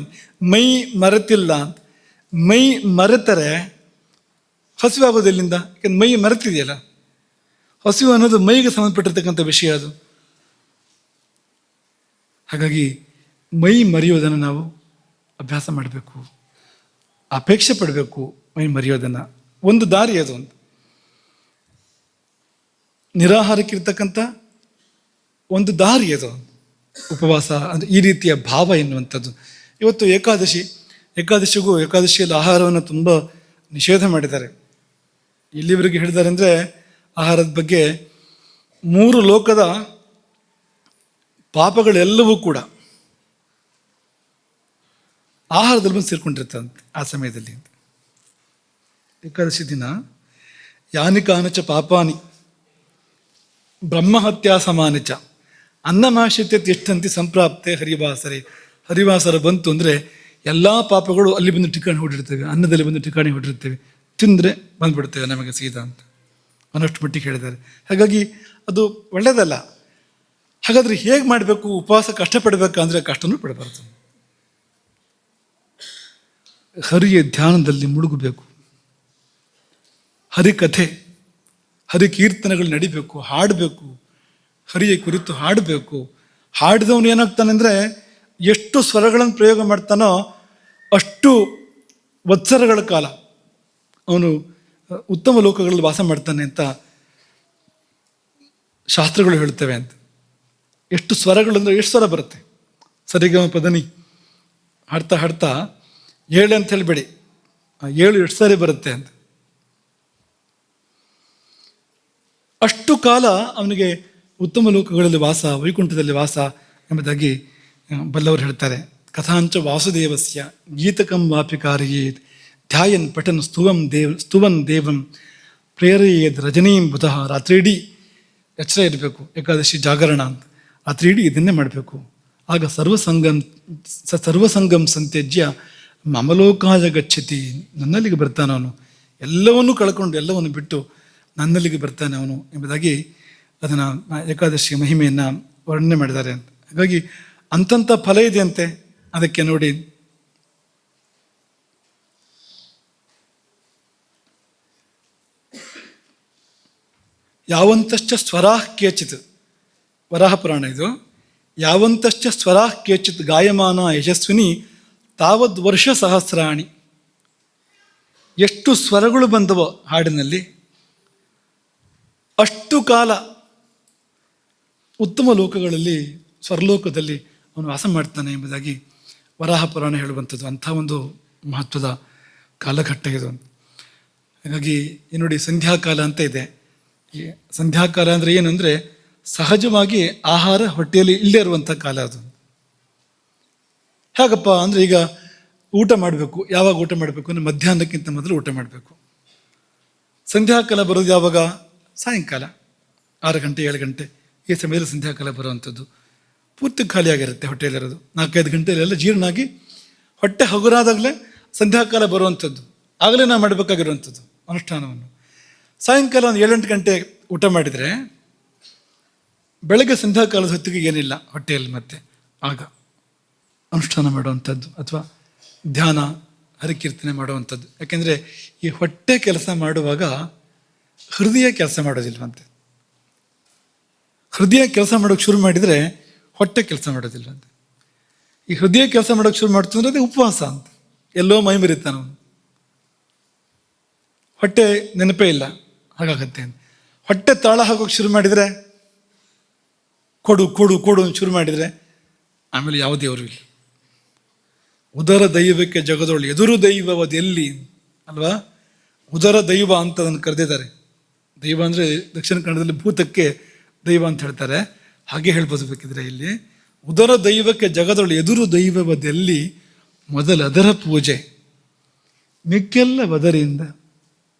ಮೈ ಮರೆತಿಲ್ಲ. ಮೈ ಮರೆತರೆ ಹಸಿವಾಗೋದಿಲ್ಲಿಂದ, ಯಾಕಂದ್ರೆ ಮೈ ಮರೆತಿದೆಯಲ್ಲ. ಹಸಿವು ಅನ್ನೋದು ಮೈಗೆ ಸಂಬಂಧಪಟ್ಟಿರ್ತಕ್ಕಂಥ ವಿಷಯ ಅದು. ಹಾಗಾಗಿ ಮೈ ಮರೆಯೋದನ್ನು ನಾವು ಅಭ್ಯಾಸ ಮಾಡಬೇಕು, ಅಪೇಕ್ಷೆ ಪಡಬೇಕು. ಮೈ ಮರೆಯೋದನ್ನು ಒಂದು ದಾರಿ ಅದು, ಒಂದು ನಿರಾಹಾರಕ್ಕಿರ್ತಕ್ಕಂಥ ಒಂದು ದಾರಿ ಅದು, ಉಪವಾಸ ಅಂದರೆ ಈ ರೀತಿಯ ಭಾವ ಎನ್ನುವಂಥದ್ದು. ಇವತ್ತು ಏಕಾದಶಿಯಲ್ಲಿ ಆಹಾರವನ್ನು ತುಂಬ ನಿಷೇಧ ಮಾಡಿದ್ದಾರೆ. ಇಲ್ಲಿವರೆಗೆ ಹೇಳಿದ್ದಾರೆ ಅಂದರೆ, ಆಹಾರದ ಬಗ್ಗೆ 3 ಲೋಕದ ಪಾಪಗಳೆಲ್ಲವೂ ಕೂಡ ಆಹಾರದಲ್ಲಿ ಬಂದು ಸೇರ್ಕೊಂಡಿರ್ತಂತೆ ಆ ಸಮಯದಲ್ಲಿ. ಏಕಾದಶಿ ದಿನ ಯಾನಿ ಕಾನಚ ಪಾಪಾನಿ ಬ್ರಹ್ಮಹತ್ಯಾ ಸಮಾನಿಚ ಅನ್ನಮಾಶ್ಯತೆ ತಿಷ್ಟಂತಿ ಸಂಪ್ರಾಪ್ತೆ ಹರಿವಾಸರೆ. ಹರಿವಾಸರ ಬಂತು ಅಂದರೆ ಎಲ್ಲ ಪಾಪಗಳು ಅಲ್ಲಿ ಬಂದು ಠಿಕಾಣಿ ಹೊಡಿರ್ತೇವೆ, ಅನ್ನದಲ್ಲಿ ಬಂದು ಠಿಕಾಣಿ ಹೊಡಿರ್ತೇವೆ, ತಿಂದರೆ ಬಂದ್ಬಿಡ್ತೇವೆ ನಮಗೆ ಸೀದಾ ಅಂತ ಅನ್ನೋಷ್ಟು ಮಟ್ಟಿಗೆ ಹೇಳಿದ್ದಾರೆ. ಹಾಗಾಗಿ ಅದು ಒಳ್ಳೆಯದಲ್ಲ. ಹಾಗಾದರೆ ಹೇಗೆ ಮಾಡಬೇಕು? ಉಪವಾಸ ಕಷ್ಟಪಡಬೇಕಂದ್ರೆ ಕಷ್ಟನೂ ಪಡಬಾರ್ದು. ಹರಿಯ ಧ್ಯಾನದಲ್ಲಿ ಮುಳುಗಬೇಕು, ಹರಿಕಥೆ ಹರಿ ಕೀರ್ತನೆಗಳು ನಡಿಬೇಕು, ಹಾಡಬೇಕು, ಹರಿಯ ಕುರಿತು ಹಾಡಬೇಕು. ಹಾಡಿದವನು ಏನಾಗ್ತಾನೆ ಅಂದರೆ ಎಷ್ಟು ಸ್ವರಗಳನ್ನು ಪ್ರಯೋಗ ಮಾಡ್ತಾನೋ ಅಷ್ಟು ವತ್ಸರಗಳ ಕಾಲ ಅವನು ಉತ್ತಮ ಲೋಕಗಳಲ್ಲಿ ವಾಸ ಮಾಡ್ತಾನೆ ಅಂತ ಶಾಸ್ತ್ರಗಳು ಹೇಳ್ತವೆ ಅಂತ. ಎಷ್ಟು ಸ್ವರಗಳು ಅಂದರೆ ಎಷ್ಟು ಸ್ವರ ಬರುತ್ತೆ? ಸರಿಗಮ ಪದನಿ ಹಾಡ್ತಾ ಹಾಡ್ತಾ 7 ಅಂತ ಹೇಳಬೇಡಿ, 7 ಎಷ್ಟು ಸಾರಿ ಬರುತ್ತೆ ಅಂತ. ಅಷ್ಟು ಕಾಲ ಅವನಿಗೆ ಉತ್ತಮ ಲೋಕಗಳಲ್ಲಿ ವಾಸ, ವೈಕುಂಠದಲ್ಲಿ ವಾಸ ಎಂಬುದಾಗಿ ಬಲ್ಲವರು ಹೇಳ್ತಾರೆ. ಕಥಾಂಚ ವಾಸುದೇವಸ್ಯ ಗೀತಕಂ ವಾಪಿಕಾರಿಯೇ ಧ್ಯಾಯನ್ ಪಠನ್ ಸ್ತುವನ್ ದೇವಂ ಪ್ರೇರೆಯೇದ್ ರಜನೀಂ ಬುಧಃ. ರಾತ್ರಿ ಎಚ್ಚರ ಇರಬೇಕು, ಏಕಾದಶಿ ಜಾಗರಣ ಅಂತ. ರಾತ್ರಿ ಇದನ್ನೇ ಮಾಡಬೇಕು. ಆಗ ಸರ್ವಸಂಗಂ ಸಂತ್ಯಜ್ಯ ಮಮಲೋಕಾಯ ಗಚ್ಚತಿ. ನನ್ನಲ್ಲಿಗೆ ಬರ್ತಾನೆ ಅವನು, ಎಲ್ಲವನ್ನೂ ಕಳ್ಕೊಂಡು ಎಲ್ಲವನ್ನು ಬಿಟ್ಟು ನನ್ನಲ್ಲಿಗೆ ಬರ್ತಾನೆ ಅವನು ಎಂಬುದಾಗಿ ಅದನ್ನು ಏಕಾದಶಿಯ ಮಹಿಮೆಯನ್ನು ವರ್ಣನೆ ಮಾಡಿದ್ದಾರೆ ಅಂತ. ಹಾಗಾಗಿ ಅಂತಂಥ ಫಲ ಇದೆಯಂತೆ. ಅದಕ್ಕೆ ನೋಡಿ, ಯಾವಂತಶ್ಚ ಸ್ವರಾಃ ಕೇಚಿತ್, ವರಾಹ ಪುರಾಣ ಇದು. ಯಾವಂತಶ್ಚ ಸ್ವರಾಃ ಕೇಚಿತ್ ಗಾಯಮಾನ ಯಶಸ್ವಿನಿ ತಾವದ್ ವರ್ಷ ಸಹಸ್ರಾಣಿ. ಎಷ್ಟು ಸ್ವರಗಳು ಬಂದವೋ ಹಾಡಿನಲ್ಲಿ ಅಷ್ಟು ಕಾಲ ಉತ್ತಮ ಲೋಕಗಳಲ್ಲಿ, ಸ್ವರ್ಲೋಕದಲ್ಲಿ ಅವನು ವಾಸ ಮಾಡ್ತಾನೆ ಎಂಬುದಾಗಿ ವರಾಹ ಪುರಾಣ ಹೇಳುವಂಥದ್ದು. ಅಂಥ ಒಂದು ಮಹತ್ವದ ಕಾಲಘಟ್ಟ ಇದು. ಹಾಗಾಗಿ ನೋಡಿ, ಸಂಧ್ಯಾಕಾಲ ಅಂತ ಇದೆ. ಈ ಸಂಧ್ಯಾಕಾಲ ಅಂದರೆ ಏನು ಅಂದರೆ ಸಹಜವಾಗಿ ಆಹಾರ ಹೊಟ್ಟೆಯಲ್ಲಿ ಇಲ್ಲೇ ಇರುವಂಥ ಕಾಲ ಅದು. ಹೇಗಪ್ಪ ಅಂದರೆ ಈಗ ಊಟ ಮಾಡಬೇಕು. ಯಾವಾಗ ಊಟ ಮಾಡಬೇಕು ಅಂದರೆ ಮಧ್ಯಾಹ್ನಕ್ಕಿಂತ ಮೊದಲು ಊಟ ಮಾಡಬೇಕು. ಸಂಧ್ಯಾಕಾಲ ಬರೋದು ಯಾವಾಗ? ಸಾಯಂಕಾಲ 6 ಗಂಟೆ 7 ಗಂಟೆ ಈ ಸಮಯದಲ್ಲಿ ಸಂಧ್ಯಾಕಾಲ ಬರುವಂಥದ್ದು. ಪೂರ್ತಿ ಖಾಲಿಯಾಗಿರುತ್ತೆ ಹೊಟ್ಟೆಯಲ್ಲಿರೋದು. 4-5 ಗಂಟೆಯಲ್ಲೆಲ್ಲ ಜೀರ್ಣ ಆಗಿ ಹೊಟ್ಟೆ ಹಗುರಾದಾಗಲೇ ಸಂಧ್ಯಾಕಾಲ ಬರುವಂಥದ್ದು. ಆಗಲೇ ನಾವು ಮಾಡಬೇಕಾಗಿರುವಂಥದ್ದು ಅನುಷ್ಠಾನವನ್ನು. ಸಾಯಂಕಾಲ ಒಂದು 7-8 ಗಂಟೆ ಊಟ ಮಾಡಿದರೆ ಬೆಳಗ್ಗೆ ಸಂಧ್ಯಾಕಾಲದ ಹೊತ್ತಿಗೆ ಏನಿಲ್ಲ ಹೊಟ್ಟೆಯಲ್ಲಿ, ಮತ್ತೆ ಆಗ ಅನುಷ್ಠಾನ ಮಾಡುವಂಥದ್ದು ಅಥವಾ ಧ್ಯಾನ ಹರಿಕೀರ್ತನೆ ಮಾಡುವಂಥದ್ದು. ಯಾಕೆಂದರೆ ಈ ಹೊಟ್ಟೆ ಕೆಲಸ ಮಾಡುವಾಗ ಹೃದಯ ಕೆಲಸ ಮಾಡೋದಿಲ್ವಂತೆ. ಹೃದಯ ಕೆಲಸ ಮಾಡೋಕ್ಕೆ ಶುರು ಮಾಡಿದರೆ ಹೊಟ್ಟೆ ಕೆಲಸ ಮಾಡೋದಿಲ್ವಂತೆ. ಈ ಹೃದಯ ಕೆಲಸ ಮಾಡೋಕ್ಕೆ ಶುರು ಮಾಡ್ತಂದ್ರೆ ಅದೇ ಉಪವಾಸ ಅಂತ. ಎಲ್ಲೋ ಮೈ ಮರಿತಾನ ಅವನು, ಹೊಟ್ಟೆ ನೆನಪೇ ಇಲ್ಲ, ಹಾಗಾಗತ್ತೆ. ಹೊಟ್ಟೆ ತಾಳ ಹಾಕೋಕ್ಕೆ ಶುರು ಮಾಡಿದರೆ, ಕೊಡು ಕೊಡು ಕೊಡು ಶುರು ಮಾಡಿದರೆ ಆಮೇಲೆ ಯಾವ ದೇವರು ಇಲ್ಲ. ಉದರ ದೈವಕ್ಕೆ ಜಗದೊಳು ಎದುರು ದೈವವದು ಎಲ್ಲಿ ಅಲ್ವಾ? ಉದರ ದೈವ ಅಂತ ಅದನ್ನು ಕರೆದಿದ್ದಾರೆ. ದೈವ ಅಂದರೆ ದಕ್ಷಿಣ ಕನ್ನಡದಲ್ಲಿ ಭೂತಕ್ಕೆ ದೈವ ಅಂತ ಹೇಳ್ತಾರೆ. ಹಾಗೆ ಹೇಳ್ಬೋದು ಬೇಕಿದ್ರೆ ಇಲ್ಲಿ. ಉದರ ದೈವಕ್ಕೆ ಜಗದೊಳು ಎದುರು ದೈವವದೆಲ್ಲಿ ಮೊದಲ ಅದರ ಪೂಜೆ ಮಿಕ್ಕೆಲ್ಲ ವದರಿಂದ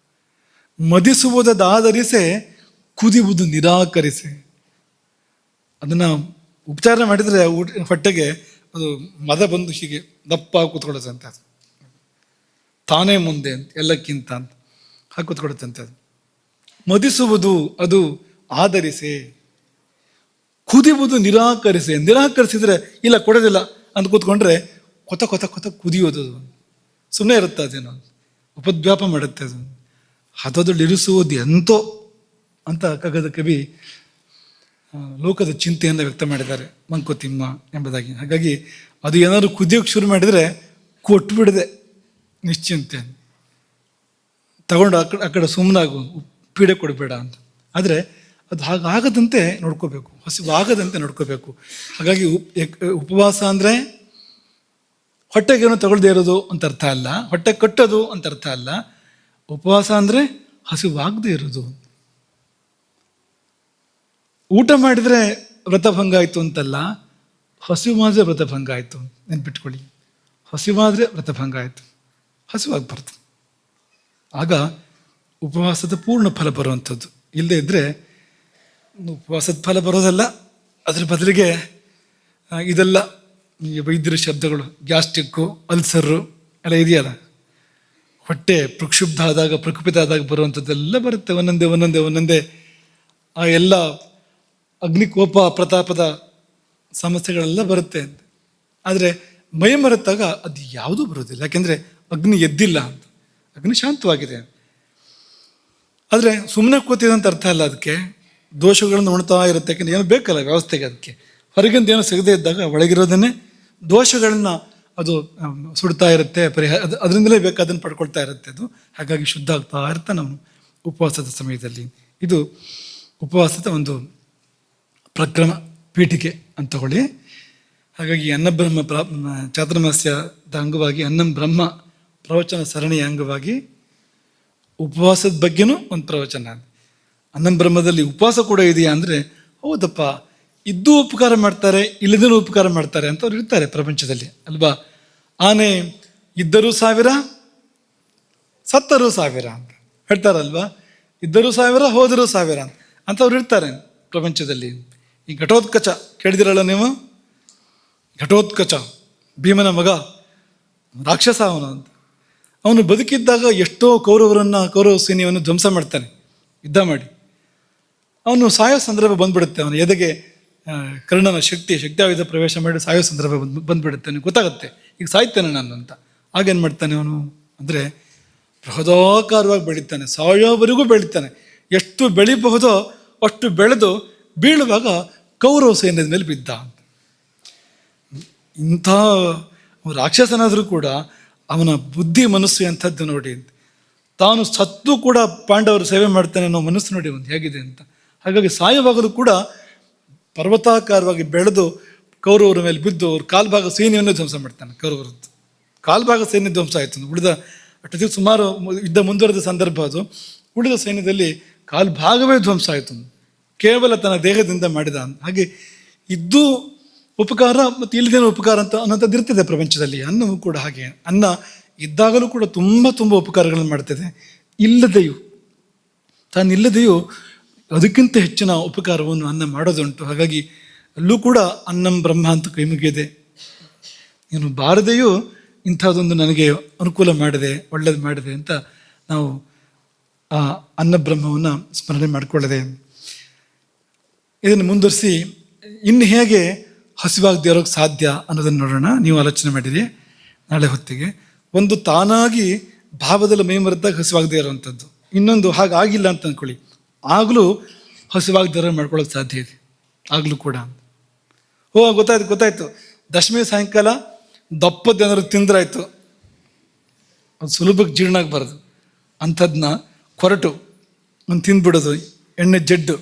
ಮದಿಸುವುದಾದರಿಸೆ ಕುದಿಯುವುದು ನಿರಾಕರಿಸೆ. ಅದನ್ನು ಉಪಚಾರ ಮಾಡಿದರೆ ಹೊಟ್ಟೆಗೆ ಅದು ಮದ ಬಂದು ಹೀಗೆ ದಪ್ಪ ಕೂತ್ಕೊಳ್ಳುತ್ತಂತೆ. ಅದು ತಾನೇ ಮುಂದೆ ಅಂತ ಎಲ್ಲಕ್ಕಿಂತ ಅಂತ ಹಾಕಿ ಕೂತ್ಕೊಳ್ಳುತ್ತಂತೆ. ಅದು ಮದಿಸುವುದು ಅದು ಆಧರಿಸೆ, ಕುದಿಯುವುದು ನಿರಾಕರಿಸೆ. ನಿರಾಕರಿಸಿದರೆ ಇಲ್ಲ ಕೊಡೋದಿಲ್ಲ ಅಂತ ಕೂತ್ಕೊಂಡ್ರೆ ಕೊತ ಕೊತ ಕೊತ ಕುದಿಯೋದು. ಅದು ಸುಮ್ಮನೆ ಇರುತ್ತೆ, ಅದೇನೋ ಉಪದ್ವ್ಯಾಪ ಮಾಡುತ್ತೆ. ಅದು ಹದದಲ್ಲಿ ಇರಿಸುವುದು ಎಂತೋ ಅಂತ ಕಗ್ಗದ ಕವಿ ಲೋಕದ ಚಿಂತೆಯನ್ನು ವ್ಯಕ್ತ ಮಾಡಿದ್ದಾರೆ, ಮಂಕುತಿಮ್ಮ ಎಂಬುದಾಗಿ. ಹಾಗಾಗಿ ಅದು ಏನಾದರೂ ಕುದಿಯೋಕ್ಕೆ ಶುರು ಮಾಡಿದರೆ ಕೊಟ್ಬಿಡದೆ ನಿಶ್ಚಿಂತೆ ತಗೊಂಡು ಆ ಕಡೆ ಸುಮ್ಮನಾಗು, ಪೀಡೆ ಕೊಡಬೇಡ ಅಂತ. ಆದರೆ ಅದು ಹಾಗಾಗದಂತೆ ನೋಡ್ಕೋಬೇಕು, ಹಸಿವಾಗದಂತೆ ನೋಡ್ಕೋಬೇಕು. ಹಾಗಾಗಿ ಉಪವಾಸ ಅಂದರೆ ಹೊಟ್ಟೆಗೇನು ತಗೊಳ್ದೇ ಇರೋದು ಅಂತ ಅರ್ಥ ಅಲ್ಲ, ಹೊಟ್ಟೆ ಕಟ್ಟೋದು ಅಂತ ಅರ್ಥ ಅಲ್ಲ. ಉಪವಾಸ ಅಂದರೆ ಹಸಿವಾಗದೇ ಇರೋದು. ಊಟ ಮಾಡಿದರೆ ವ್ರತಭಂಗ ಆಯಿತು ಅಂತಲ್ಲ, ಹಸಿವಾದರೆ ವ್ರತಭಂಗ ಆಯಿತು. ನೆನ್ಪಿಟ್ಕೊಳ್ಳಿ, ಹಸಿವಾದರೆ ವ್ರತಭಂಗ ಆಯಿತು, ಹಸಿವಾಗಬಾರ್ದು. ಆಗ ಉಪವಾಸದ ಪೂರ್ಣ ಫಲ ಬರುವಂಥದ್ದು. ಇಲ್ಲದೇ ಇದ್ದರೆ ಉಪವಾಸದ ಫಲ ಬರೋದಲ್ಲ, ಅದ್ರ ಬದಲಿಗೆ ಇದೆಲ್ಲ ಈ ವೈದ್ಯರ ಶಬ್ದಗಳು, ಗ್ಯಾಸ್ಟ್ರಿಕ್ಕು, ಅಲ್ಸರು ಎಲ್ಲ ಇದೆಯಲ್ಲ, ಹೊಟ್ಟೆ ಪ್ರಕ್ಷುಬ್ಧ ಆದಾಗ, ಪ್ರಕುಪಿತ ಆದಾಗ ಬರುವಂಥದ್ದೆಲ್ಲ ಬರುತ್ತೆ. ಒಂದೊಂದೇ ಆ ಎಲ್ಲ ಅಗ್ನಿಕೋಪ ಪ್ರತಾಪದ ಸಮಸ್ಯೆಗಳೆಲ್ಲ ಬರುತ್ತೆ ಅಂತ. ಆದರೆ ಮೈ ಮರೆತಾಗ ಅದು ಯಾವುದೂ ಬರೋದಿಲ್ಲ, ಯಾಕೆಂದರೆ ಅಗ್ನಿ ಎದ್ದಿಲ್ಲ ಅಂತ, ಅಗ್ನಿ ಶಾಂತವಾಗಿದೆ. ಆದರೆ ಸುಮ್ಮನೆ ಕೂತಿದೆ ಅಂತ ಅರ್ಥ ಅಲ್ಲ, ಅದಕ್ಕೆ ದೋಷಗಳನ್ನು ಉಣ್ತಾ ಇರುತ್ತೆ. ಯಾಕೆಂದರೆ ಏನು ಬೇಕಲ್ಲ ವ್ಯವಸ್ಥೆಗೆ, ಅದಕ್ಕೆ ಹೊರಗಿಂದ ಏನೋ ಸಿಗದೇ ಇದ್ದಾಗ ಒಳಗಿರೋದನ್ನೇ ದೋಷಗಳನ್ನು ಅದು ಸುಡ್ತಾ ಇರುತ್ತೆ, ಅದರಿಂದಲೇ ಬೇಕಾದನ್ನು ಪಡ್ಕೊಳ್ತಾ ಇರುತ್ತೆ ಅದು. ಹಾಗಾಗಿ ಶುದ್ಧ ಆಗ್ತಾ ಇರ್ತಾ ನಾವು ಉಪವಾಸದ ಸಮಯದಲ್ಲಿ. ಇದು ಉಪವಾಸದ ಒಂದು ಪ್ರಕ್ರಮ ಪೀಠಿಕೆ ಅಂತ ತಗೊಳ್ಳಿ. ಹಾಗಾಗಿ ಅನ್ನಬ್ರಹ್ಮ ಚಾತುರ್ಮಾಸ್ಯದ ಅಂಗವಾಗಿ ಅನ್ನಂ ಬ್ರಹ್ಮ ಪ್ರವಚನ ಸರಣಿಯ ಅಂಗವಾಗಿ ಉಪವಾಸದ ಬಗ್ಗೆನೂ ಒಂದು ಪ್ರವಚನ. ಅನ್ನಂ ಬ್ರಹ್ಮದಲ್ಲಿ ಉಪವಾಸ ಕೂಡ ಇದೆಯಾ ಅಂದರೆ, ಹೌದಪ್ಪ, ಇದ್ದೂ ಉಪಕಾರ ಮಾಡ್ತಾರೆ, ಇಲ್ಲದೇನೂ ಉಪಕಾರ ಮಾಡ್ತಾರೆ ಅಂತ ಅವ್ರು ಇರ್ತಾರೆ ಪ್ರಪಂಚದಲ್ಲಿ ಅಲ್ವಾ. ಆನೆ ಇದ್ದರೂ 1000, ಸತ್ತರೂ 1000 ಅಂತ ಹೇಳ್ತಾರಲ್ವಾ. ಇದ್ದರೂ 1000, ಹೋದರೂ 1000 ಅಂತ ಅವ್ರು ಇರ್ತಾರೆ ಪ್ರಪಂಚದಲ್ಲಿ. ಈ ಘಟೋತ್ಕಚ ಕೇಳಿದಿರಲ್ಲ ನೀವು? ಘಟೋತ್ಕಚ ಭೀಮನ ಮಗ, ರಾಕ್ಷಸ ಅವನು ಅಂತ. ಅವನು ಬದುಕಿದ್ದಾಗ ಎಷ್ಟೋ ಕೌರವ ಸೈನ್ಯವನ್ನು ಧ್ವಂಸ ಮಾಡ್ತಾನೆ ಯುದ್ಧ ಮಾಡಿ. ಅವನು ಸಾಯೋ ಸಂದರ್ಭ ಬಂದ್ಬಿಡುತ್ತೆ, ಅವನ ಎದೆಗೆ ಕರ್ಣನ ಶಕ್ತಿಯಾಯುಧ ಪ್ರವೇಶ ಮಾಡಿ ಸಾಯೋ ಸಂದರ್ಭ ಬಂದ್ಬಿಡುತ್ತೆ. ಅವನಿಗೆ ಗೊತ್ತಾಗುತ್ತೆ ಈಗ ಸಾಯ್ತಾನೆ ನಾನು ಅಂತ. ಆಗೇನು ಮಾಡ್ತಾನೆ ಅವನು ಅಂದರೆ, ಬೃಹದಾಕಾರವಾಗಿ ಬೆಳೀತಾನೆ, ಸಾಯೋವರೆಗೂ ಬೆಳೀತಾನೆ. ಎಷ್ಟು ಬೆಳಿಬಹುದೋ ಅಷ್ಟು ಬೆಳೆದು ಬೀಳುವಾಗ ಕೌರವ ಸೈನ್ಯದ ಮೇಲೆ ಬಿದ್ದ. ಇಂಥ ರಾಕ್ಷಸನಾದರೂ ಕೂಡ ಅವನ ಬುದ್ಧಿ ಮನಸ್ಸು ಎಂಥದ್ದು ನೋಡಿ. ತಾನು ಸತ್ತು ಕೂಡ ಪಾಂಡವರು ಸೇವೆ ಮಾಡ್ತಾನೆ ಅನ್ನೋ ಮನಸ್ಸು ನೋಡಿ ಒಂದು ಹೇಗಿದೆ ಅಂತ. ಹಾಗಾಗಿ ಸಾಯುವಾಗಲೂ ಕೂಡ ಪರ್ವತಾಕಾರವಾಗಿ ಬೆಳೆದು ಕೌರವರ ಮೇಲೆ ಬಿದ್ದು ಅವ್ರ ಕಾಲ್ಭಾಗ ಸೈನ್ಯವನ್ನು ಧ್ವಂಸ ಮಾಡ್ತಾನೆ. ಕೌರವರದ್ದು ಕಾಲ್ಭಾಗ ಸೈನ್ಯ ಧ್ವಂಸ ಆಯಿತು. ಉಳಿದ ಅಷ್ಟೊತ್ತಿಗೆ ಸುಮಾರು ಯುದ್ಧ ಮುಂದುವರೆದ ಸಂದರ್ಭ ಅದು. ಉಳಿದ ಸೈನ್ಯದಲ್ಲಿ ಕಾಲ್ಭಾಗವೇ ಧ್ವಂಸ ಆಯಿತು, ಕೇವಲ ತನ್ನ ದೇಹದಿಂದ ಮಾಡಿದ. ಹಾಗೆ ಇದ್ದೂ ಉಪಕಾರ ಮತ್ತು ಇಲ್ಲದೇನೋ ಉಪಕಾರ ಅಂತ ಅನ್ನೋಂಥದ್ದು ಇರ್ತದೆ ಪ್ರಪಂಚದಲ್ಲಿ. ಅನ್ನವೂ ಕೂಡ ಹಾಗೆ. ಅನ್ನ ಇದ್ದಾಗಲೂ ಕೂಡ ತುಂಬ ಉಪಕಾರಗಳನ್ನು ಮಾಡ್ತದೆ, ತಾನಿಲ್ಲದೆಯೂ ಅದಕ್ಕಿಂತ ಹೆಚ್ಚಿನ ಉಪಕಾರವನ್ನು ಅನ್ನ ಮಾಡೋದುಂಟು. ಹಾಗಾಗಿ ಅಲ್ಲೂ ಕೂಡ ಅನ್ನಂ ಬ್ರಹ್ಮ ಅಂತ ಕೈ ಮುಗಿಯದೆ, ನೀನು ಬಾರದೆಯೂ ಇಂಥದ್ದೊಂದು ನನಗೆ ಅನುಕೂಲ ಮಾಡಿದೆ, ಒಳ್ಳೇದು ಮಾಡಿದೆ ಅಂತ ನಾವು ಆ ಅನ್ನಬ್ರಹ್ಮವನ್ನು ಸ್ಮರಣೆ ಮಾಡಿಕೊಳ್ಳದೆ ಇದನ್ನು ಮುಂದುವರಿಸಿ ಇನ್ನು ಹೇಗೆ ಹಸಿವಾಗದೇ ಇರೋಕ್ಕೆ ಸಾಧ್ಯ ಅನ್ನೋದನ್ನು ನೋಡೋಣ. ನೀವು ಆಲೋಚನೆ ಮಾಡಿರಿ ನಾಳೆ ಹೊತ್ತಿಗೆ. ಒಂದು ತಾನಾಗಿ ಭಾವದಲ್ಲಿ ಮೈ ಮರೆತಾಗ ಹಸಿವಾಗದೇ ಇರೋವಂಥದ್ದು, ಇನ್ನೊಂದು ಹಾಗಾಗಿಲ್ಲ ಅಂತ ಅಂದ್ಕೊಳ್ಳಿ, ಆಗಲೂ ಹಸಿವಾಗದೇ ಇರೋ ಮಾಡ್ಕೊಳ್ಳೋಕೆ ಸಾಧ್ಯ ಇದೆ, ಆಗಲೂ ಕೂಡ. ಗೊತ್ತಾಯ್ತು ದಶಮಿ ಸಾಯಂಕಾಲ ದಪ್ಪದ್ದೇನಾದ್ರು ತಿಂದ್ರಾಯ್ತು, ಅದು ಸುಲಭಕ್ಕೆ ಜೀರ್ಣ ಆಗಬಾರ್ದು, ಅಂಥದ್ದನ್ನ ಕೊರಟು ಒಂದು ತಿಂದ್ಬಿಡೋದು, ಎಣ್ಣೆ ಜಡ್ಡು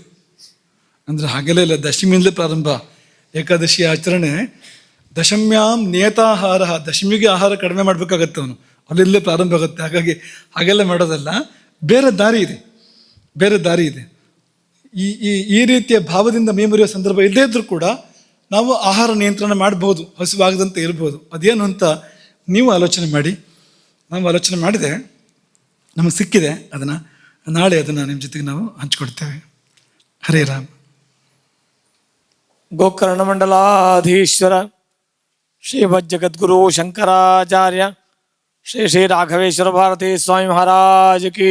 ಅಂದರೆ ಹಾಗೆಲ್ಲ ಇಲ್ಲ. ದಶಮಿಯಿಂದಲೇ ಪ್ರಾರಂಭ. ಏಕಾದಶಿ ಆಚರಣೆ ದಶಮ್ಯಾಂ ನಿಯತಾಹಾರ, ದಶಮಿಗೆ ಆಹಾರ ಕಡಿಮೆ ಮಾಡಬೇಕಾಗತ್ತೆ ಅವನು, ಅಲ್ಲಿಂದಲೇ ಪ್ರಾರಂಭ ಆಗುತ್ತೆ. ಹಾಗಾಗಿ ಹಾಗೆಲ್ಲ ಮಾಡೋದಲ್ಲ, ಬೇರೆ ದಾರಿ ಇದೆ. ಈ ರೀತಿಯ ಭಾವದಿಂದ ಮೇಮರಿಯೋ ಸಂದರ್ಭ ಇಲ್ಲದೇ ಇದ್ರೂ ಕೂಡ ನಾವು ಆಹಾರ ನಿಯಂತ್ರಣ ಮಾಡ್ಬೋದು, ಹಸಿವಾಗದಂತೆ ಇರ್ಬೋದು. ಅದೇನು ಅಂತ ನೀವು ಆಲೋಚನೆ ಮಾಡಿ. ನಾವು ಆಲೋಚನೆ ಮಾಡಿದೆ, ನಮಗೆ ಸಿಕ್ಕಿದೆ, ಅದನ್ನು ನಾಳೆ ಅದನ್ನು ನಿಮ್ಮ ಜೊತೆಗೆ ನಾವು ಹಂಚ್ಕೊಡ್ತೇವೆ. ಹರೇ ರಾಮ್. ಗೋಕರ್ಣ ಮಂಡಲಾಧೀಶ್ವರ ಶ್ರೀಮಜ್ಜಗದ್ಗುರು ಶಂಕರಾಚಾರ್ಯ ಶ್ರೀ ರಾಘವೇಶ್ವರ ಭಾರತೀ ಸ್ವಾಮಿ ಮಹಾರಾಜ್ ಕಿ